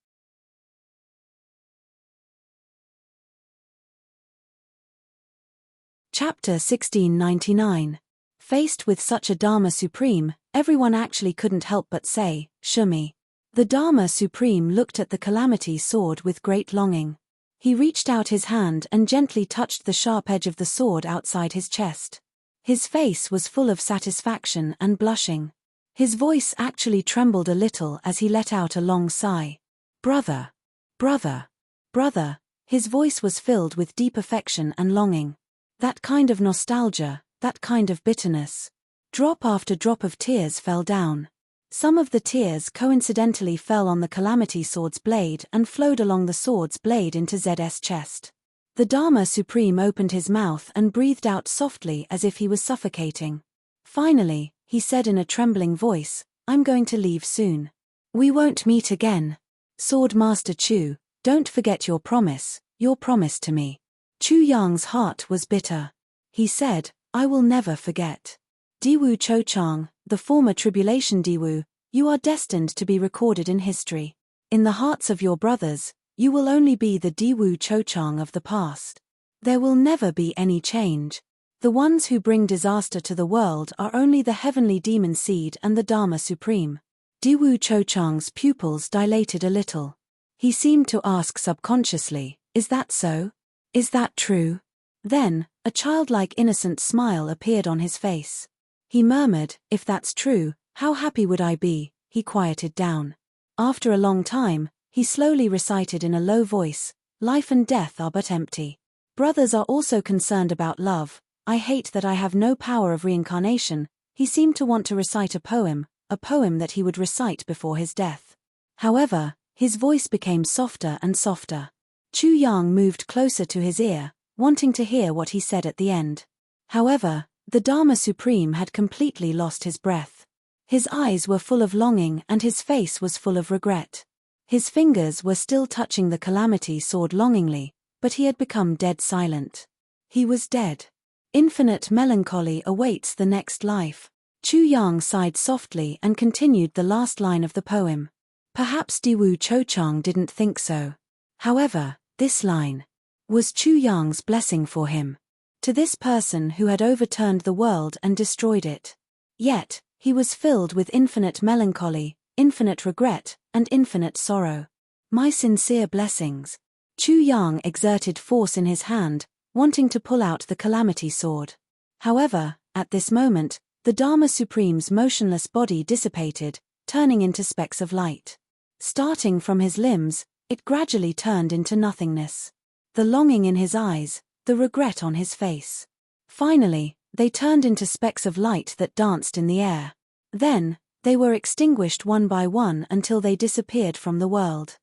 Chapter 1699. Faced with such a Dharma Supreme, everyone actually couldn't help but say, "Shumi." The Dharma Supreme looked at the calamity sword with great longing. He reached out his hand and gently touched the sharp edge of the sword outside his chest. His face was full of satisfaction and blushing. His voice actually trembled a little as he let out a long sigh. "Brother! Brother! Brother!" His voice was filled with deep affection and longing. That kind of nostalgia, that kind of bitterness. Drop after drop of tears fell down. Some of the tears coincidentally fell on the calamity sword's blade and flowed along the sword's blade into Z's chest. The Dharma Supreme opened his mouth and breathed out softly as if he was suffocating. Finally, he said in a trembling voice, "I'm going to leave soon. We won't meet again. Sword Master Chu, don't forget your promise to me." Chu Yang's heart was bitter. He said, "I will never forget. Diwu Cho-chang, the former tribulation Diwu, you are destined to be recorded in history. In the hearts of your brothers, you will only be the Diwu Cho-chang of the past. There will never be any change. The ones who bring disaster to the world are only the heavenly demon seed and the Dharma Supreme." Diwu Cho-chang's pupils dilated a little. He seemed to ask subconsciously, "Is that so? Is that true?" Then, a childlike innocent smile appeared on his face. He murmured, "If that's true, how happy would I be?" He quieted down. After a long time, he slowly recited in a low voice, "Life and death are but empty. Brothers are also concerned about love. I hate that I have no power of reincarnation." He seemed to want to recite a poem that he would recite before his death. However, his voice became softer and softer. Chu Yang moved closer to his ear, wanting to hear what he said at the end. However, the Dharma Supreme had completely lost his breath. His eyes were full of longing and his face was full of regret. His fingers were still touching the calamity sword longingly, but he had become dead silent. He was dead. Infinite melancholy awaits the next life. Chu Yang sighed softly and continued the last line of the poem. Perhaps Diwu Cho-chang didn't think so. However, this line was Chu Yang's blessing for him. To this person who had overturned the world and destroyed it. Yet, he was filled with infinite melancholy, infinite regret, and infinite sorrow. My sincere blessings. Chu Yang exerted force in his hand, wanting to pull out the calamity sword. However, at this moment, the Dharma Supreme's motionless body dissipated, turning into specks of light. Starting from his limbs, it gradually turned into nothingness. The longing in his eyes, the regret on his face. Finally, they turned into specks of light that danced in the air. Then, they were extinguished one by one until they disappeared from the world.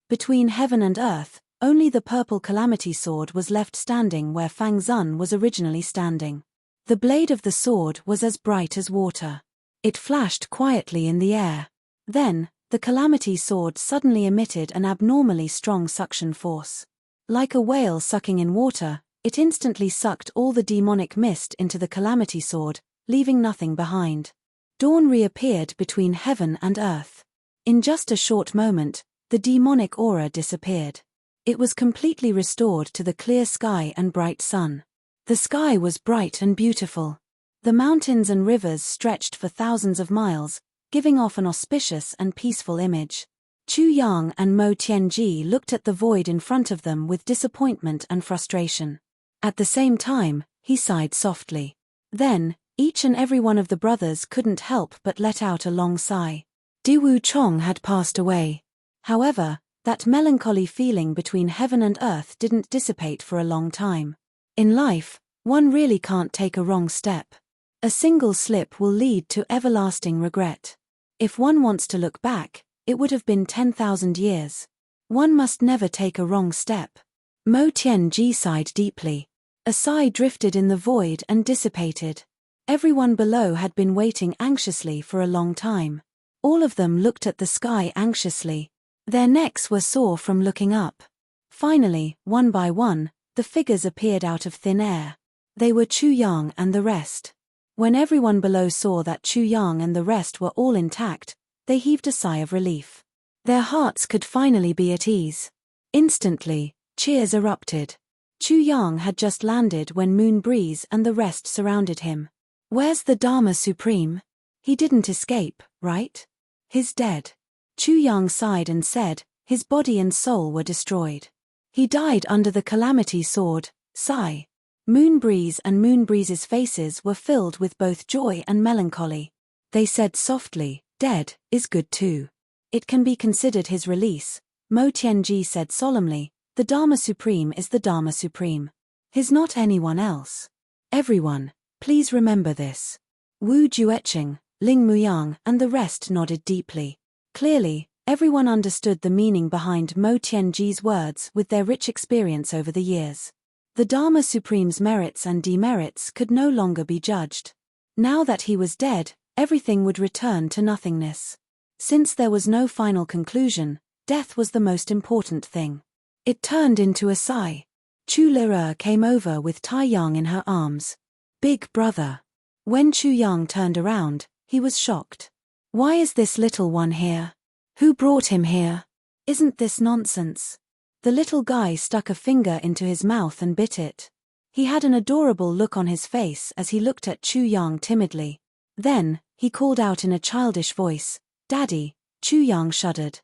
Between heaven and earth, only the purple calamity sword was left standing where Fang Zun was originally standing. The blade of the sword was as bright as water. It flashed quietly in the air. Then, the calamity sword suddenly emitted an abnormally strong suction force. Like a whale sucking in water, it instantly sucked all the demonic mist into the calamity sword, leaving nothing behind. Dawn reappeared between heaven and earth. In just a short moment, the demonic aura disappeared. It was completely restored to the clear sky and bright sun. The sky was bright and beautiful. The mountains and rivers stretched for thousands of miles, giving off an auspicious and peaceful image. Chu Yang and Mo Tianji looked at the void in front of them with disappointment and frustration. At the same time, he sighed softly. Then, Each and every one of the brothers couldn't help but let out a long sigh. Diwu Chong had passed away. However, that melancholy feeling between heaven and earth didn't dissipate for a long time. In life, one really can't take a wrong step. A single slip will lead to everlasting regret. If one wants to look back, it would have been 10,000 years. One must never take a wrong step. Mo Tianji sighed deeply. A sigh drifted in the void and dissipated. Everyone below had been waiting anxiously for a long time. All of them looked at the sky anxiously. Their necks were sore from looking up. Finally, one by one, the figures appeared out of thin air. They were Chu Yang and the rest. When everyone below saw that Chu Yang and the rest were all intact, they heaved a sigh of relief. Their hearts could finally be at ease. Instantly, cheers erupted. Chu Yang had just landed when Moon Breeze and the rest surrounded him. Where's the Dharma Supreme? He didn't escape, right? He's dead. Chu Yang sighed and said, his body and soul were destroyed. He died under the Calamity Sword, sigh. Moon Breeze and Moon Breeze's faces were filled with both joy and melancholy. They said softly, dead is good too. It can be considered his release. Mo Tianji said solemnly, the Dharma Supreme is the Dharma Supreme. He's not anyone else. Everyone, please remember this. Wu Jueqing, Ling Muyang and the rest nodded deeply. Clearly, everyone understood the meaning behind Mo Tianji's words with their rich experience over the years. The Dharma Supreme's merits and demerits could no longer be judged. Now that he was dead, everything would return to nothingness. Since there was no final conclusion, death was the most important thing. It turned into a sigh. Chu Lira came over with Tai Yang in her arms. Big brother. When Chu Yang turned around, he was shocked. Why is this little one here? Who brought him here? Isn't this nonsense? The little guy stuck a finger into his mouth and bit it. He had an adorable look on his face as he looked at Chu Yang timidly. Then, he called out in a childish voice, Daddy. Chu Yang shuddered.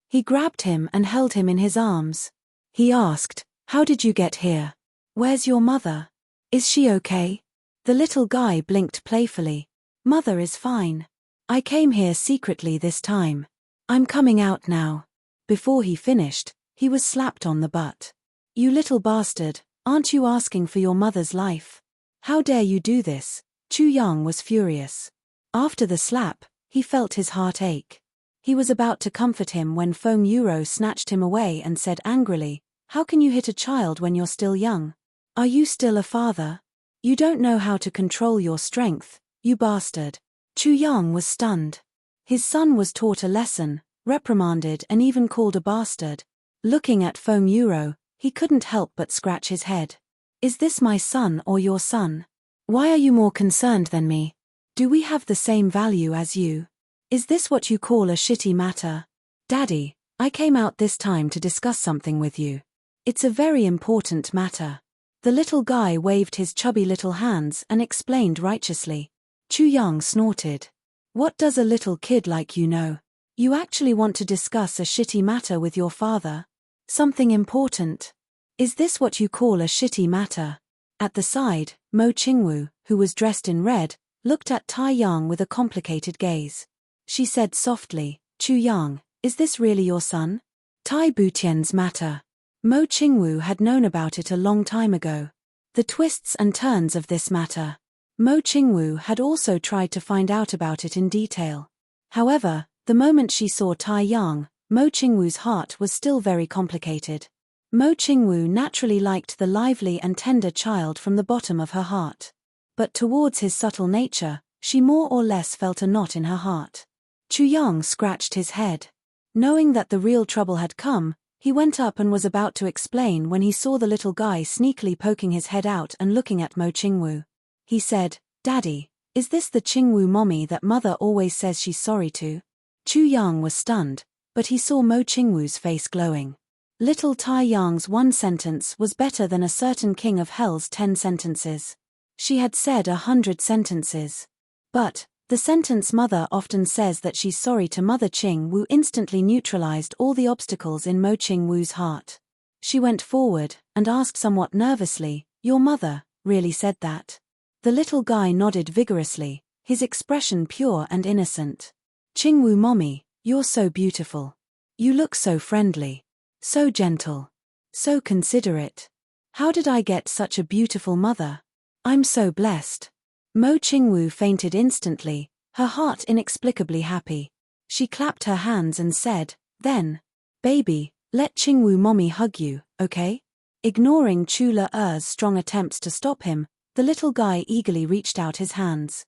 He grabbed him and held him in his arms. He asked, how did you get here? Where's your mother? Is she okay? The little guy blinked playfully. Mother is fine. I came here secretly this time. I'm coming out now. Before he finished, he was slapped on the butt. You little bastard, aren't you asking for your mother's life? How dare you do this? Chu Yang was furious. After the slap, he felt his heart ache. He was about to comfort him when Feng Yuro snatched him away and said angrily, how can you hit a child when you're still young? Are you still a father? You don't know how to control your strength, you bastard. Chu Yang was stunned. His son was taught a lesson, reprimanded and even called a bastard. Looking at Feng Yuro, he couldn't help but scratch his head. Is this my son or your son? Why are you more concerned than me? Do we have the same value as you? Is this what you call a shitty matter? Daddy, I came out this time to discuss something with you. It's a very important matter. The little guy waved his chubby little hands and explained righteously. Chu Yang snorted. What does a little kid like you know? You actually want to discuss a shitty matter with your father? Something important? Is this what you call a shitty matter? At the side, Mo Qingwu, who was dressed in red, looked at Tai Yang with a complicated gaze. She said softly, Chu Yang, is this really your son? Tai Butian's matter. Mo Qingwu had known about it a long time ago. The twists and turns of this matter. Mo Qingwu had also tried to find out about it in detail. However, the moment she saw Tai Yang, Mo Qingwu's heart was still very complicated. Mo Qingwu naturally liked the lively and tender child from the bottom of her heart. But towards his subtle nature, she more or less felt a knot in her heart. Chu Yang scratched his head. Knowing that the real trouble had come, he went up and was about to explain when he saw the little guy sneakily poking his head out and looking at Mo Qingwu. He said, Daddy, is this the Qingwu mommy that mother always says she's sorry to? Chu Yang was stunned, but he saw Mo Qingwu's face glowing. Little Tai Yang's one sentence was better than a certain king of hell's 10 sentences. She had said 100 sentences. But, the sentence mother often says that she's sorry to Mother Qingwu instantly neutralized all the obstacles in Mo Qingwu's heart. She went forward and asked somewhat nervously, your mother, really said that. The little guy nodded vigorously, his expression pure and innocent. Qingwu mommy, you're so beautiful. You look so friendly. So gentle. So considerate. How did I get such a beautiful mother? I'm so blessed. Mo Qingwu fainted instantly, her heart inexplicably happy. She clapped her hands and said, then, baby, let Qingwu mommy hug you, okay? Ignoring Chu Le-er's strong attempts to stop him, the little guy eagerly reached out his hands.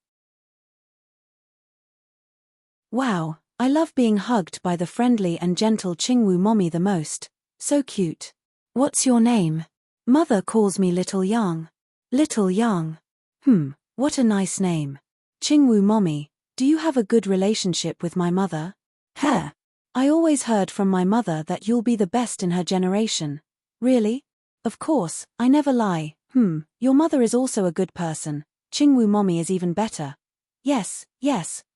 Wow, I love being hugged by the friendly and gentle Qingwu mommy the most. So cute. What's your name? Mother calls me Little Yang. Little Yang. What a nice name. Qingwu mommy, do you have a good relationship with my mother? Heh. I always heard from my mother that you'll be the best in her generation. Really? Of course, I never lie. Your mother is also a good person. Qingwu mommy is even better. Yes,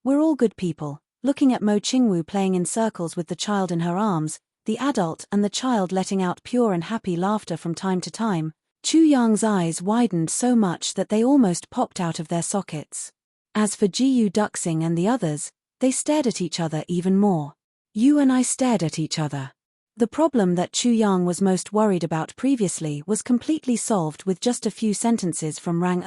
we're all good people. Looking at Mo Qingwu playing in circles with the child in her arms, the adult and the child letting out pure and happy laughter from time to time, Chu Yang's eyes widened so much that they almost popped out of their sockets. As for Jiyu Duxing and the others, they stared at each other even more. You and I stared at each other. The problem that Chu Yang was most worried about previously was completely solved with just a few sentences from Rang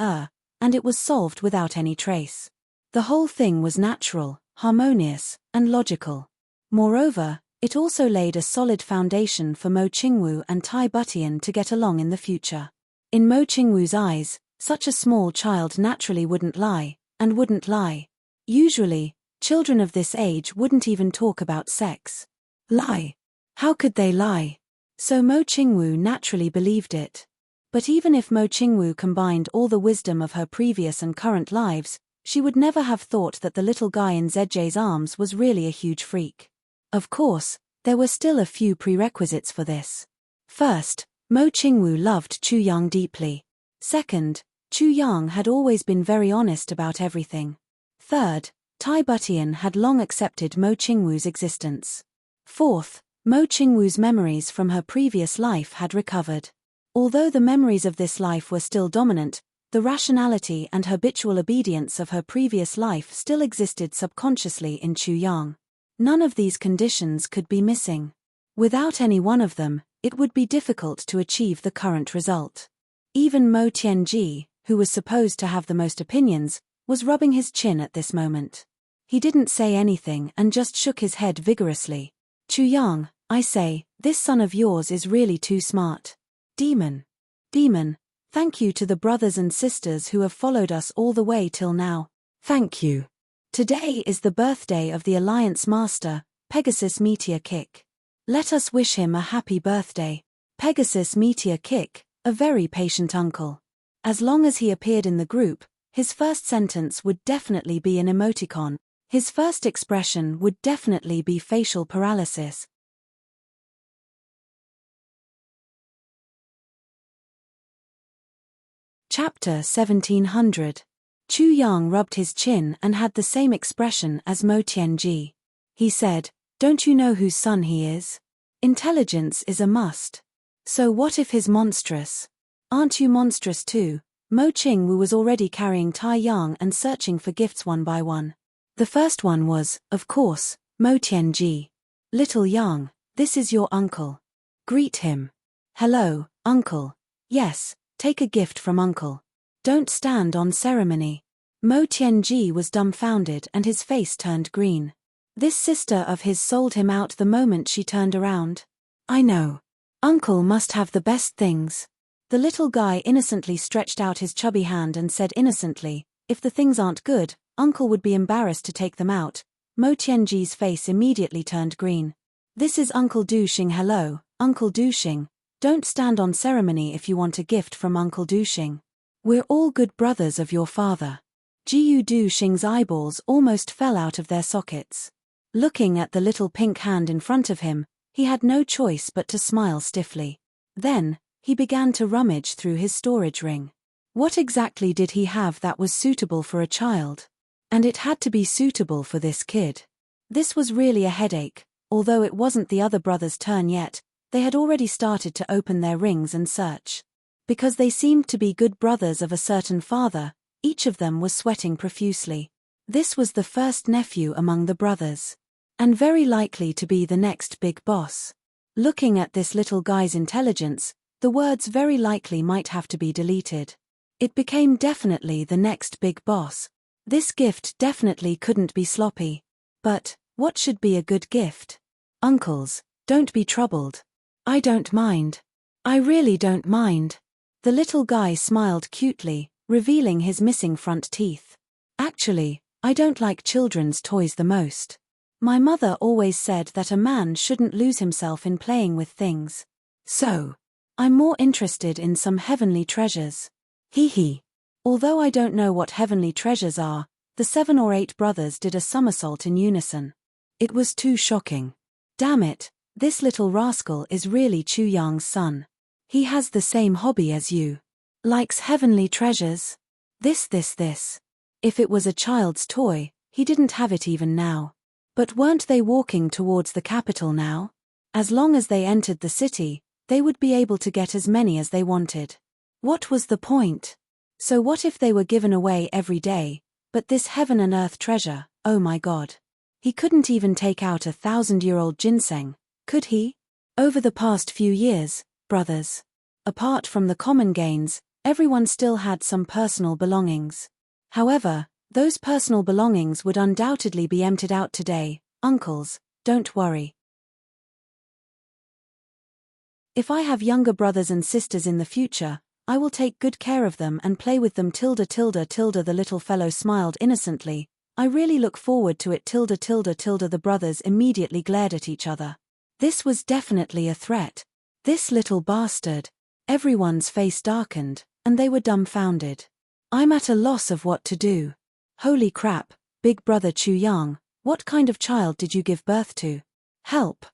and it was solved without any trace. The whole thing was natural, harmonious, and logical. Moreover, it also laid a solid foundation for Mo Qingwu and Tai Butian to get along in the future. In Mo Qingwu's eyes, such a small child naturally wouldn't lie, and wouldn't lie. Usually, children of this age wouldn't even talk about sex. Lie. How could they lie? So Mo Qingwu naturally believed it. But even if Mo Qingwu combined all the wisdom of her previous and current lives, she would never have thought that the little guy in ZJ's arms was really a huge freak. Of course, there were still a few prerequisites for this. First, Mo Qingwu loved Chu Yang deeply. Second, Chu Yang had always been very honest about everything. Third, Tai Butian had long accepted Mo Qingwu's existence. Fourth, Mo Qingwu's memories from her previous life had recovered. Although the memories of this life were still dominant, the rationality and habitual obedience of her previous life still existed subconsciously in Chu Yang. None of these conditions could be missing. Without any one of them, it would be difficult to achieve the current result. Even Mo Tianji, who was supposed to have the most opinions, was rubbing his chin at this moment. He didn't say anything and just shook his head vigorously. Chu Yang, I say, this son of yours is really too smart. Demon. Thank you to the brothers and sisters who have followed us all the way till now. Thank you. Today is the birthday of the Alliance Master, Pegasus Meteor Kick. Let us wish him a happy birthday. Pegasus Meteor Kick, a very patient uncle. As long as he appeared in the group, his first sentence would definitely be an emoticon. His first expression would definitely be facial paralysis. Chapter 1700. Chu Yang rubbed his chin and had the same expression as Mo Tianji. He said, don't you know whose son he is? Intelligence is a must. So what if he's monstrous? Aren't you monstrous too? Mo Qingwu was already carrying Tai Yang and searching for gifts one by one. The first one was, of course, Mo Tianji. Little Yang, this is your uncle. Greet him. Hello, uncle. Yes, take a gift from uncle. Don't stand on ceremony. Mo Tianji was dumbfounded and his face turned green. This sister of his sold him out the moment she turned around. I know. Uncle must have the best things. The little guy innocently stretched out his chubby hand and said innocently, if the things aren't good, uncle would be embarrassed to take them out. Mo Tianji's face immediately turned green. This is Uncle Duxing. Hello, Uncle Duxing. Don't stand on ceremony if you want a gift from Uncle Duxing. We're all good brothers of your father. Jiyu Duxing's eyeballs almost fell out of their sockets. Looking at the little pink hand in front of him, he had no choice but to smile stiffly. Then, he began to rummage through his storage ring. What exactly did he have that was suitable for a child? And it had to be suitable for this kid. This was really a headache. Although it wasn't the other brothers' turn yet, they had already started to open their rings and search. Because they seemed to be good brothers of a certain father, each of them was sweating profusely. This was the first nephew among the brothers. And very likely to be the next big boss. Looking at this little guy's intelligence, the words very likely might have to be deleted. It became definitely the next big boss. This gift definitely couldn't be sloppy. But, what should be a good gift? Uncles, don't be troubled. I don't mind. I really don't mind. The little guy smiled cutely, revealing his missing front teeth. Actually, I don't like children's toys the most. My mother always said that a man shouldn't lose himself in playing with things. So, I'm more interested in some heavenly treasures. Hee hee. Although I don't know what heavenly treasures are, the 7 or 8 brothers did a somersault in unison. It was too shocking. Damn it, this little rascal is really Chu Yang's son. He has the same hobby as you. Likes heavenly treasures. This. If it was a child's toy, he didn't have it even now. But weren't they walking towards the capital now? As long as they entered the city, they would be able to get as many as they wanted. What was the point? So what if they were given away every day, but this heaven and earth treasure, oh my god. He couldn't even take out 1,000-year-old ginseng, could he? Over the past few years, brothers. Apart from the common gains, everyone still had some personal belongings. However, those personal belongings would undoubtedly be emptied out today. Uncles, don't worry. If I have younger brothers and sisters in the future, I will take good care of them and play with them. The little fellow smiled innocently. I really look forward to it. The brothers immediately glared at each other. This was definitely a threat. This little bastard. Everyone's face darkened, and they were dumbfounded. I'm at a loss of what to do. Holy crap, big brother Chu Yang, what kind of child did you give birth to? Help,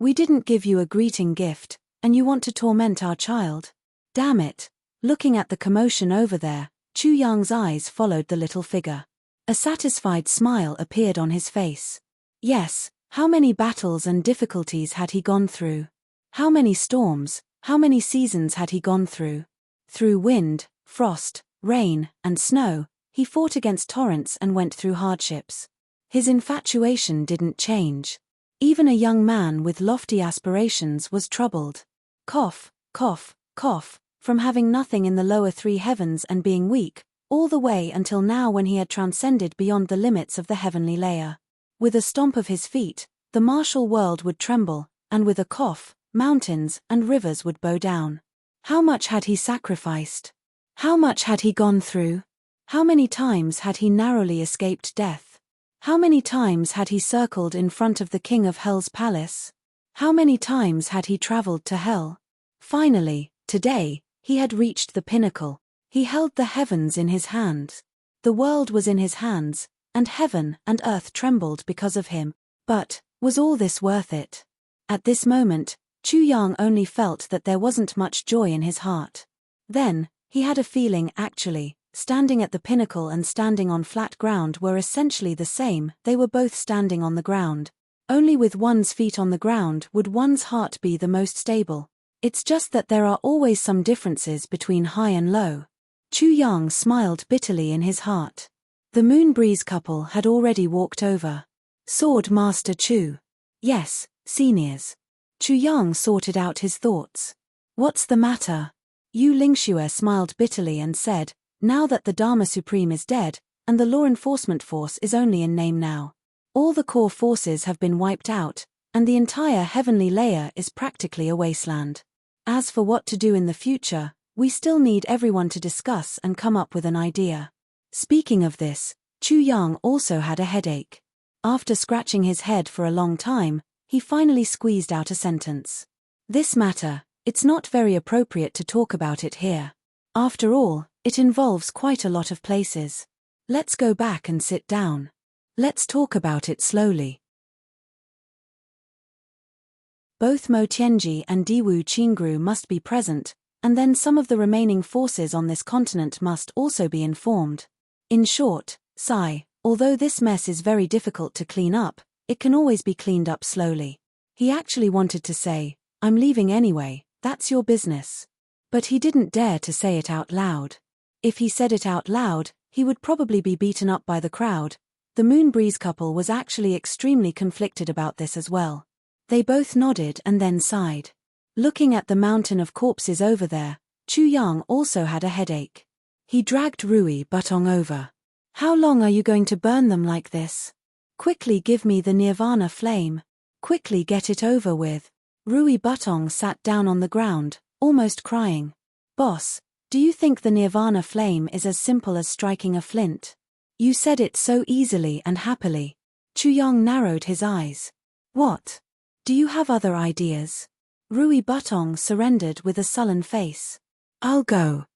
we didn't give you a greeting gift, and you want to torment our child? Damn it. Looking at the commotion over there, Chu Yang's eyes followed the little figure. A satisfied smile appeared on his face. Yes, how many battles and difficulties had he gone through? How many storms, how many seasons had he gone through? Through wind, frost, rain, and snow, he fought against torrents and went through hardships. His infatuation didn't change. Even a young man with lofty aspirations was troubled. Cough, cough, cough, from having nothing in the lower 3 heavens and being weak, all the way until now when he had transcended beyond the limits of the heavenly layer. With a stomp of his feet, the martial world would tremble, and with a cough, mountains and rivers would bow down. How much had he sacrificed? How much had he gone through? How many times had he narrowly escaped death? How many times had he circled in front of the king of hell's palace? How many times had he traveled to hell? Finally, today, he had reached the pinnacle. He held the heavens in his hands. The world was in his hands, and heaven and earth trembled because of him. But, was all this worth it? At this moment, Chu Yang only felt that there wasn't much joy in his heart. Then, he had a feeling actually, standing at the pinnacle and standing on flat ground were essentially the same. They were both standing on the ground. Only with one's feet on the ground would one's heart be the most stable. It's just that there are always some differences between high and low. Chu Yang smiled bitterly in his heart. The Moon Breeze couple had already walked over. Sword Master Chu. Yes, seniors. Chu Yang sorted out his thoughts. What's the matter? Yu Lingxue smiled bitterly and said, now that the Dharma Supreme is dead, and the law enforcement force is only in name now. All the core forces have been wiped out, and the entire heavenly layer is practically a wasteland. As for what to do in the future, we still need everyone to discuss and come up with an idea. Speaking of this, Chu Yang also had a headache. After scratching his head for a long time, he finally squeezed out a sentence. This matter, it's not very appropriate to talk about it here. After all, it involves quite a lot of places. Let's go back and sit down. Let's talk about it slowly. Both Mo Tianji and Diwu Qingru must be present, and then some of the remaining forces on this continent must also be informed. In short, although this mess is very difficult to clean up, it can always be cleaned up slowly. He actually wanted to say, I'm leaving anyway, that's your business. But he didn't dare to say it out loud. If he said it out loud, he would probably be beaten up by the crowd. The Moonbreeze couple was actually extremely conflicted about this as well. They both nodded and then sighed. Looking at the mountain of corpses over there, Chu Yang also had a headache. He dragged Rui Butong over. How long are you going to burn them like this? Quickly give me the Nirvana flame. Quickly get it over with. Rui Butong sat down on the ground, almost crying. Boss, do you think the Nirvana flame is as simple as striking a flint? You said it so easily and happily. Chu Yang narrowed his eyes. What? Do you have other ideas? Rui Butong surrendered with a sullen face. I'll go,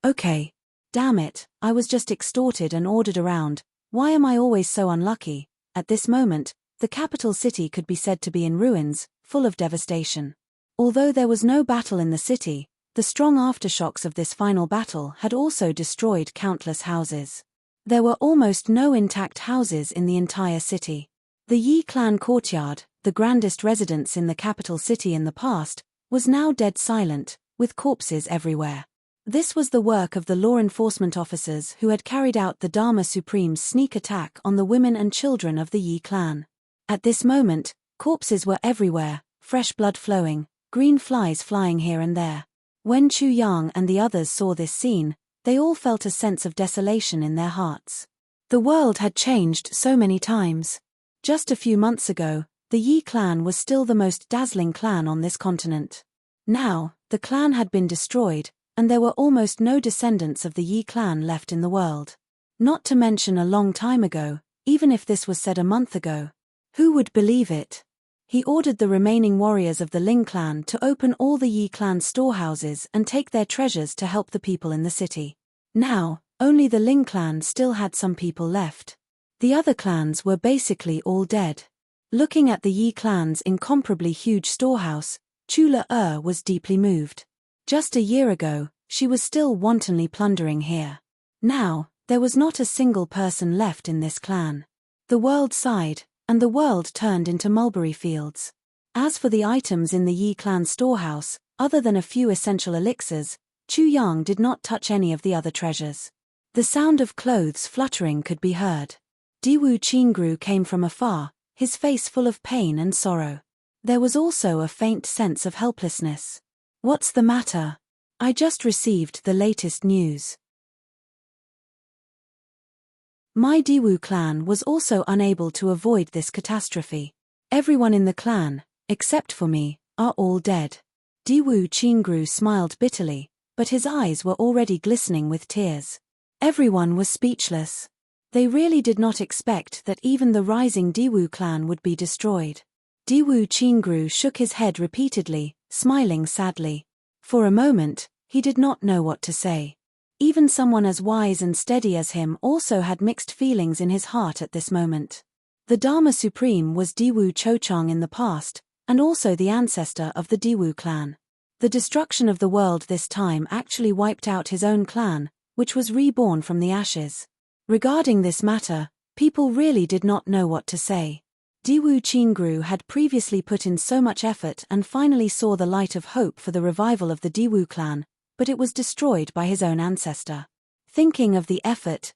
okay. Damn it, I was just extorted and ordered around. Why am I always so unlucky? At this moment, the capital city could be said to be in ruins, full of devastation. Although there was no battle in the city, the strong aftershocks of this final battle had also destroyed countless houses. There were almost no intact houses in the entire city. The Yi clan courtyard, the grandest residence in the capital city in the past, was now dead silent, with corpses everywhere. This was the work of the law enforcement officers who had carried out the Dharma Supreme's sneak attack on the women and children of the Yi clan. At this moment, corpses were everywhere, fresh blood flowing, green flies flying here and there. When Chu Yang and the others saw this scene, they all felt a sense of desolation in their hearts. The world had changed so many times. Just a few months ago, the Yi clan was still the most dazzling clan on this continent. Now, the clan had been destroyed, and there were almost no descendants of the Yi clan left in the world. Not to mention a long time ago, even if this was said a month ago. Who would believe it? He ordered the remaining warriors of the Ling clan to open all the Yi clan storehouses and take their treasures to help the people in the city. Now, only the Ling clan still had some people left. The other clans were basically all dead. Looking at the Yi clan's incomparably huge storehouse, Chula was deeply moved. Just a year ago, she was still wantonly plundering here. Now, there was not a single person left in this clan. The world sighed, and the world turned into mulberry fields. As for the items in the Yi clan storehouse, other than a few essential elixirs, Chu Yang did not touch any of the other treasures. The sound of clothes fluttering could be heard. Diwu Qingru came from afar, his face full of pain and sorrow. There was also a faint sense of helplessness. What's the matter? I just received the latest news. My Diwu clan was also unable to avoid this catastrophe. Everyone in the clan, except for me, are all dead. Diwu Qingru smiled bitterly, but his eyes were already glistening with tears. Everyone was speechless. They really did not expect that even the rising Diwu clan would be destroyed. Diwu Qingru shook his head repeatedly, smiling sadly. For a moment, he did not know what to say. Even someone as wise and steady as him also had mixed feelings in his heart at this moment. The Dharma Supreme was Diwu Chochang in the past, and also the ancestor of the Diwu clan. The destruction of the world this time actually wiped out his own clan, which was reborn from the ashes. Regarding this matter, people really did not know what to say. Diwu Qingru had previously put in so much effort and finally saw the light of hope for the revival of the Diwu clan, but it was destroyed by his own ancestor. Thinking of the effort,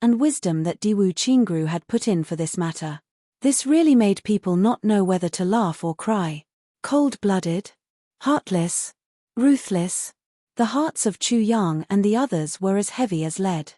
and wisdom that Diwu Qingru had put in for this matter, this really made people not know whether to laugh or cry. Cold-blooded? Heartless? Ruthless? The hearts of Chu Yang and the others were as heavy as lead.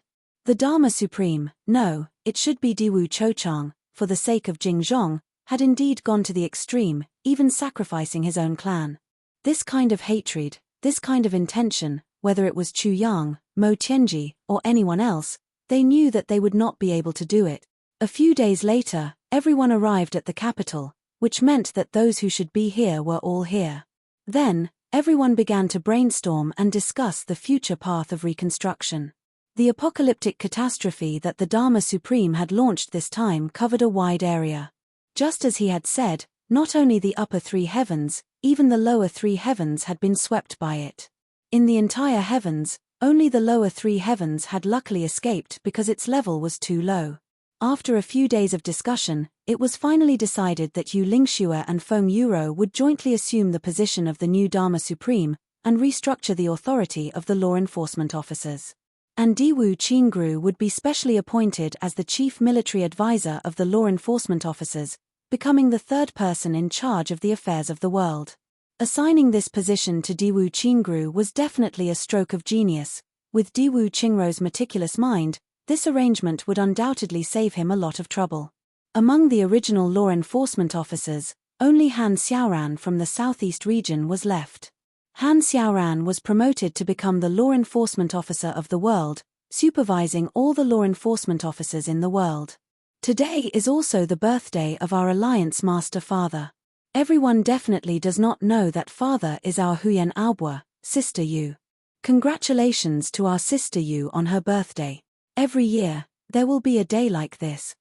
The Dharma Supreme, no, it should be Diwu Chochang, for the sake of Jingzhong, had indeed gone to the extreme, even sacrificing his own clan. This kind of hatred, this kind of intention, whether it was Chu Yang, Mo Tianji, or anyone else, they knew that they would not be able to do it. A few days later, everyone arrived at the capital, which meant that those who should be here were all here. Then, everyone began to brainstorm and discuss the future path of reconstruction. The apocalyptic catastrophe that the Dharma Supreme had launched this time covered a wide area. Just as he had said, not only the upper three heavens, even the lower three heavens had been swept by it. In the entire heavens, only the lower three heavens had luckily escaped because its level was too low. After a few days of discussion, it was finally decided that Yu Lingxue and Feng Yuro would jointly assume the position of the new Dharma Supreme, and restructure the authority of the law enforcement officers. And Diwu Qingru would be specially appointed as the chief military advisor of the law enforcement officers, becoming the third person in charge of the affairs of the world. Assigning this position to Diwu Qingru was definitely a stroke of genius. With Diwu Qingru's meticulous mind, this arrangement would undoubtedly save him a lot of trouble. Among the original law enforcement officers, only Han Xiaoran from the southeast region was left. Han Xiaoran was promoted to become the law enforcement officer of the world, supervising all the law enforcement officers in the world. Today is also the birthday of our Alliance Master Father. Everyone definitely does not know that Father is our Huyan Aobua, Sister Yu. Congratulations to our Sister Yu on her birthday. Every year, there will be a day like this.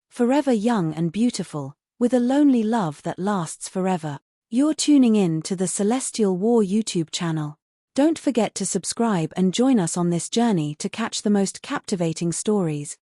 Forever young and beautiful, with a lonely love that lasts forever. You're tuning in to the Celestial War YouTube channel. Don't forget to subscribe and join us on this journey to catch the most captivating stories.